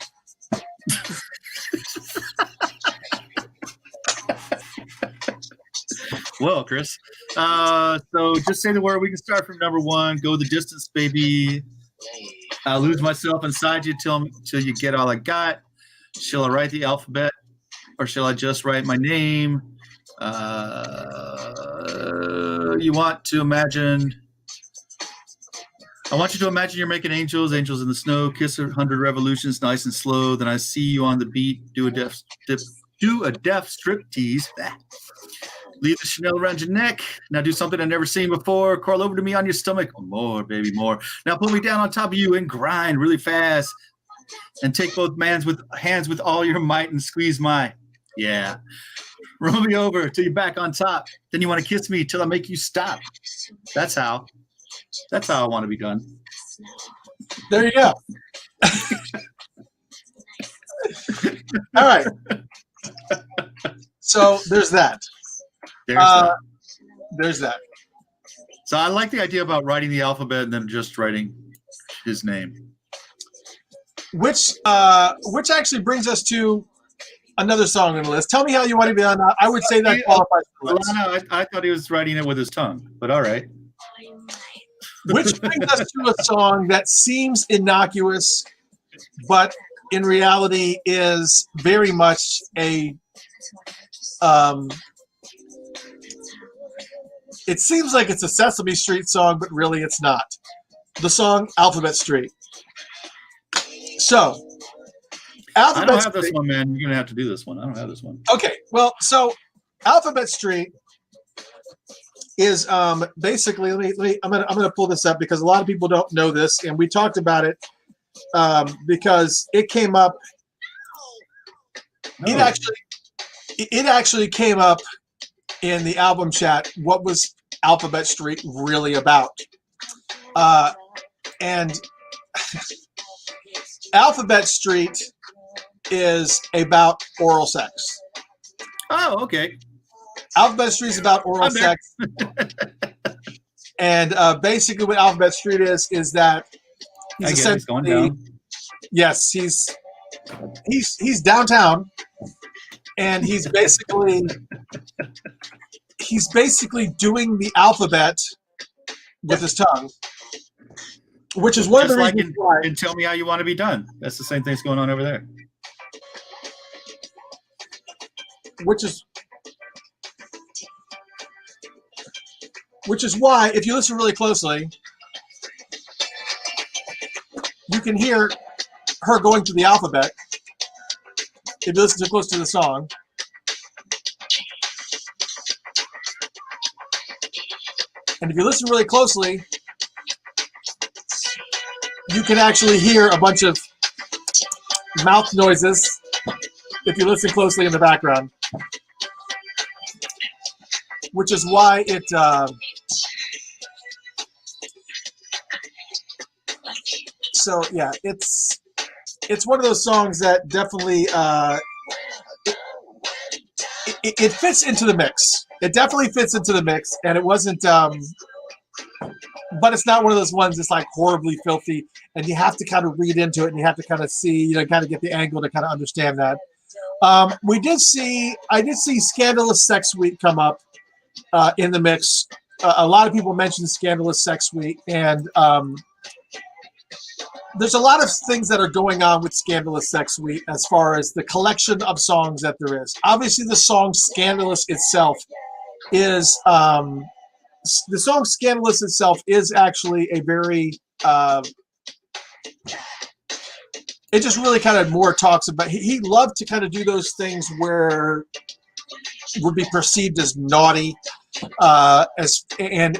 Well, Chris. So just say the word. We can start from number one. Go the distance, baby. I'll lose myself inside you till you get all I got. Shall I write the alphabet, or shall I just write my name? You want to imagine. I want you to imagine you're making angels in the snow. Kiss 100 revolutions, nice and slow. Then I see you on the beat. Do a deaf striptease. Leave the Chanel around your neck. Now do something I've never seen before. Crawl over to me on your stomach. More, baby, more. Now put me down on top of you and grind really fast. And take both hands with all your might and squeeze my. Yeah. Roll me over till you're back on top. Then you want to kiss me till I make you stop. That's how I want to be done. There you go. All right. So there's that. There's that. So I like the idea about writing the alphabet and then just writing his name. Which actually brings us to another song on the list. Tell me how you want to be done. I would say that qualifies for the list. Well, I thought he was writing it with his tongue, but all right. Which brings us to a song that seems innocuous, but in reality is very much a it seems like it's a Sesame Street song, but really it's not. The song Alphabet Street. So Alphabet I don't have Street, this one, man. You're gonna have to do this one. I don't have this one. Okay, well, so Alphabet Street is basically. I'm gonna pull this up because a lot of people don't know this, and we talked about it because it came up. Oh. It actually came up in the album chat. What was Alphabet Street really about? And Alphabet Street is about oral sex. Oh, okay. Alphabet Street is about oral sex. And basically what Alphabet Street is that he's essentially going down. Yes, he's downtown, and he's basically doing the alphabet with his tongue, which is one of the reasons why. And tell me how you want to be done. That's the same thing that's going on over there. Which is why, if you listen really closely, you can hear her going through the alphabet. If you listen too close to the song. And if you listen really closely, you can actually hear a bunch of mouth noises if you listen closely in the background. Which is why it so yeah, it's one of those songs that definitely it fits into the mix. It definitely fits into the mix, and it wasn't but it's not one of those ones that's like horribly filthy, and you have to kind of read into it, and you have to kind of see, kind of get the angle to kind of understand that. I did see Scandalous Sex Suite come up in the mix. A lot of people mentioned Scandalous Sex Suite, and there's a lot of things that are going on with Scandalous Sex Suite as far as the collection of songs that there is. Obviously, the song Scandalous itself is actually a very it just really kind of more talks about, he loved to kind of do those things where would be perceived as naughty, and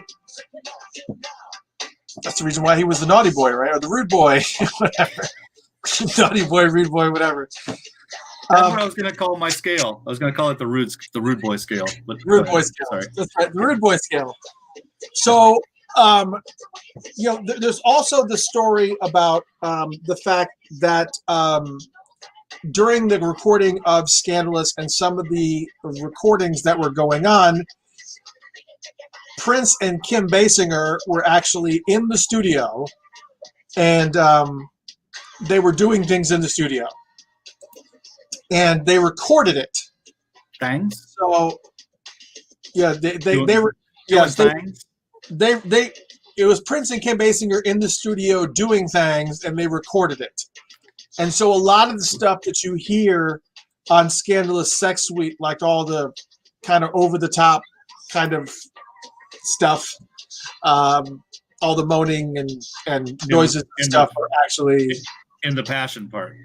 that's the reason why he was the naughty boy, right? Or the rude boy, whatever. Naughty boy, rude boy, whatever. That's what I was going to call my scale. I was going to call it the rude boy scale. But, rude boy scale. Sorry. That's right, the rude boy scale. So, there's also the story about the fact that during the recording of Scandalous and some of the recordings that were going on, Prince and Kim Basinger were actually in the studio, and they were doing things in the studio, and they recorded it. Thanks. So, yeah, they were, yes, they it was Prince and Kim Basinger in the studio doing things, and they recorded it. And so a lot of the stuff that you hear on Scandalous Sex Suite, like all the kind of over the top kind of stuff, all the moaning and noises and stuff are actually in the passion part.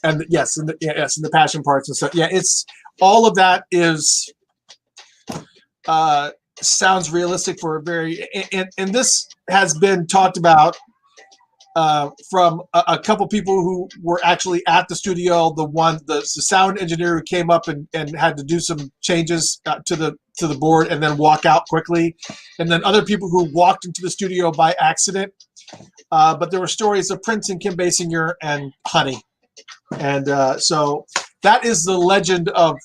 And yes, in the passion parts and stuff. Yeah, it's all of that is sounds realistic for a very, and this has been talked about from a couple people who were actually at the studio. The sound engineer who came up and had to do some changes to the board and then walk out quickly, and then other people who walked into the studio by accident. But there were stories of Prince and Kim Basinger and Honey, and so that is the legend of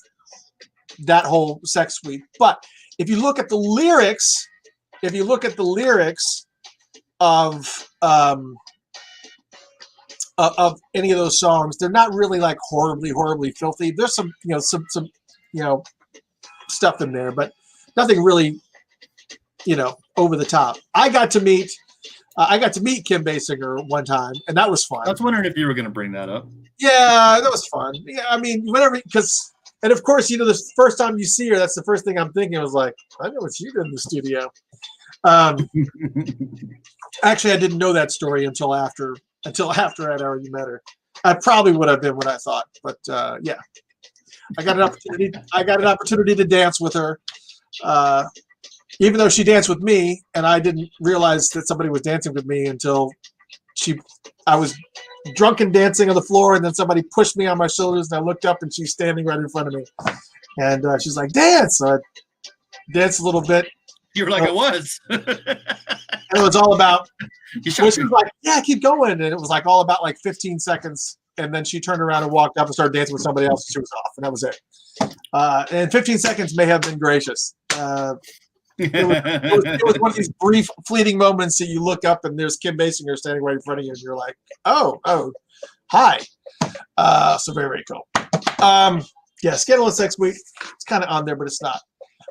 that whole Sex Suite. But if you look at the lyrics, of any of those songs, they're not really like horribly filthy. There's some stuff in there, but nothing really over the top. I got to meet Kim Basinger one time, and that was fun. I was wondering if you were going to bring that up. Yeah, that was fun. Yeah, I mean, whenever, and of course, the first time you see her, that's the first thing I'm thinking. I was like, I know what she did in the studio. Actually, I didn't know that story until after I'd already met her. I probably would have been what I thought, but yeah, I got an opportunity to dance with her, even though she danced with me, and I didn't realize that somebody was dancing with me until I was drunken dancing on the floor, and then somebody pushed me on my shoulders, and I looked up, and she's standing right in front of me, and she's like, "Dance!" So I danced a little bit. You were like, "I was." And it was all about. She was like, "Yeah, keep going," and it was like all about like 15 seconds, and then she turned around and walked up and started dancing with somebody else, and she was off, and that was it. And 15 seconds may have been gracious. It was one of these brief, fleeting moments that you look up and there's Kim Basinger standing right in front of you, and you're like, "Oh, hi." So very, very cool. Yeah, Scandalous Sex Suite. It's kind of on there, but it's not.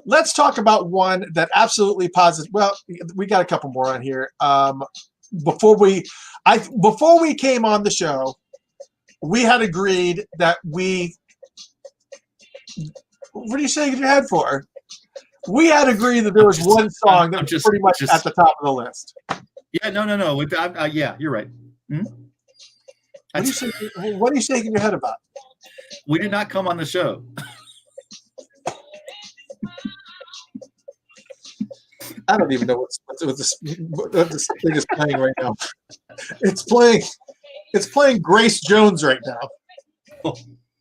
Let's talk about one that absolutely positive. Well, we got a couple more on here. Before we came on the show, we had agreed that we. What are you shaking your head for? We had agreed that there was one song that was pretty much at the top of the list. Yeah, no. Yeah, you're right. Hmm? What are you shaking your head about? We did not come on the show. I don't even know what this thing is playing right now. It's playing Grace Jones right now.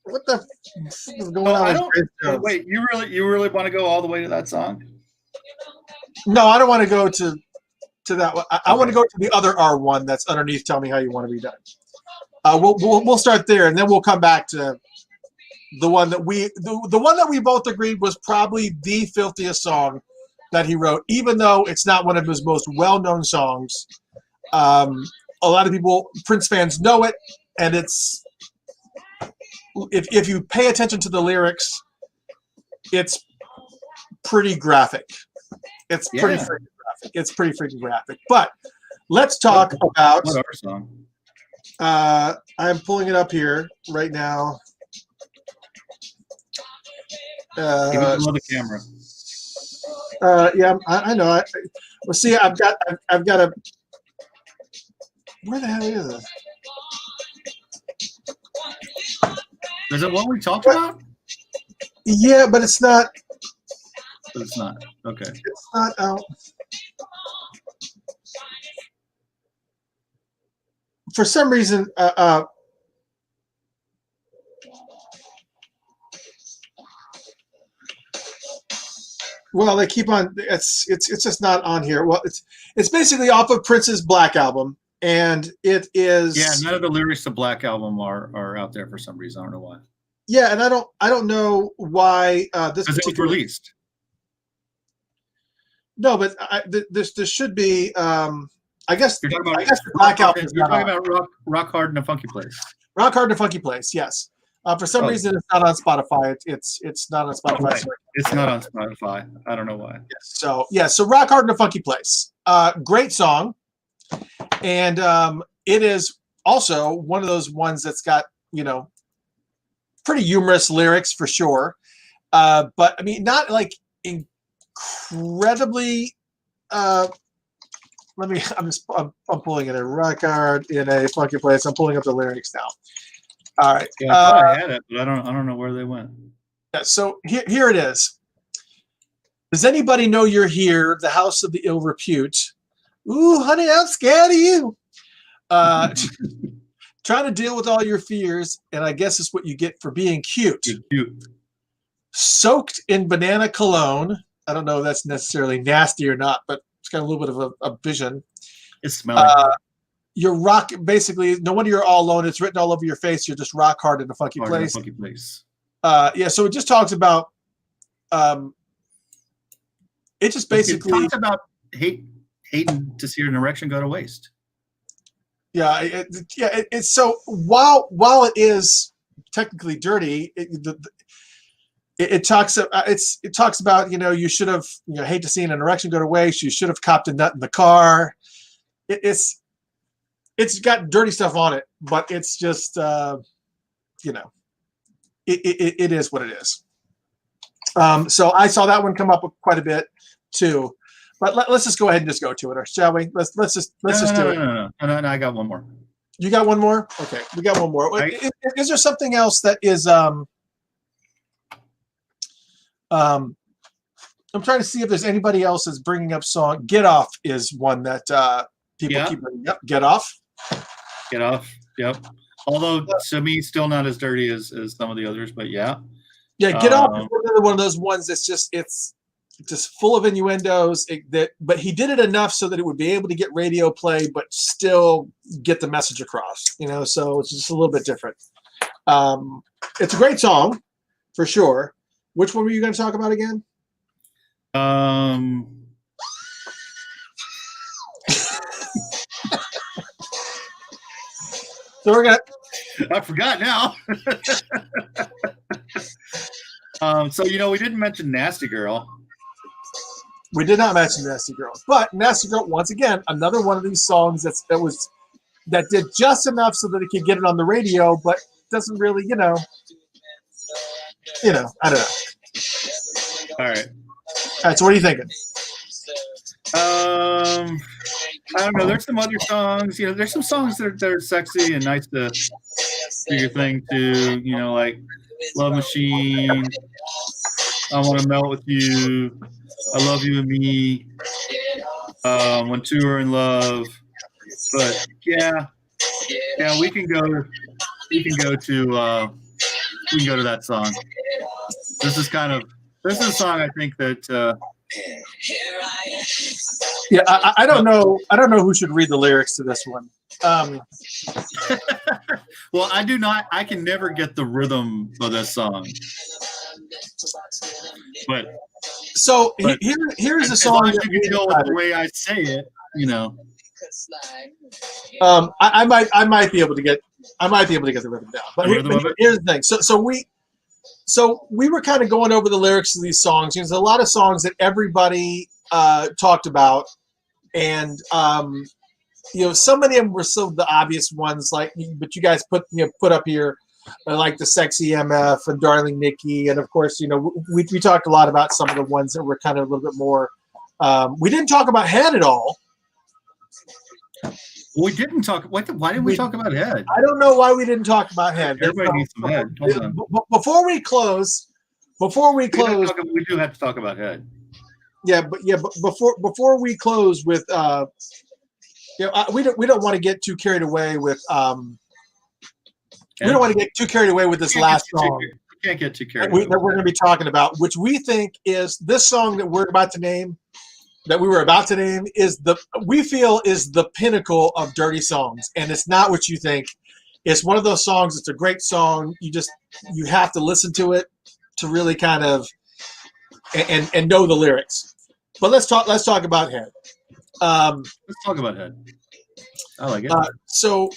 What the is going on with Grace Jones? Wait, you really want to go all the way to that song? No, I don't want to go to that one. I want to go to the other R1 that's underneath. Tell me how you want to be done. We'll start there, and then we'll come back to the one that we both agreed was probably the filthiest song that he wrote, even though it's not one of his most well-known songs. A lot of people, Prince fans, know it, and it's if you pay attention to the lyrics, it's pretty graphic. It's pretty freaking graphic. It's pretty freaking graphic. But let's talk about what our song. I'm pulling it up here right now. Give it to the camera. Yeah, I know. Well, see, I've got a. Where the hell is it? Is it what we talked about? Yeah, but it's not. But it's not. Okay. It's not out. For some reason, well, they keep on. It's just not on here. Well, it's basically off of Prince's Black album, and it is. Yeah, none of the lyrics to Black album are out there for some reason. I don't know why. Yeah, and I don't know why this because it was released. No, but this should be. I guess you're talking about. I guess Black album. You're talking about rock hard in a funky place. Rock hard in a funky place. Yes. For some reason, it's not on Spotify. It's not on Spotify. Right. It's not on Spotify. I don't know why. Yes, so Rock Hard in a Funky Place. Great song, and it is also one of those ones that's got pretty humorous lyrics for sure. But I mean, not like incredibly. I'm pulling it in. Rock Hard in a Funky Place. I'm pulling up the lyrics now. All right. Yeah, I had it, but I don't know where they went. Yeah, so here it is. Does anybody know you're here? The house of the ill repute. Ooh, honey, I'm scared of you. Trying to deal with all your fears, and I guess it's what you get for being cute. Cute. Soaked in banana cologne. I don't know if that's necessarily nasty or not, but it's got a little bit of a vision. It's smelling. You're rock. Basically, no wonder you're all alone. It's written all over your face. You're just rock hard in a funky place. Funky place. Yeah. So it just talks about. It just basically talks about hating to see an erection go to waste. Yeah. It's so while it is technically dirty, it talks about you should have hate to see an erection go to waste. You should have copped a nut in the car. It's got dirty stuff on it, but it's just, it is what it is. So I saw that one come up quite a bit too, but let's just go ahead and just go to it, shall we? Let's just do it. No, I got one more. You got one more? Okay, we got one more. Right. Is there something else that is, I'm trying to see if there's anybody else that's bringing up song. Get Off is one that people keep bringing up. Get Off. Get Off. Yep. Although to me, still not as dirty as some of the others, but yeah. Yeah, Get Off is another one of those ones that's it's just full of innuendos. But he did it enough so that it would be able to get radio play, but still get the message across. So it's just a little bit different. It's a great song, for sure. Which one were you going to talk about again? So we're gonna. I forgot now. So we didn't mention Nasty Girl. We did not mention Nasty Girl, but Nasty Girl, once again, another one of these songs that did just enough so that it could get it on the radio, but doesn't really, I don't know. All right. So what are you thinking? I don't know. There's some other songs. There's some songs that are sexy and nice to do your thing to. Like Love Machine. I Want to Melt with You. I Love You and Me. When Two Are in Love. But yeah, we can go to that song. This is a song I think that. Yeah, I don't know. I don't know who should read the lyrics to this one. Well, I do not. I can never get the rhythm of this song. But here's a song that you can tell the way I say it. I might be able to get the rhythm down. But here's the thing. So we were kind of going over the lyrics of these songs. There's a lot of songs that everybody talked about, and so many of them were so the obvious ones. But you guys put up here like the Sexy MF and Darling Nikki, and of course we talked a lot about some of the ones that were kind of a little bit more. We didn't talk about Head at all. We didn't talk. Why didn't we talk about head? I don't know why we didn't talk about head. Everybody needs some head. Hold on. Before we close, We do have to talk about head. but before we close with we don't want to get too carried away with we don't want to get too carried away with this last song. We can't get too carried away. away. That we're going to be talking about, which we think is this song that we're about to name. That we were about to name is the pinnacle of dirty songs, and it's not what you think. It's one of those songs. It's a great song. You have to listen to it to really kind of and know the lyrics. But let's talk about head. Let's talk about head. I like it. So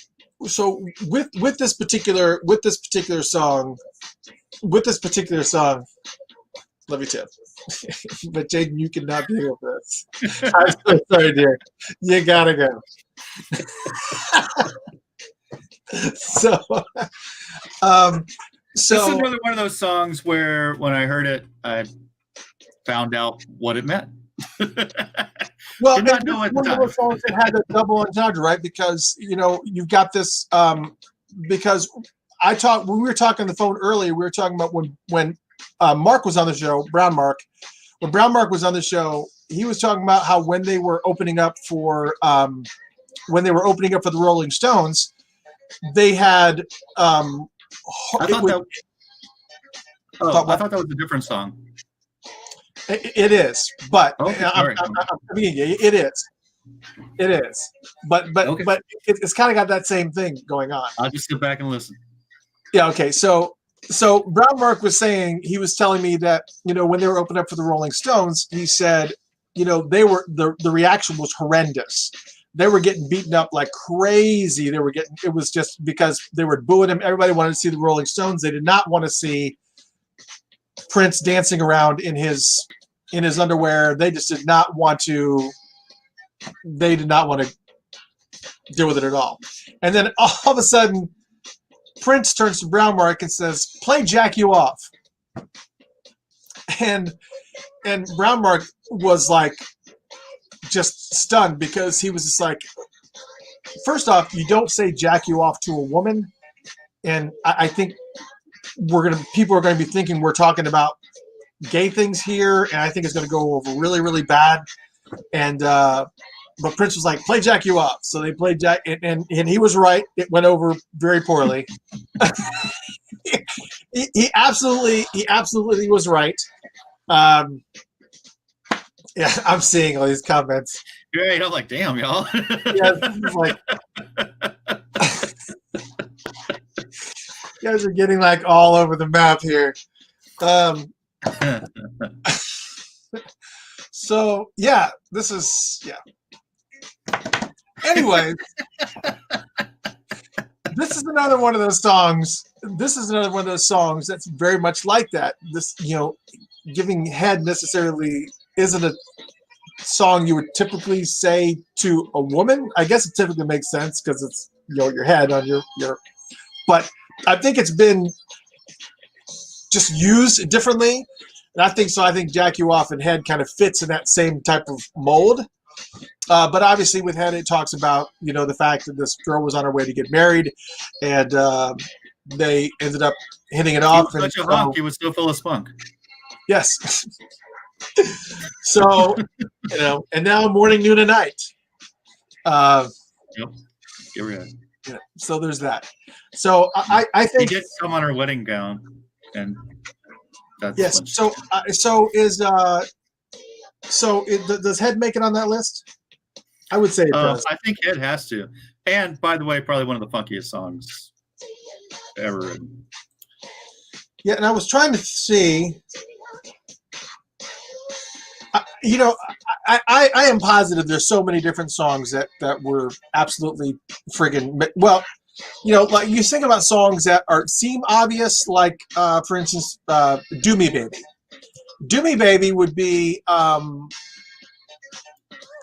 with this particular song, love you too. But Jaden, you cannot be with this. I'm so sorry, dear. You gotta go. So this is another one of those songs where when I heard it, I found out what it meant. Well, did not know at the one time. of those songs that had a double entendre, right? Because you've got this. Because when we were talking on the phone earlier, we were talking about when Mark was on the show, Brown Mark. When Brown Mark was on the show, he was talking about how when they were opening up for the Rolling Stones, they had. I thought that was a different song. It is, but it is, but it's kind of got that same thing going on. I'll just sit back and listen. Yeah. Okay. So Brown Mark was saying, he was telling me that when they were opening up for the Rolling Stones, he said the reaction was horrendous. They were getting beaten up like crazy. It was just because they were booing him. Everybody wanted to see the Rolling Stones. They did not want to see Prince dancing around in his underwear. They just did not want to. They did not want to deal with it at all. And then all of a sudden, Prince turns to Brown Mark and says, "Play Jack You Off." And Brown Mark was like just stunned, because he was just like, first off, you don't say jack you off to a woman. And I think people are going to be thinking we're talking about gay things here, and I think it's going to go over really, really bad. And but Prince was like, "Play Jack You Off." So they played Jack, and he was right. It went over very poorly. he absolutely was right. Yeah, I'm seeing all these comments. Great, I'm like, damn, y'all. Yeah, like, you guys are getting like all over the map here. So yeah, this is Anyways, this is another one of those songs. That's very much like that. This, giving head necessarily isn't a song you would typically say to a woman. I guess it typically makes sense because it's your head on your. But I think it's been just used differently, and I think Jack You Off and Head kind of fits in that same type of mold. But obviously with Head, it talks about the fact that this girl was on her way to get married, and they ended up hitting it off. He was such a hunk. He was so full of spunk. Yes. So and now morning, noon, and night. Yep. Here we are. Yeah, so there's that. So I think he did come on her wedding gown, and that's yes. Does Head make it on that list? I would say it does. I think Head has to. And by the way, probably one of the funkiest songs ever written. Yeah, and I was trying to see. I am positive there's so many different songs that were absolutely friggin' well. Like you think about songs that seem obvious, like for instance, "Do Me Baby." "Do Me Baby" would be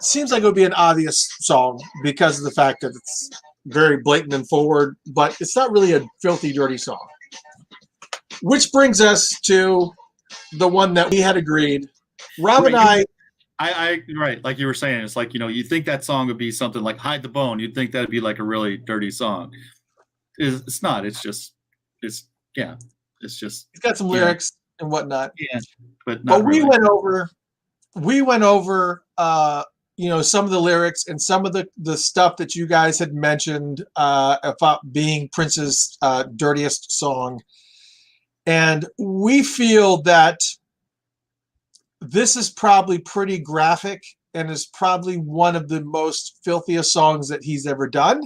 seems like it would be an obvious song because of the fact that it's very blatant and forward, but it's not really a filthy, dirty song. Which brings us to the one that we had agreed. Rob and I I right, like you were saying, it's like, you think that song would be something like Hide the Bone. You'd think that'd be like a really dirty song. It's not. It's just, yeah. It's just, It's got some lyrics and whatnot. yeah, but But not we really. went over some of the lyrics and some of the stuff that you guys had mentioned about being Prince's dirtiest song. And we feel that this is probably pretty graphic and is probably one of the most filthiest songs that he's ever done.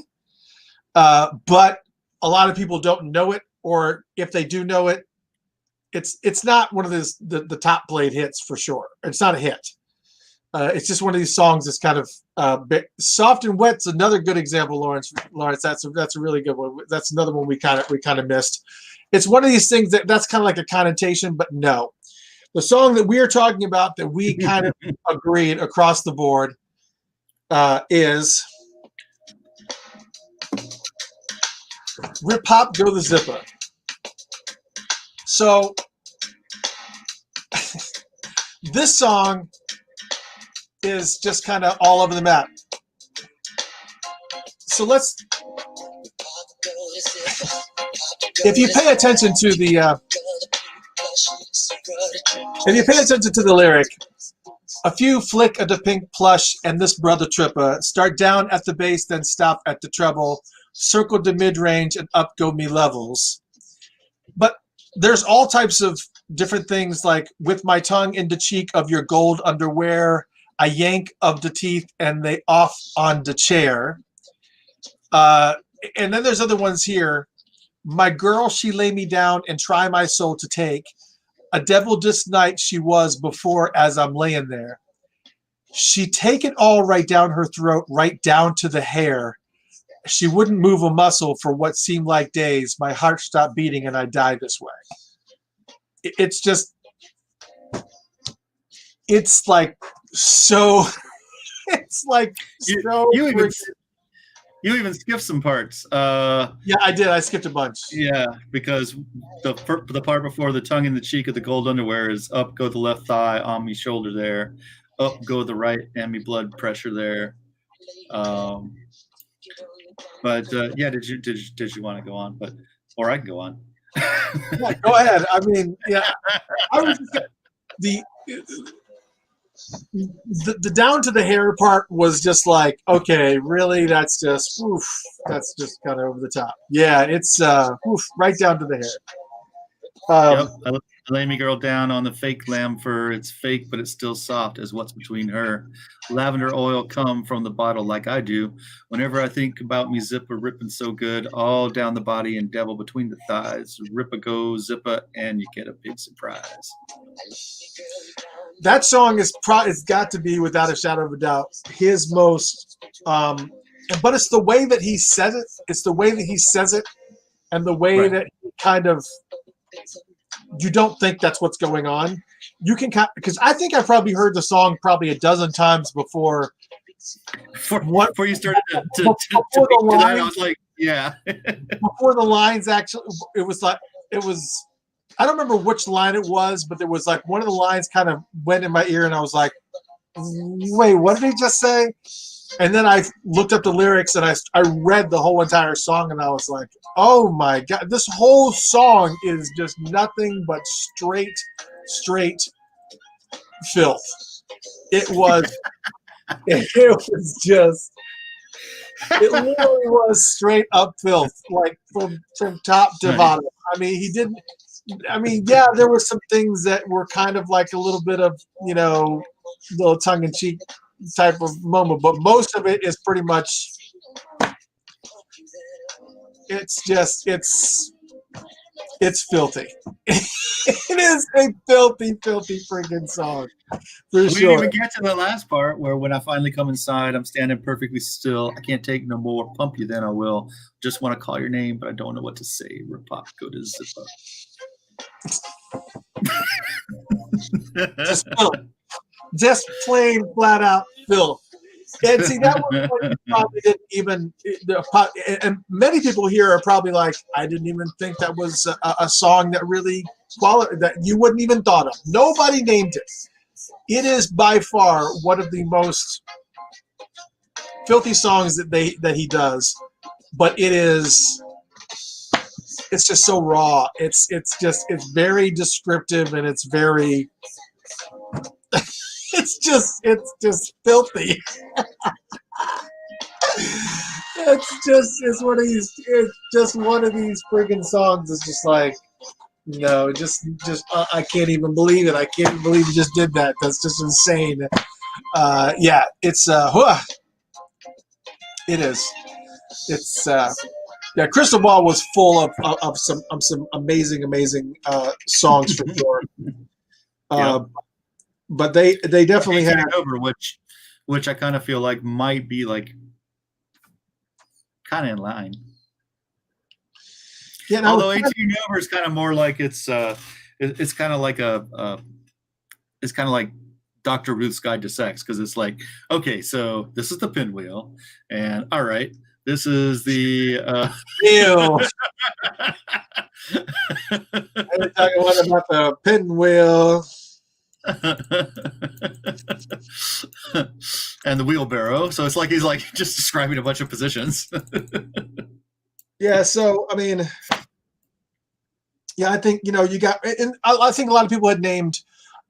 But a lot of people don't know it, or if they do know it, it's not one of the top played hits for sure. It's not a hit. It's just one of these songs that's kind of Soft and Wet's another good example, Lawrence. That's a really good one. That's another one we kind of missed. It's one of these things that's kind of like a connotation, but no. The song that we are talking about that we kind of agreed across the board is Rip Hop Go the Zipper. So this song is just kind of all over the map. So if you pay attention to the lyric, a few flick of the pink plush and this brother tripper start down at the bass, then stop at the treble, circle the mid-range and up go me levels. But there's all types of different things, like with my tongue in the cheek of your gold underwear, I yank of the teeth and they off on the chair. And then there's other ones here. My girl, she lay me down and try my soul to take. A devil this night she was before as I'm laying there. She take it all right down her throat, right down to the hair. She wouldn't move a muscle for what seemed like days. My heart stopped beating and I died this way. It's just, it's like so, it's like so. You even skipped some parts. Yeah, I did. I skipped a bunch. Yeah, because the part before the tongue in the cheek of the gold underwear is up go the left thigh on me shoulder there, up go the right and me blood pressure there. But yeah, did you want to go on? Or I can go on. Yeah, go ahead. I mean, yeah, I was the down to the hair part was just like, okay, really? That's just kind of over the top. Yeah, it's right down to the hair. Yep, I lay me girl down on the fake lamb fur. It's fake, but it's still soft as what's between her. Lavender oil come from the bottle like I do. Whenever I think about me zipper ripping so good, all down the body and devil between the thighs. Rip a go, zipper, and you get a big surprise. That song it's got to be, without a shadow of a doubt, his most. But it's the way that he says it. It's the way that he says it, and the way that he kind of. You don't think that's what's going on. You can, because I think I probably heard the song probably a dozen times before. Before you started to that, I was like, yeah. Before the lines actually, it was. I don't remember which line it was, but there was like one of the lines kind of went in my ear, and I was like, "Wait, what did he just say?" And then I looked up the lyrics and I read the whole entire song, and I was like, "Oh my God, this whole song is just nothing but straight filth." It was it literally was straight up filth, like from top to bottom. I mean, he didn't. I mean, yeah, there were some things that were kind of like a little bit of, little tongue-in-cheek type of moment, but most of it is pretty much, it's filthy. It is a filthy freaking song, for sure. We didn't even get to the last part where when I finally come inside, I'm standing perfectly still. I can't take no more. Pump you, then I will. Just want to call your name, but I don't know what to say. Rip pop, go to zipper. Just plain flat out filth. And see, that was what you probably didn't even. And many people here are probably like, I didn't even think that was a song that really that you wouldn't even thought of. Nobody named it. It is by far one of the most filthy songs that he does, but it's just so raw. It's very descriptive, and it's very it's just filthy. It's just one of these friggin' songs. It's just like, no, just I can't even believe it. I can't even believe you just did that. That's just insane. Yeah, it's it is. It's yeah. Crystal Ball was full of some amazing songs for sure. But they definitely had over, which I kind of feel like might be like kind of in line. Yeah, no, although 18 over is kind of more like it's kind of like it's kind of like Dr. Ruth's Guide to Sex, because it's like, okay, so this is the pinwheel, and all right, this is the ew. We're talking about the pinwheel. And the wheelbarrow. So it's like he's like just describing a bunch of positions. Yeah, so I mean, yeah, I think, you got, and I think a lot of people had named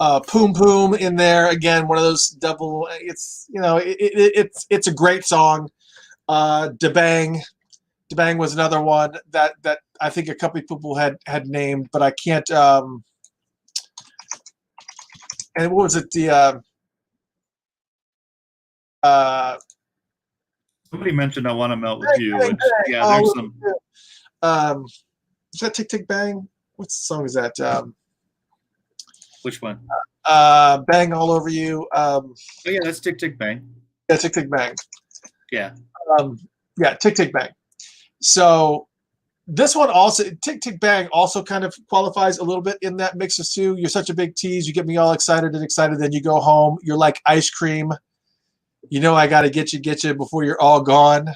Poom Poom in there. Again, one of those double. It's it's a great song. Da Bang was another one that I think a couple of people had named, but I can't. And what was it? Somebody mentioned I Want to Melt with You. Which, yeah, there's some. Is that Tick Tick Bang? What song is that? Which one? Bang All Over You. Oh yeah, that's Tick Tick Bang. Yeah, Tick Tick Bang. Yeah. Yeah, Tick Tick Bang. So this one also, Tick Tick Bang also kind of qualifies a little bit in that mix of two. You're such a big tease. You get me all excited, then you go home. You're like ice cream. I got to get you before you're all gone.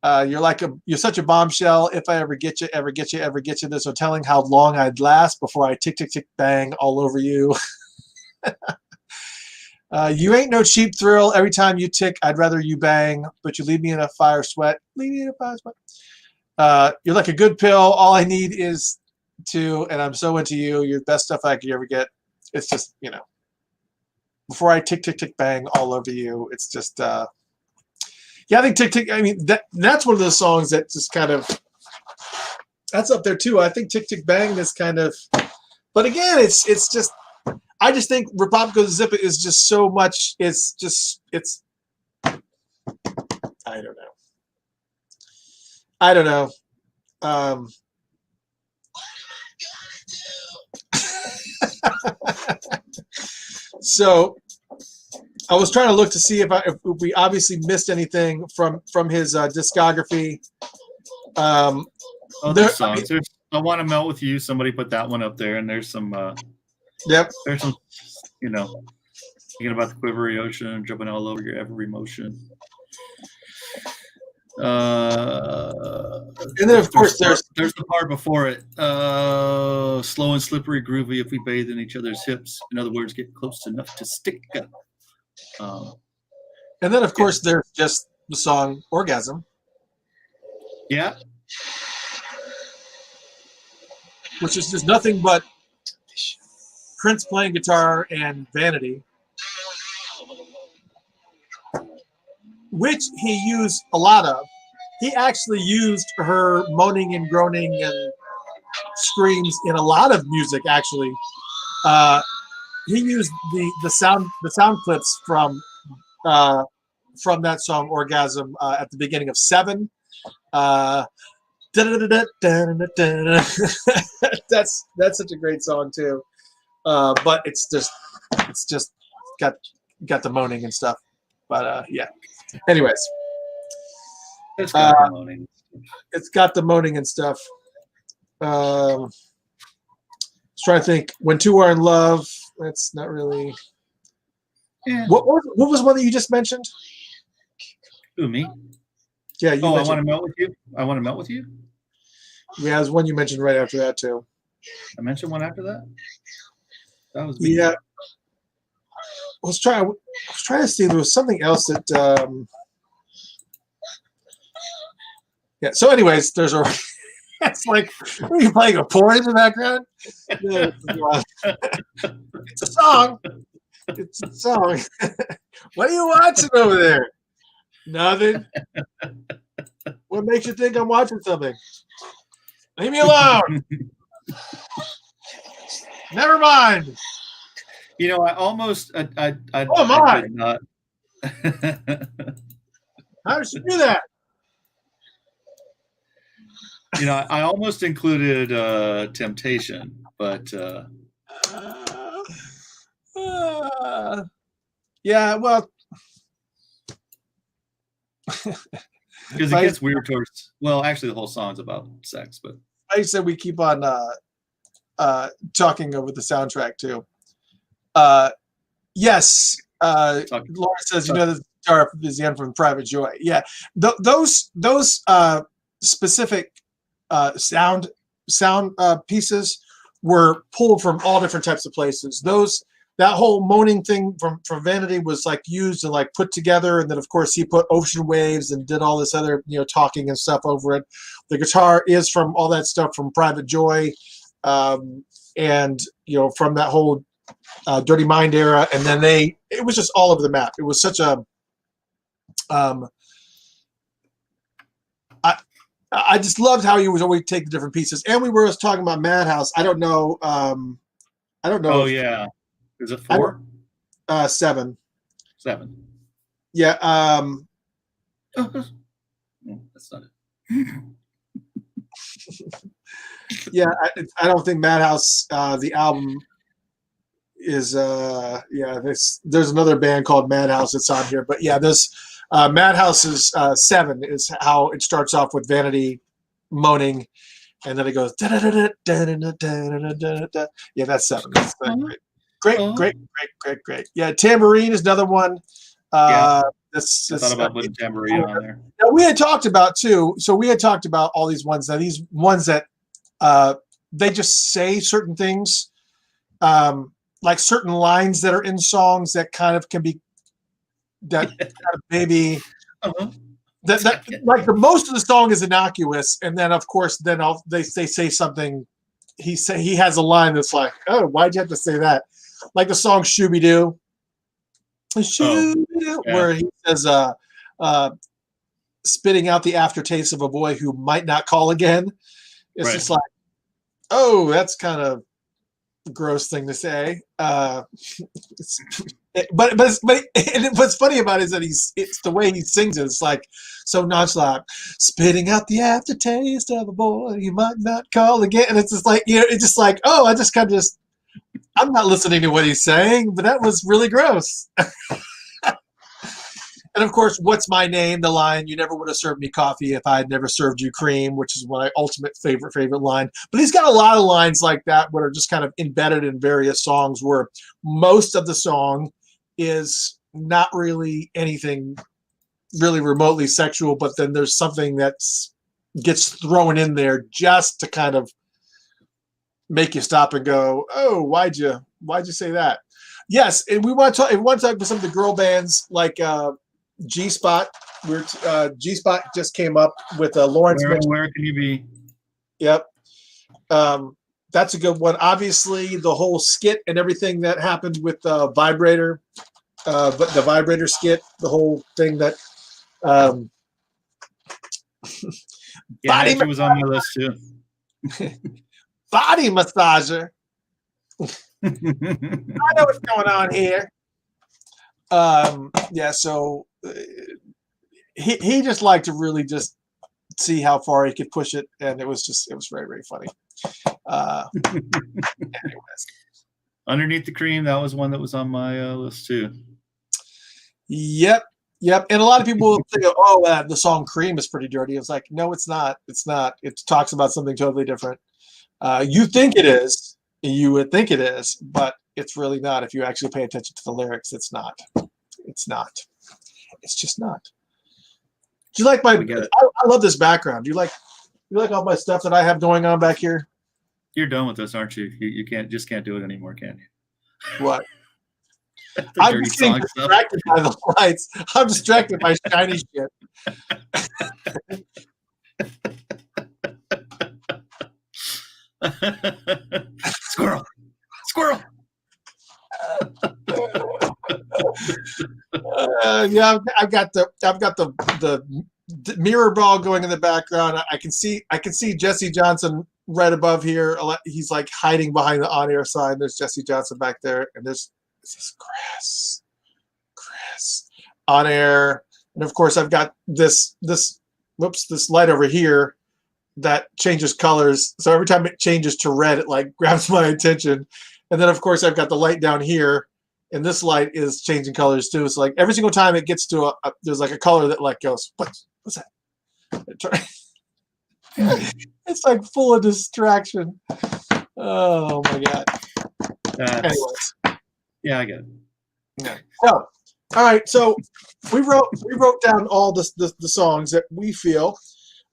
You're such a bombshell. If I ever get you, there's no telling how long I'd last before I tick, tick, tick, bang all over you. You ain't no cheap thrill. Every time you tick, I'd rather you bang, but you leave me in a fire sweat. You're like a good pill. All I need is to, and I'm so into you. You're the best stuff I could ever get. It's just, before I tick, tick, tick, bang all over you. It's just, yeah, I think Tick Tick, I mean, that's one of those songs that just kind of, that's up there too. I think Tick Tick Bang is kind of, but again, it's just, I just think Republic Zip It is just so much, it's I don't know. So I was trying to look to see if we obviously missed anything from his discography. There's songs. There's I Want to Melt with You. Somebody put that one up there, and there's some. Yep. There's some. Thinking about the quivery ocean, jumping all over your every motion. And then of course there's the part before it. Slow and slippery, groovy. If we bathe in each other's hips, in other words, get close enough to stick up. And then of course there's just the song Orgasm. Yeah. Which is just nothing but Prince playing guitar and Vanity, which he used a lot of. He actually used her moaning and groaning and screams in a lot of music. Actually, he used the sound clips from that song Orgasm at the beginning of Seven. That's such a great song too. But it's just got the moaning and stuff. But yeah. Anyways, it's got the moaning. It's got the moaning and stuff. I was trying to think. When Two Are in Love. That's not really. Yeah. What was one that you just mentioned? Who, me? Yeah. You I Want to Melt with You. I Want to Melt with You. Yeah, there's one you mentioned right after that too. I mentioned one after that. That was me. Yeah. was trying to see, there was something else that yeah. So anyways, there's a it's like, are you playing a porn in the background? Yeah, it's a song. It's a song. What are you watching over there? Nothing. What makes you think I'm watching something? Leave me alone. Never mind. You know, I almost I Oh my! did not. How did you do that? You know, I almost included Temptation, but yeah, well, because it gets weird towards. Well, actually, the whole song's about sex, but I said we keep on talking over the soundtrack too. Yes, Laura says, you know, the guitar is the end from Private Joy. Yeah, those specific sound pieces were pulled from all different types of places. That whole moaning thing from Vanity was like used and like put together, and then of course he put Ocean Waves and did all this other, you know, talking and stuff over it. The guitar is from all that stuff from Private Joy, and you know, from that whole Dirty Mind era, and then it was just all over the map. It was such a I just loved how he was always take the different pieces. And we were just talking about Madhouse. I don't know. Oh yeah, is it 4? 7. 7. Yeah. No, that's not it. Yeah, I don't think Madhouse, the album is yeah. There's another band called Madhouse that's on here, but yeah, this Madhouse's 7 is how it starts off with Vanity moaning, and then it goes da da da da da da da da. Yeah, that's 7. That's great. Yeah, Tambourine is another one. Yeah. I This thought about putting Tambourine on there. Now, we had talked about too. So we had talked about all these ones. Now these ones that they just say certain things, like certain lines that are in songs that kind of can be that kind of maybe that like the most of the song is innocuous, and then of course then they say something. He has a line that's like, oh, why'd you have to say that? Like the song Shooby Doo. Where he says, spitting out the aftertaste of a boy who might not call again. It's just like, oh, that's kind of a gross thing to say. But what's funny about it is that it's the way he sings it. It's like so nonchalant, spitting out the aftertaste of a boy you might not call again. And it's just like, you know, it's just like, oh, I just kind of I'm not listening to what he's saying, but that was really gross. And of course, what's my name? The line, you never would have served me coffee if I had never served you cream, which is my ultimate favorite line. But he's got a lot of lines like that that are just kind of embedded in various songs where most of the song is not really anything really remotely sexual, but then there's something that gets thrown in there just to kind of make you stop and go, oh, why'd you say that? Yes, and we want to talk about some of the girl bands like G-Spot. G-Spot just came up with Lawrence. Where can you be? Yep. That's a good one. Obviously, the whole skit and everything that happened with Vibrator, but the Vibrator skit, the whole thing that yeah, it was on my list too. Body massager. I know what's going on here. Yeah, so he just liked to really just see how far he could push it, and it was very, very funny. Anyways. Underneath the Cream, that was one that was on my list too. Yep. And a lot of people think, oh, the song Cream is pretty dirty. It's like, no, it's not. It's not. It talks about something totally different. You think it is. You would think it is, but it's really not. If you actually pay attention to the lyrics, it's not. It's not. It's just not. Do you like my? I love this background. Do you like all my stuff that I have going on back here? You're done with this, aren't you? You can't do it anymore, can you? What? I'm dirty just getting song stuff. distracted by the lights. I'm distracted by shiny shit. Squirrel. Yeah, I've got the mirror ball going in the background. I can see Jesse Johnson right above here. He's like hiding behind the on-air sign. There's Jesse Johnson back there, and there's Chris on air, and of course I've got this light over here that changes colors. So every time it changes to red, it like grabs my attention. And then of course I've got the light down here, and this light is changing colors too. So like every single time it gets to there's like a color that like goes, what's that? It's like full of distraction. Oh my god. Anyways. Yeah, I get it. Yeah. So, all right. So we wrote down all the songs that we feel.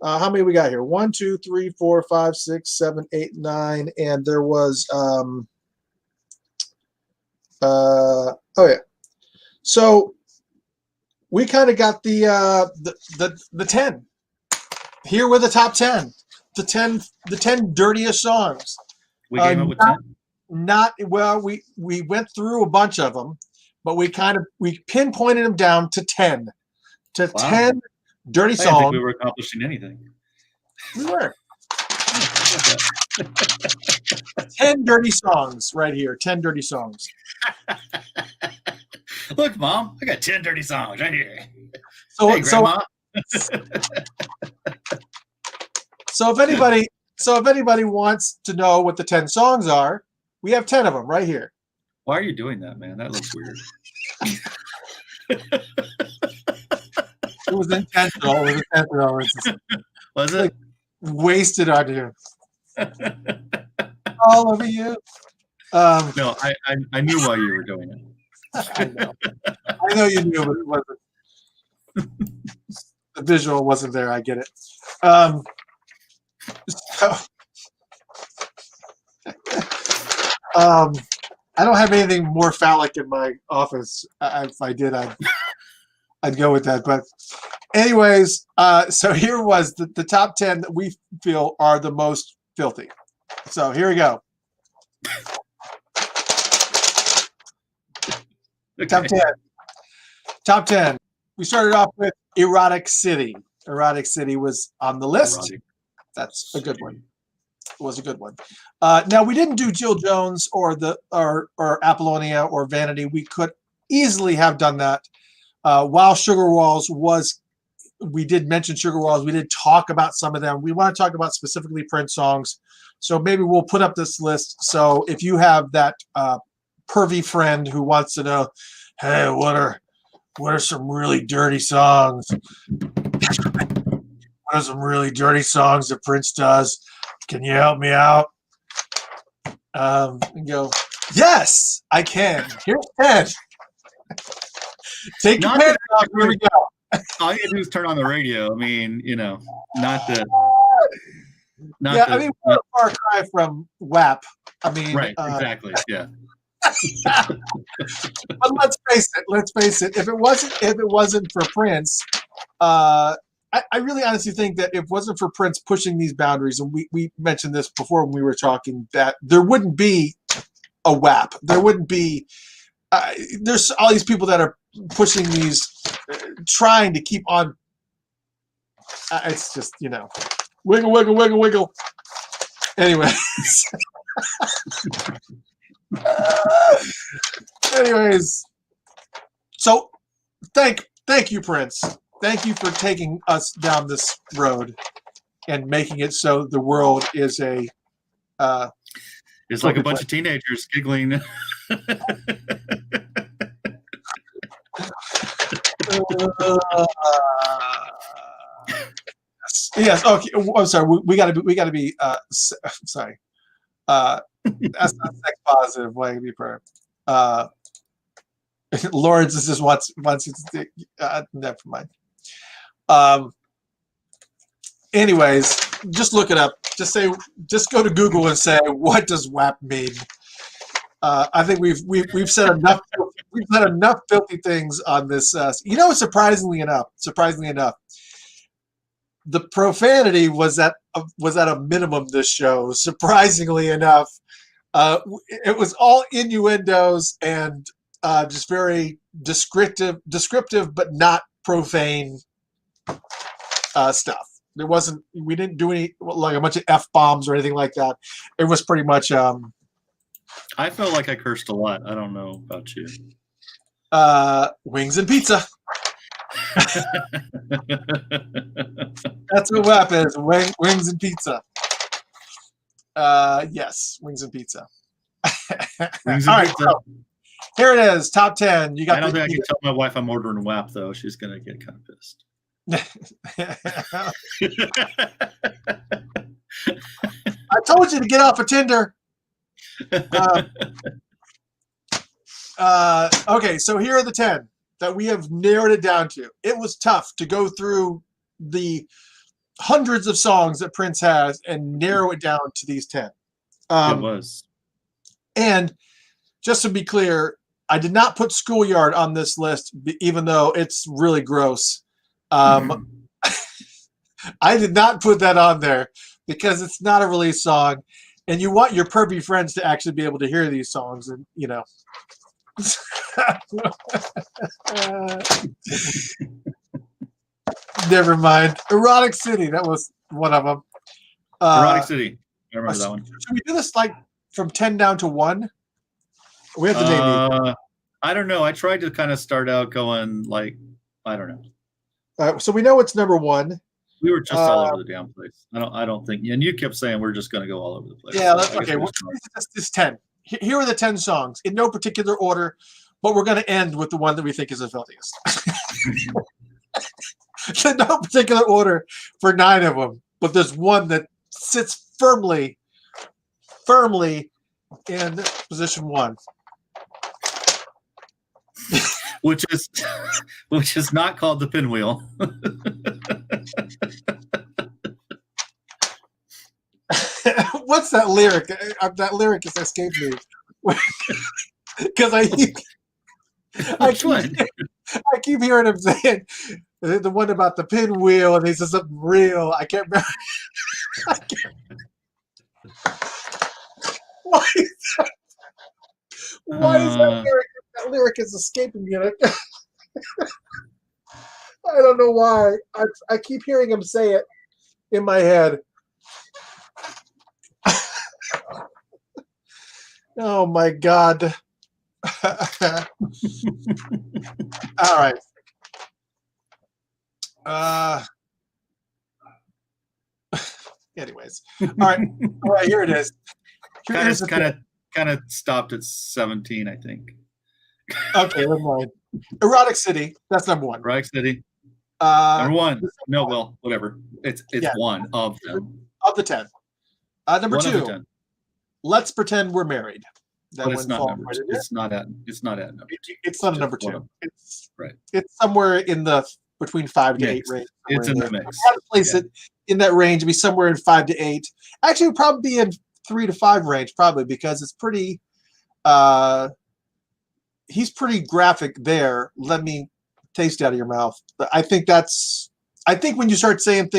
How many we got here? 1, 2, 3, 4, 5, 6, 7, 8, 9, and there was oh yeah. So we kind of got the 10. Here were the top 10. The 10 dirtiest songs. We came up with 10. Not well. We went through a bunch of them, but we pinpointed them down to 10. To Wow. 10 dirty I didn't songs. think we were accomplishing anything. We were. 10 dirty songs right here. 10 dirty songs. Look, Mom, I got 10 dirty songs right here. So, Hey, Grandma. so if anybody wants to know what the 10 songs are, we have 10 of them right here. Why are you doing that, man? That looks weird. It was intentional. Was it? Like, wasted on you. All over you. No, I knew why you were doing it. I know you knew, but it wasn't. The visual wasn't there. I get it. So, I don't have anything more phallic in my office. If I did, I'd go with that. But anyways, so here was the top 10 that we feel are the most filthy. So here we go. Okay. Top 10. Top 10. We started off with Erotic City. Erotic City was on the list. Erotic. That's a good one. It was a good one. Now we didn't do Jill Jones or Apollonia or Vanity. We could easily have done that. While Sugar Walls we did mention Sugar Walls. We did talk about some of them. We want to talk about specifically Prince songs. So maybe we'll put up this list. So if you have that pervy friend who wants to know, hey, what are some really dirty songs? What are some really dirty songs that Prince does? Can you help me out? And go, yes, I can. Here's 10. Take your pants off. Here we go. All you gotta do is turn on the radio. I mean, not the. I mean, we're a far cry from WAP. I mean, right, exactly. Yeah. But let's face it. If it wasn't for Prince, I really honestly think that if it wasn't for Prince pushing these boundaries, and we mentioned this before when we were talking, that there wouldn't be a WAP. There wouldn't be. There's all these people that are pushing these, trying to keep on. It's just wiggle, wiggle, wiggle, wiggle. Anyways. So thank you, Prince. Thank you for taking us down this road and making it so the world is a. It's like a bunch of teenagers giggling. Yes. Okay. I'm sorry. We got to be. Sorry. That's not sex positive. Why be perfect? Lawrence is just wants to. Never mind. Anyways, just look it up. Just go to Google and say, what does WAP mean? I think we've said enough we've had enough filthy things on this. Surprisingly enough, the profanity was at a minimum this show. Surprisingly enough, it was all innuendos and just very descriptive, but not profane stuff. We didn't do any like a bunch of F-bombs or anything like that. It was pretty much. I felt like I cursed a lot. I don't know about you. Wings and pizza. That's what happens. Wings and pizza. Yes, wings and pizza. Wings and All right, pizza. so here it is. Top 10. You got. I don't think I can tell my wife I'm ordering WAP though. She's gonna get kind of pissed. I told you to get off of Tinder. Okay, so here are the 10 that we have narrowed it down to. It was tough to go through the hundreds of songs that Prince has and narrow it down to these 10. It was. And just to be clear, I did not put Schoolyard on this list, even though it's really gross. I did not put that on there because it's not a release song, and you want your pervy friends to actually be able to hear these songs, and never mind. Erotic City, that was one of them. Erotic City. I remember that one. Should we do this like from 10 down to 1? We have to name these. I don't know. I tried to kind of start out going like, I don't know. So we know it's number 1. We were just all over the damn place. I don't think. And you kept saying we're just going to go all over the place. Yeah, so okay. This is 10. Here are the 10 songs in no particular order, but we're going to end with the one that we think is the filthiest. In no particular order for 9 of them, but there's one that sits firmly in position 1. which is not called the pinwheel. What's that lyric? That lyric has escaped me. Because I keep hearing him saying the one about the pinwheel, and he says something real. I can't remember. Why is that lyric? That lyric is escaping me. I don't know why. I keep hearing him say it in my head. Oh my God. All right. Anyways. All right, here it is. Kind of stopped at 17, I think. Okay, never mind. Erotic City, that's number 1. Erotic City. Number 1. No, well, whatever. It's one of them. Of the 10. Number 2. Let's Pretend We're Married. That but it's not number 2. It's not at number 2. It's not a number 2. It's right. It's somewhere in the between 5 to 8 range. It's in the mix. I had to place it in that range. It'd be somewhere in 5 to 8. Actually, it would probably be in 3 to 5 range, probably, because it's pretty he's pretty graphic there. Let me taste it out of your mouth. But I think when you start saying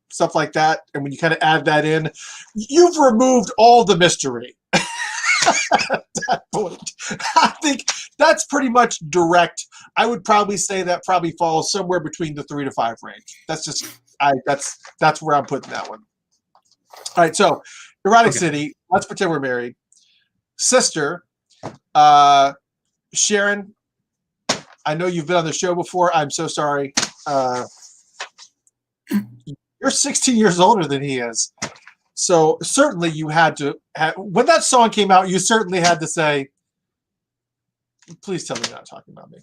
stuff like that, and when you kind of add that in, you've removed all the mystery. At that point, I think that's pretty much direct. I would probably say that probably falls somewhere between the 3 to 5 range. That's just that's where I'm putting that one. All right, so Erotic City, Let's Pretend We're Married. Sister, Sharon, I know you've been on the show before. I'm so sorry. You're 16 years older than he is. So certainly you had to when that song came out, you certainly had to say, please tell me you're not talking about me.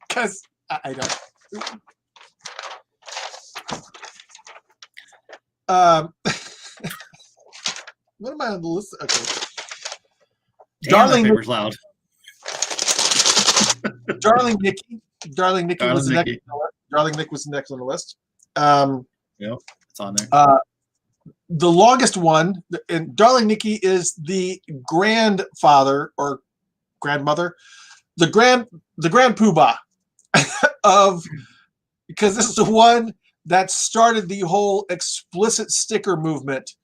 Because I don't. What am I on the list? Okay. Darling, that paper's loud. Darling Nikki. Darling Nikki was the next. Darling Nick was the next on the list. Yep, it's on there. the longest one, and Darling Nikki is the grandfather or grandmother, the grand poobah of, because this is the one that started the whole explicit sticker movement.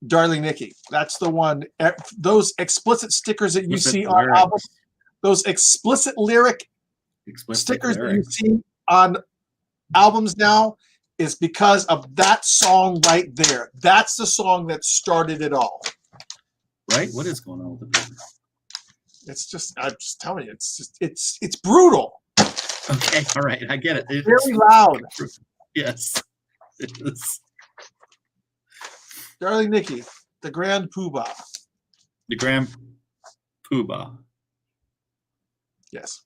Darling Nikki, that's the one. Those explicit stickers that you see on albums, those explicit lyric stickers that you see on albums now, is because of that song right there. That's the song that started it all. Right? What is going on with the business? It's just, I'm just telling you, it's brutal. Okay, all right, I get it. It's very loud. Yes, it is. Darling Nikki, the grand poobah. The grand poobah. Yes.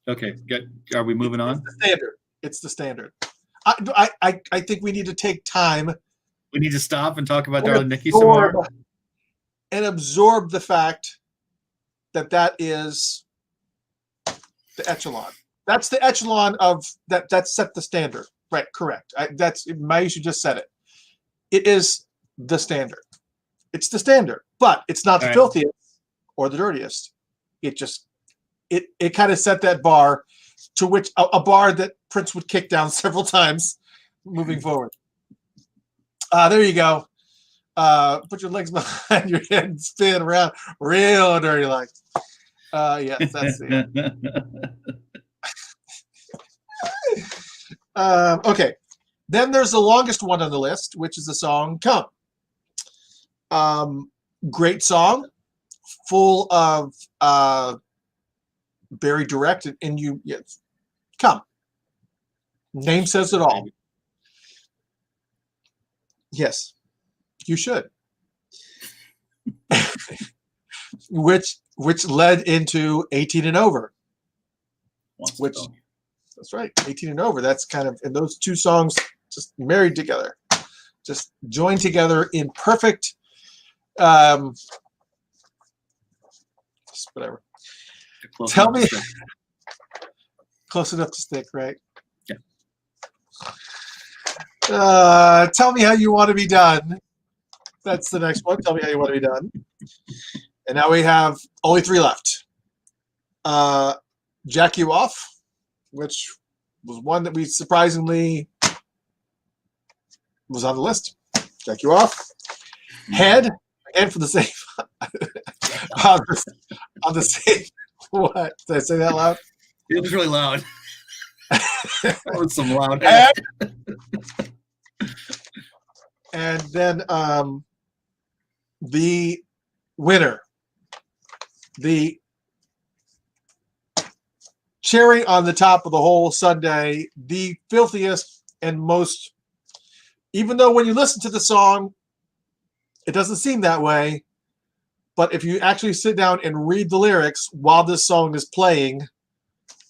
Okay, good. Are we moving on? It's the standard. It's the standard. I think we need to take time. We need to stop and talk about Darling Nikki some more. And absorb the fact that that is the echelon. That's the echelon of that. That set the standard. Right. Correct. That's Maisha just said it. It is the standard. It's the standard, but it's not the filthiest or the dirtiest. It just it kind of set that bar, to which a bar that Prince would kick down several times moving forward. There you go. Put your legs behind your head and spin around real dirty like. Yes, that's it. Okay. Then there's the longest one on the list, which is the song Come. Great song, full of very direct and you yes. Come. Name says it all. Yes, you should. which led into 18 and over. Which that's right, 18 and over. That's kind of, and those two songs just married together, just joined together in perfect just whatever. Tell me close enough to stick, right? Yeah. Tell me how you want to be done. That's the next one. Tell me how you want to be done. And now we have only 3 left. Jack You Off, which was one that we surprisingly was on the list. Jack You Off. Head, and for the same on the same. What did I say that loud? It was really loud. That was some loud. And then the winner, the cherry on the top of the whole sundae, the filthiest and most, even though when you listen to the song, it doesn't seem that way, but if you actually sit down and read the lyrics while this song is playing,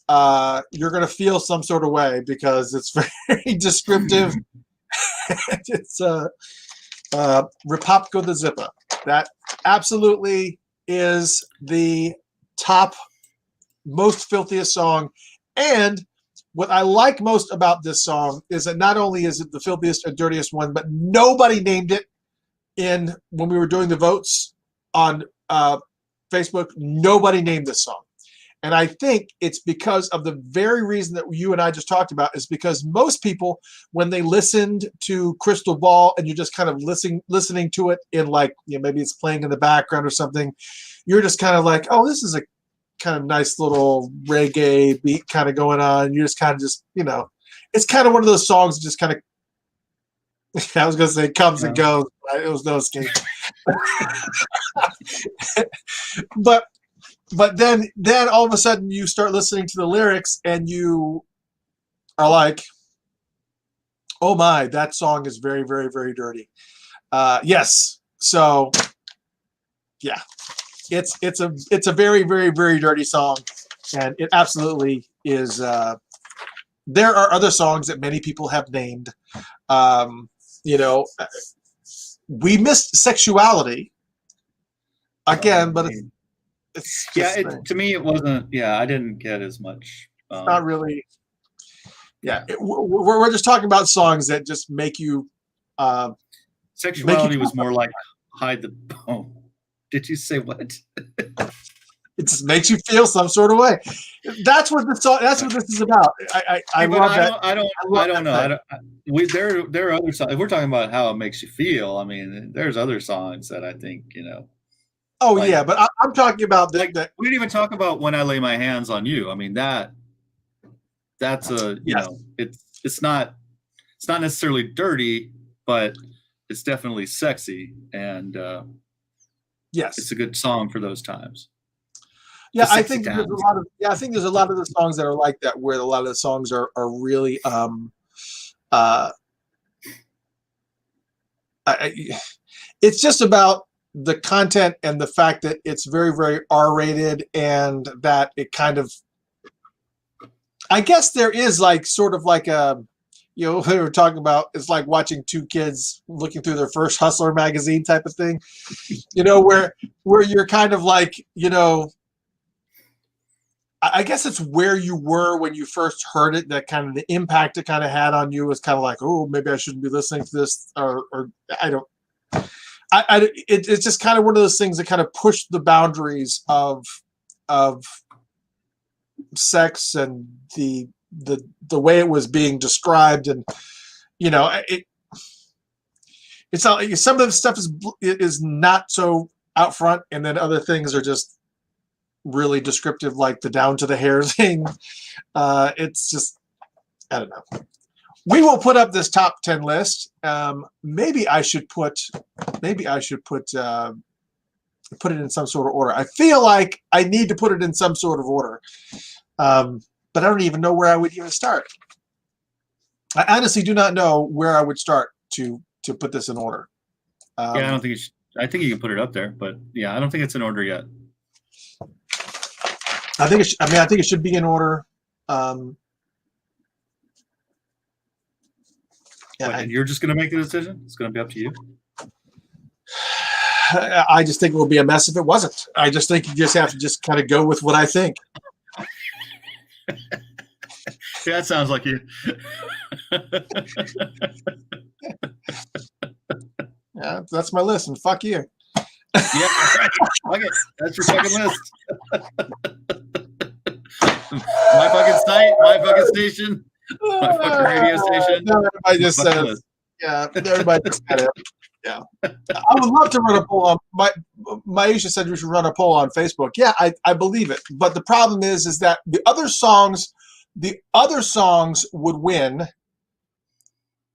you're going to feel some sort of way because it's very descriptive. It's Repopko the Zippa. That absolutely is the top most filthiest song. And what I like most about this song is that not only is it the filthiest and dirtiest one, but nobody named it when we were doing the votes on Facebook. Nobody named this song. And I think it's because of the very reason that you and I just talked about, is because most people, when they listened to Crystal Ball and you're just kind of listening to it in like, maybe it's playing in the background or something, you're just kind of like, oh, this is a kind of nice little reggae beat kind of going on. You're just kind of it's kind of one of those songs that just kind of, I was going to say comes and goes, but it was no escape. But then all of a sudden you start listening to the lyrics and you are like, oh my, that song is very, very, very dirty. Yes. So yeah, it's a very, very, very dirty song. And it absolutely is. There are other songs that many people have named. We missed Sexuality again, but it's to me it wasn't. Yeah, I didn't get as much. Not really. Yeah, we're just talking about songs that just make you Sexuality was more like hide the bone. Did you say what? It just makes you feel some sort of way. That's what the song. That's what this is about. I love that. I don't know. There are other songs. If we're talking about how it makes you feel, I mean, there's other songs that I think Oh like, yeah, but I'm talking about we didn't even talk about When I Lay My Hands on You. I mean that's a it's not necessarily dirty, but it's definitely sexy, and yes, it's a good song for those times. Yeah, I think there's a lot of the songs that are like that, where a lot of the songs are really it's just about the content and the fact that it's very, very R-rated, and that it kind of, I guess there is like sort of like a, we were talking about, it's like watching two kids looking through their first Hustler magazine type of thing, where you're kind of like, I guess it's where you were when you first heard it, that kind of the impact it kind of had on you was kind of like, oh, maybe I shouldn't be listening to this, or I don't. It's just kind of one of those things that kind of pushed the boundaries of sex and the way it was being described, and it's not like some of the stuff is not so out front, and then other things are just really descriptive, like the down to the hair thing. It's just, I don't know. We will put up this top 10 list. Maybe I should put it in some sort of order. I feel like I need to put it in some sort of order, but I don't even know where I would even start. I honestly do not know where I would start to put this in order. I don't think I think you can put it up there, but yeah, I don't think it's in order yet. I think it should be in order. And you're just going to make the decision? It's going to be up to you? I just think it will be a mess if it wasn't. I just think you just have to just kind of go with what I think. Yeah, that sounds like you. Yeah, that's my list, and fuck you. Yeah, right. Fuck it. That's your fucking list. My fucking site, my fucking station, my fucking radio station. Everybody just says, yeah, everybody just kind of, yeah. I would love to run a poll on, Maisha said we should run a poll on Facebook. Yeah, I believe it. But the problem is that the other songs would win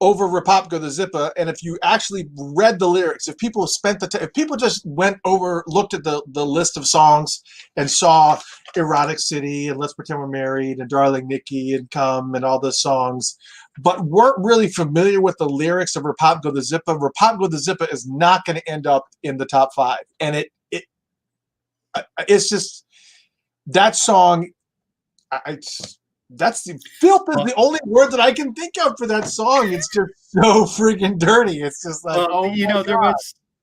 over Rapopka the Zippa, and if you actually read the lyrics, if people spent if people just looked at the list of songs and saw Erotic City and Let's Pretend We're Married and Darling Nikki and Come and all those songs, but weren't really familiar with the lyrics of Rapopka the Zippa is not going to end up in the top 5. And it's just that song. That's the filth is the only word that I can think of for that song. It's just so freaking dirty. It's just like,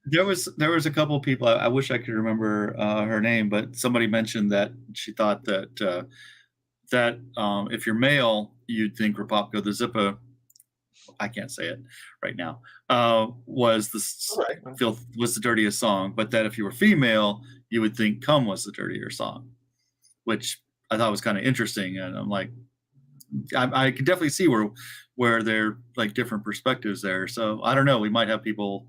there was a couple of people. I wish I could remember her name, but somebody mentioned that she thought that if you're male, you'd think Rapopka the Zippa, I can't say it right now, was the dirtiest song, but that if you were female, you would think Come was the dirtier song, which I thought was kind of interesting, and I'm like, I can definitely see where they're like different perspectives there. So I don't know. We might have people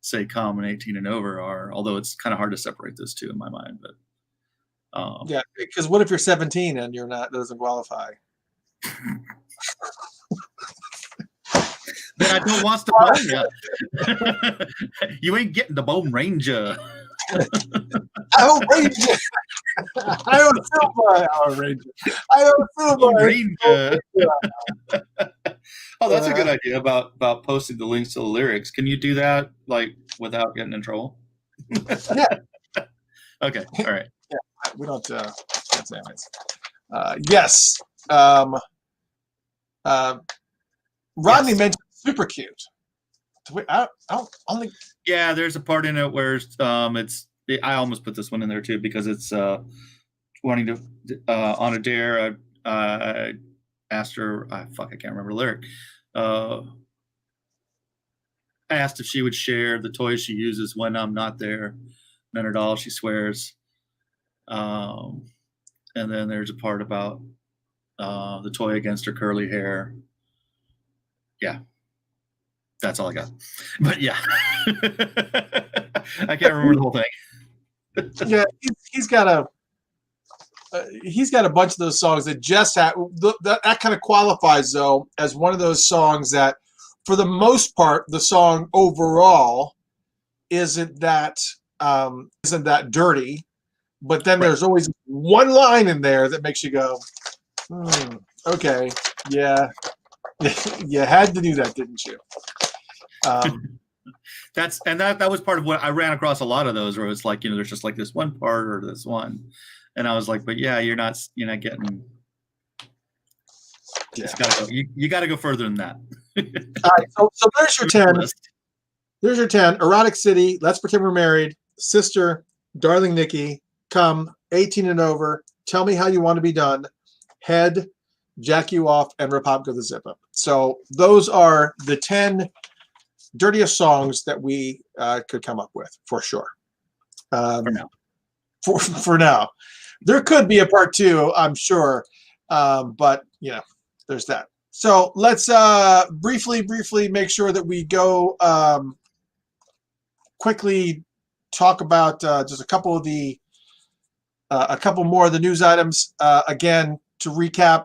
say Come and 18 and over are, although it's kind of hard to separate those two in my mind. But yeah, because what if you're 17 and you're not, doesn't qualify? Then I don't want to bone you. You ain't getting the Bone Ranger. I don't Ranger. I don't feel by our Ranger. I don't feel by Ranger. Oh, that's a good idea about posting the links to the lyrics. Can you do that like without getting in trouble? Yeah. Okay. All right. Yeah. We don't say anyways. Yes. Rodney mentioned super cute. I don't think. Yeah, there's a part in it where it's. I almost put this one in there too because it's wanting to on a dare. I asked her. I can't remember the lyric. asked if she would share the toys she uses when I'm not there. None at all, she swears. And then there's a part about the toy against her curly hair. Yeah, that's all I got. But yeah, I can't remember the whole thing. Yeah, he's got a bunch of those songs that just have that kind of qualifies though as one of those songs that, for the most part, the song overall isn't that dirty, but then there's always one line in there that makes you go, okay, yeah, you had to do that, didn't you? That was part of what I ran across. A lot of those where it's like, there's just like this one part or this one, and I was like, but yeah, you're not getting. It's gotta go. You got to go further than that. All right, so there's your 10. There's your 10. Erotic City, Let's Pretend We're Married, Sister, Darling Nikki, Come, 18 and Over, Tell Me How You Want to Be Done, Head, Jack You Off, and Republic of the Zip Up. So those are the 10 dirtiest songs that we could come up with, for sure. For now. For now. There could be a part 2, I'm sure, but, there's that. So let's briefly make sure that we go quickly talk about just a couple more of the news items. Again, to recap,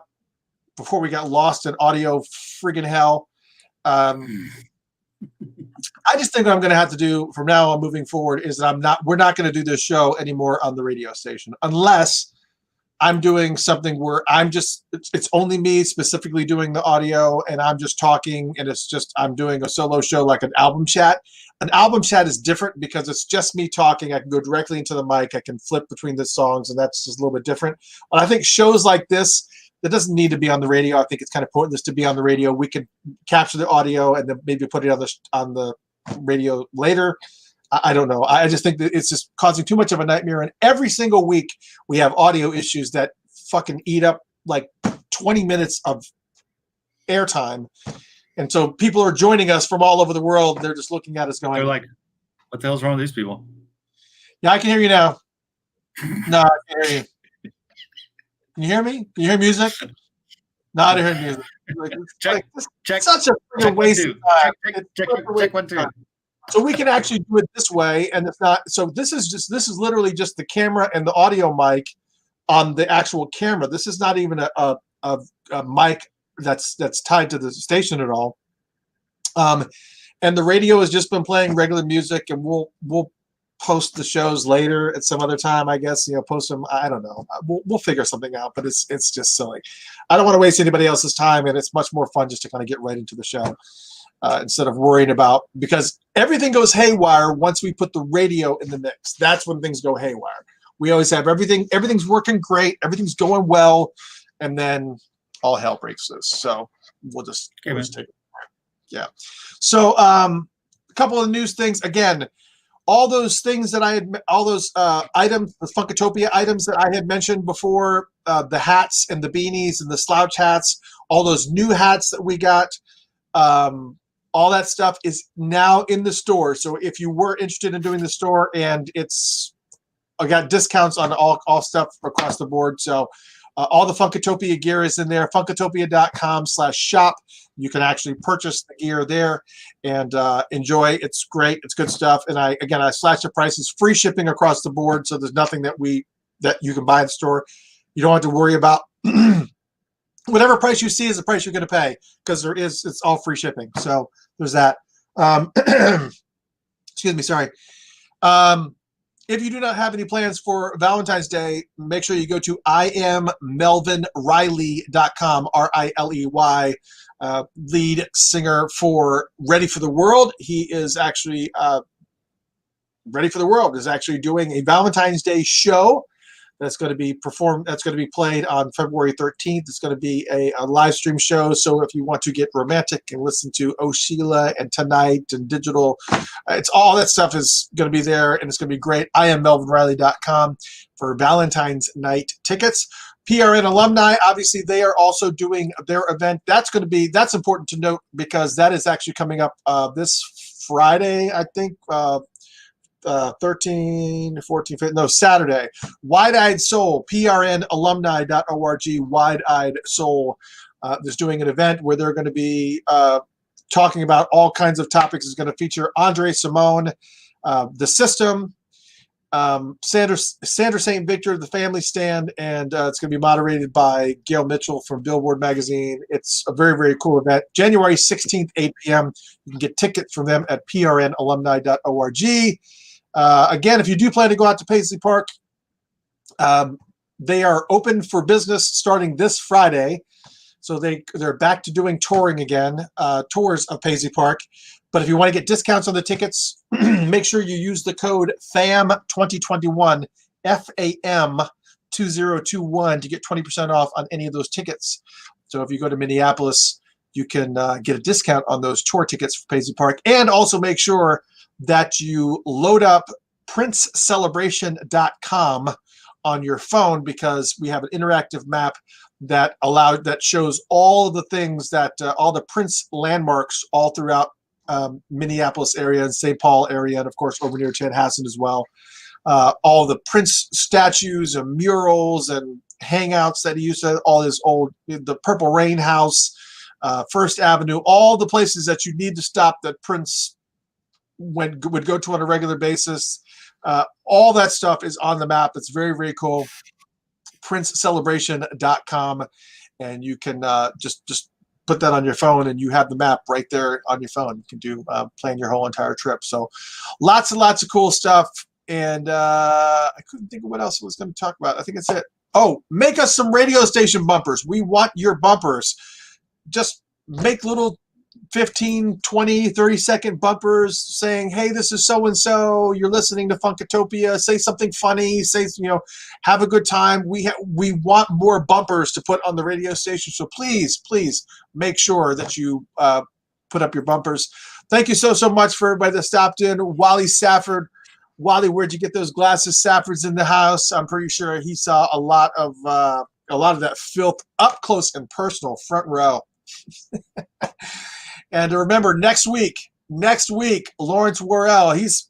before we got lost in audio friggin' hell, I just think what I'm going to have to do from now on moving forward is that we're not going to do this show anymore on the radio station unless I'm doing something where it's only me specifically doing the audio and I'm just talking, and I'm doing a solo show like an album chat. An album chat is different because it's just me talking. I can go directly into the mic. I can flip between the songs, and that's just a little bit different. But I think shows like this, that doesn't need to be on the radio. I think it's kind of pointless to be on the radio. We could capture the audio and then maybe put it on the radio later. I don't know. I just think that it's just causing too much of a nightmare. And every single week we have audio issues that fucking eat up like 20 minutes of airtime. And so people are joining us from all over the world. They're just looking at us going, they're like, what the hell's wrong with these people? Yeah, I can hear you now. No, I can hear you. Can you hear me? Can you hear music? No, I didn't hear music. Check. Such a waste of time. Check 1 2. So we can actually do it this way, and it's not. So this is literally just the camera and the audio mic on the actual camera. This is not even a mic that's tied to the station at all. And the radio has just been playing regular music, and we'll post the shows later at some other time, I guess. Post them. I don't know. We'll figure something out, but it's just silly. I don't want to waste anybody else's time, and it's much more fun just to kind of get right into the show. Instead of worrying about, because everything goes haywire once we put the radio in the mix. That's when things go haywire. We always have everything's working great, everything's going well, and then all hell breaks loose. So we'll just take it. Yeah. So a couple of news things. Again, all those things that items, the Funkatopia items that I had mentioned before, the hats and the beanies and the slouch hats, all those new hats that we got, all that stuff is now in the store. So if you were interested in doing the store, and I got discounts on all stuff across the board. So all the Funkatopia gear is in there. Funkatopia.com/shop. You can actually purchase the gear there and enjoy. It's great. It's good stuff. And I slashed the prices, free shipping across the board. So there's nothing that you can buy in the store. You don't have to worry about. Whatever price you see is the price you're going to pay, because it's all free shipping. So there's that. Excuse me. Sorry. If you do not have any plans for Valentine's Day, make sure you go to IamMelvinRiley.com, RILEY, lead singer for Ready for the World. He is actually Ready for the World is actually doing a Valentine's Day show that's going to be performed. That's going to be played on February 13th. It's going to be a live stream show. So if you want to get romantic and listen to Oh Sheila and Tonight and Digital, it's all that stuff is going to be there, and it's going to be great. IamMelvinRiley.com for Valentine's night tickets. PRN alumni, obviously, they are also doing their event. That's important to note, because that is actually coming up this Friday, I think. 13, 14, 15, no, Saturday. Wide-Eyed Soul, prnalumni.org, Wide-Eyed Soul is doing an event where they're going to be talking about all kinds of topics. It's going to feature Andre Simone, The System, Sandra St. Victor, The Family Stand, and it's going to be moderated by Gail Mitchell from Billboard Magazine. It's a very, very cool event. January 16th, 8 p.m. You can get tickets from them at prnalumni.org. Again, if you do plan to go out to Paisley Park, they are open for business starting this Friday. So they're back to doing touring again, tours of Paisley Park. But if you want to get discounts on the tickets, make sure you use the code FAM2021, FAM2021, to get 20% off on any of those tickets. So if you go to Minneapolis, you can get a discount on those tour tickets for Paisley Park. And also make sure that you load up princecelebration.com on your phone, because we have an interactive map that shows all of the things that all the Prince landmarks all throughout Minneapolis area and St. Paul area, and of course over near Chanhassen as well. All the Prince statues and murals and hangouts that he used to, all his old, the Purple Rain House, First Avenue, all the places that you need to stop that Prince would go to on a regular basis. All that stuff is on the map. It's very, very cool. princecelebration.com, and you can just put that on your phone, and you have the map right there on your phone. You can plan your whole entire trip. So lots and lots of cool stuff. And I couldn't think of what else I was going to talk about. I think that's it. Oh, make us some radio station bumpers. We want your bumpers. Just make little 15, 20, 30-second bumpers saying, hey, this is so-and-so, you're listening to Funkatopia, say something funny, have a good time. We want more bumpers to put on the radio station, so please make sure that you put up your bumpers. Thank you so much for everybody that stopped in. Wally Safford. Wally, where'd you get those glasses? Safford's in the house. I'm pretty sure he saw a lot of that filth up close and personal, front row. And remember, next week, Lawrence Worrell, he's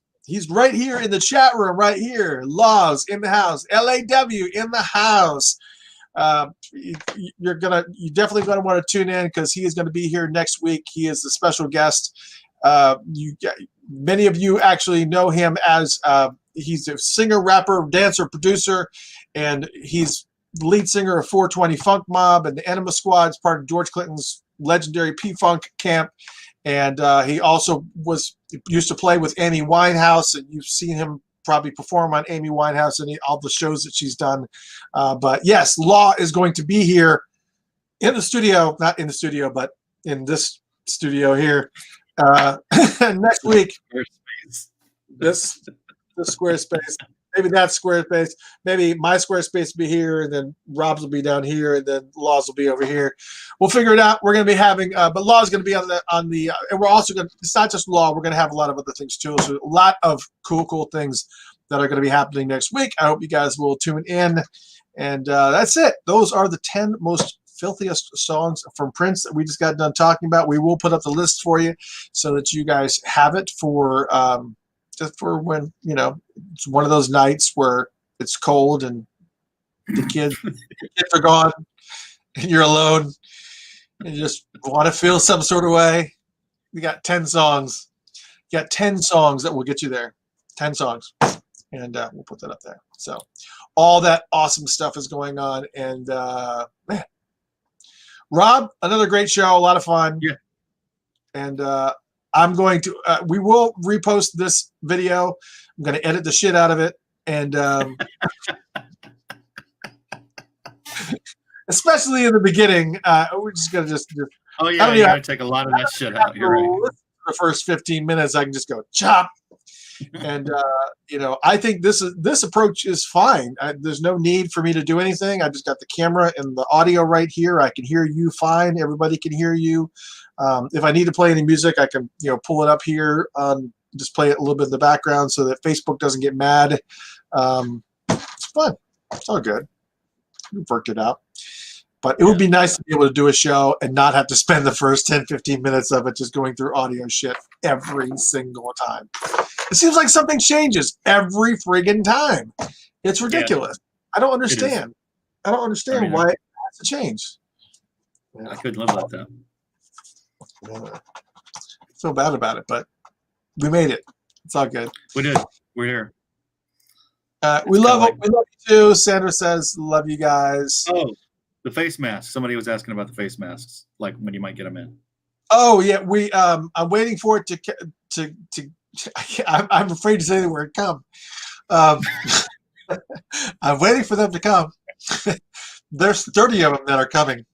right here in the chat room, right here. Laws in the house, LAW in the house. You're definitely gonna want to tune in, because he is going to be here next week. He is the special guest. Many of you actually know him as he's a singer, rapper, dancer, producer, and he's the lead singer of 420 Funk Mob and the Enema Squad, part of George Clinton's legendary P-Funk camp. And he also used to play with Amy Winehouse, and you've seen him probably perform on Amy Winehouse and all the shows that she's done. But yes, Law is going to be here in the studio, not in the studio, but in this studio here next week. This Squarespace. Maybe that's Squarespace. Maybe my Squarespace will be here, and then Rob's will be down here, and then Law's will be over here. We'll figure it out. We're going to be having, but Law's going to be on the, and we're also going to, it's not just Law, we're going to have a lot of other things too. So a lot of cool things that are going to be happening next week. I hope you guys will tune in. And that's it. Those are the 10 most filthiest songs from Prince that we just got done talking about. We will put up the list for you so that you guys have it for, just for when, it's one of those nights where it's cold and the kids are gone and you're alone and you just want to feel some sort of way. We got 10 songs. You got 10 songs that will get you there. 10 songs. And we'll put that up there. So all that awesome stuff is going on. And man, Rob, another great show. A lot of fun. Yeah. And I'm going to, we will repost this video. I'm going to edit the shit out of it. And especially in the beginning, we're just going to just. Oh, yeah, you got to take a lot of that shit out. You're right. The first 15 minutes, I can just go chop. And, I think this approach is fine. There's no need for me to do anything. I just got the camera and the audio right here. I can hear you fine. Everybody can hear you. If I need to play any music, I can, pull it up here, just play it a little bit in the background so that Facebook doesn't get mad. It's fun. It's all good. We've worked it out. But it would be nice to be able to do a show and not have to spend the first 10, 15 minutes of it just going through audio shit every single time. It seems like something changes every friggin' time. It's ridiculous. I don't understand. I don't understand why it has to change. Yeah. I couldn't live like that. Yeah. I feel bad about it, but we made it. It's all good. We did. We're here. We love you too. Sandra says, love you guys. Oh, the face mask. Somebody was asking about the face masks, like when you might get them in. Oh yeah, I'm waiting for it to I'm afraid to say the word come. I'm waiting for them to come. There's 30 of them that are coming.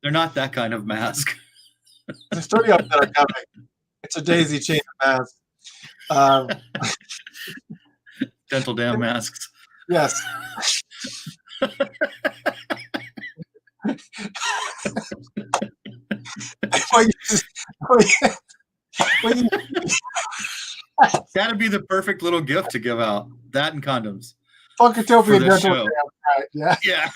They're not that kind of mask. There's 30 of them that are coming. It's a daisy chain of masks. Dental dam masks. Yes. That'd be the perfect little gift to give out. That and condoms. Funkatopia dental show. dam, right? Yeah. Yeah.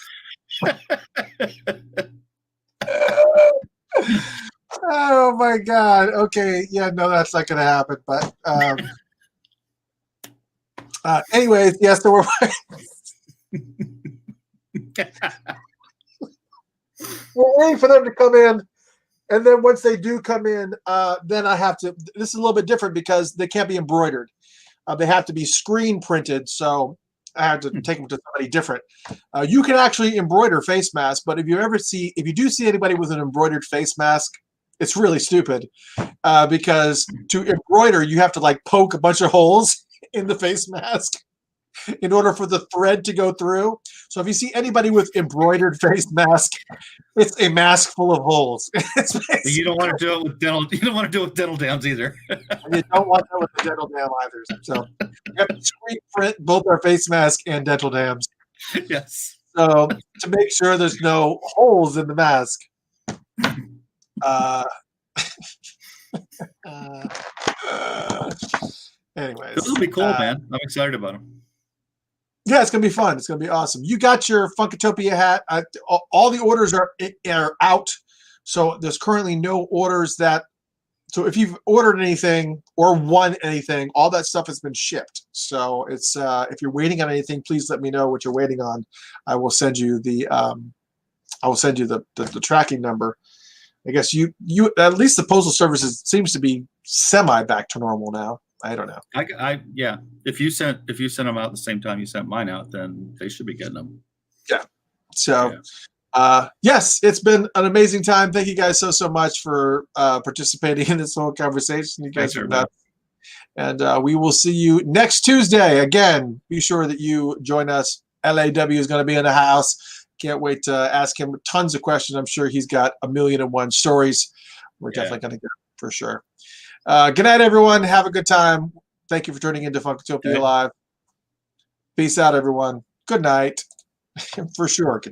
Oh my God. Okay. Yeah. No, that's not going to happen. But anyways, yes. So we're waiting for them to come in, and then once they do come in, then I have to. This is a little bit different because they can't be embroidered. They have to be screen printed. So I had to take them to somebody different. You can actually embroider face masks, but if you do see anybody with an embroidered face mask, it's really stupid because to embroider, you have to like poke a bunch of holes in the face mask in order for the thread to go through. So if you see anybody with embroidered face mask, it's a mask full of holes. You don't want to do it with dental. You don't want to do it with dental dams either. You don't want that with the dental dam either. So you have to screen print both our face mask and dental dams. Yes. So to make sure there's no holes in the mask. Anyways, This will be cool, man. I'm excited about them. Yeah, it's gonna be fun. It's gonna be awesome. You got your Funkatopia hat. All the orders are out, so there's currently no orders that. So if you've ordered anything or won anything, all that stuff has been shipped. So it's if you're waiting on anything, please let me know what you're waiting on. I will send you the the tracking number. I guess you at least the postal services seems to be semi back to normal now. I don't know. Yeah. If you sent them out at the same time you sent mine out, then they should be getting them. Yeah. So, yes, it's been an amazing time. Thank you guys so much for participating in this whole conversation. You guys are nuts. And we will see you next Tuesday. Again, be sure that you join us. LAW is going to be in the house. Can't wait to ask him tons of questions. I'm sure he's got 1,000,001 stories. We're definitely going to get them for sure. Good night, everyone. Have a good time. Thank you for tuning into Funkatopia Live. Peace out, everyone. Good night. For sure. Good night.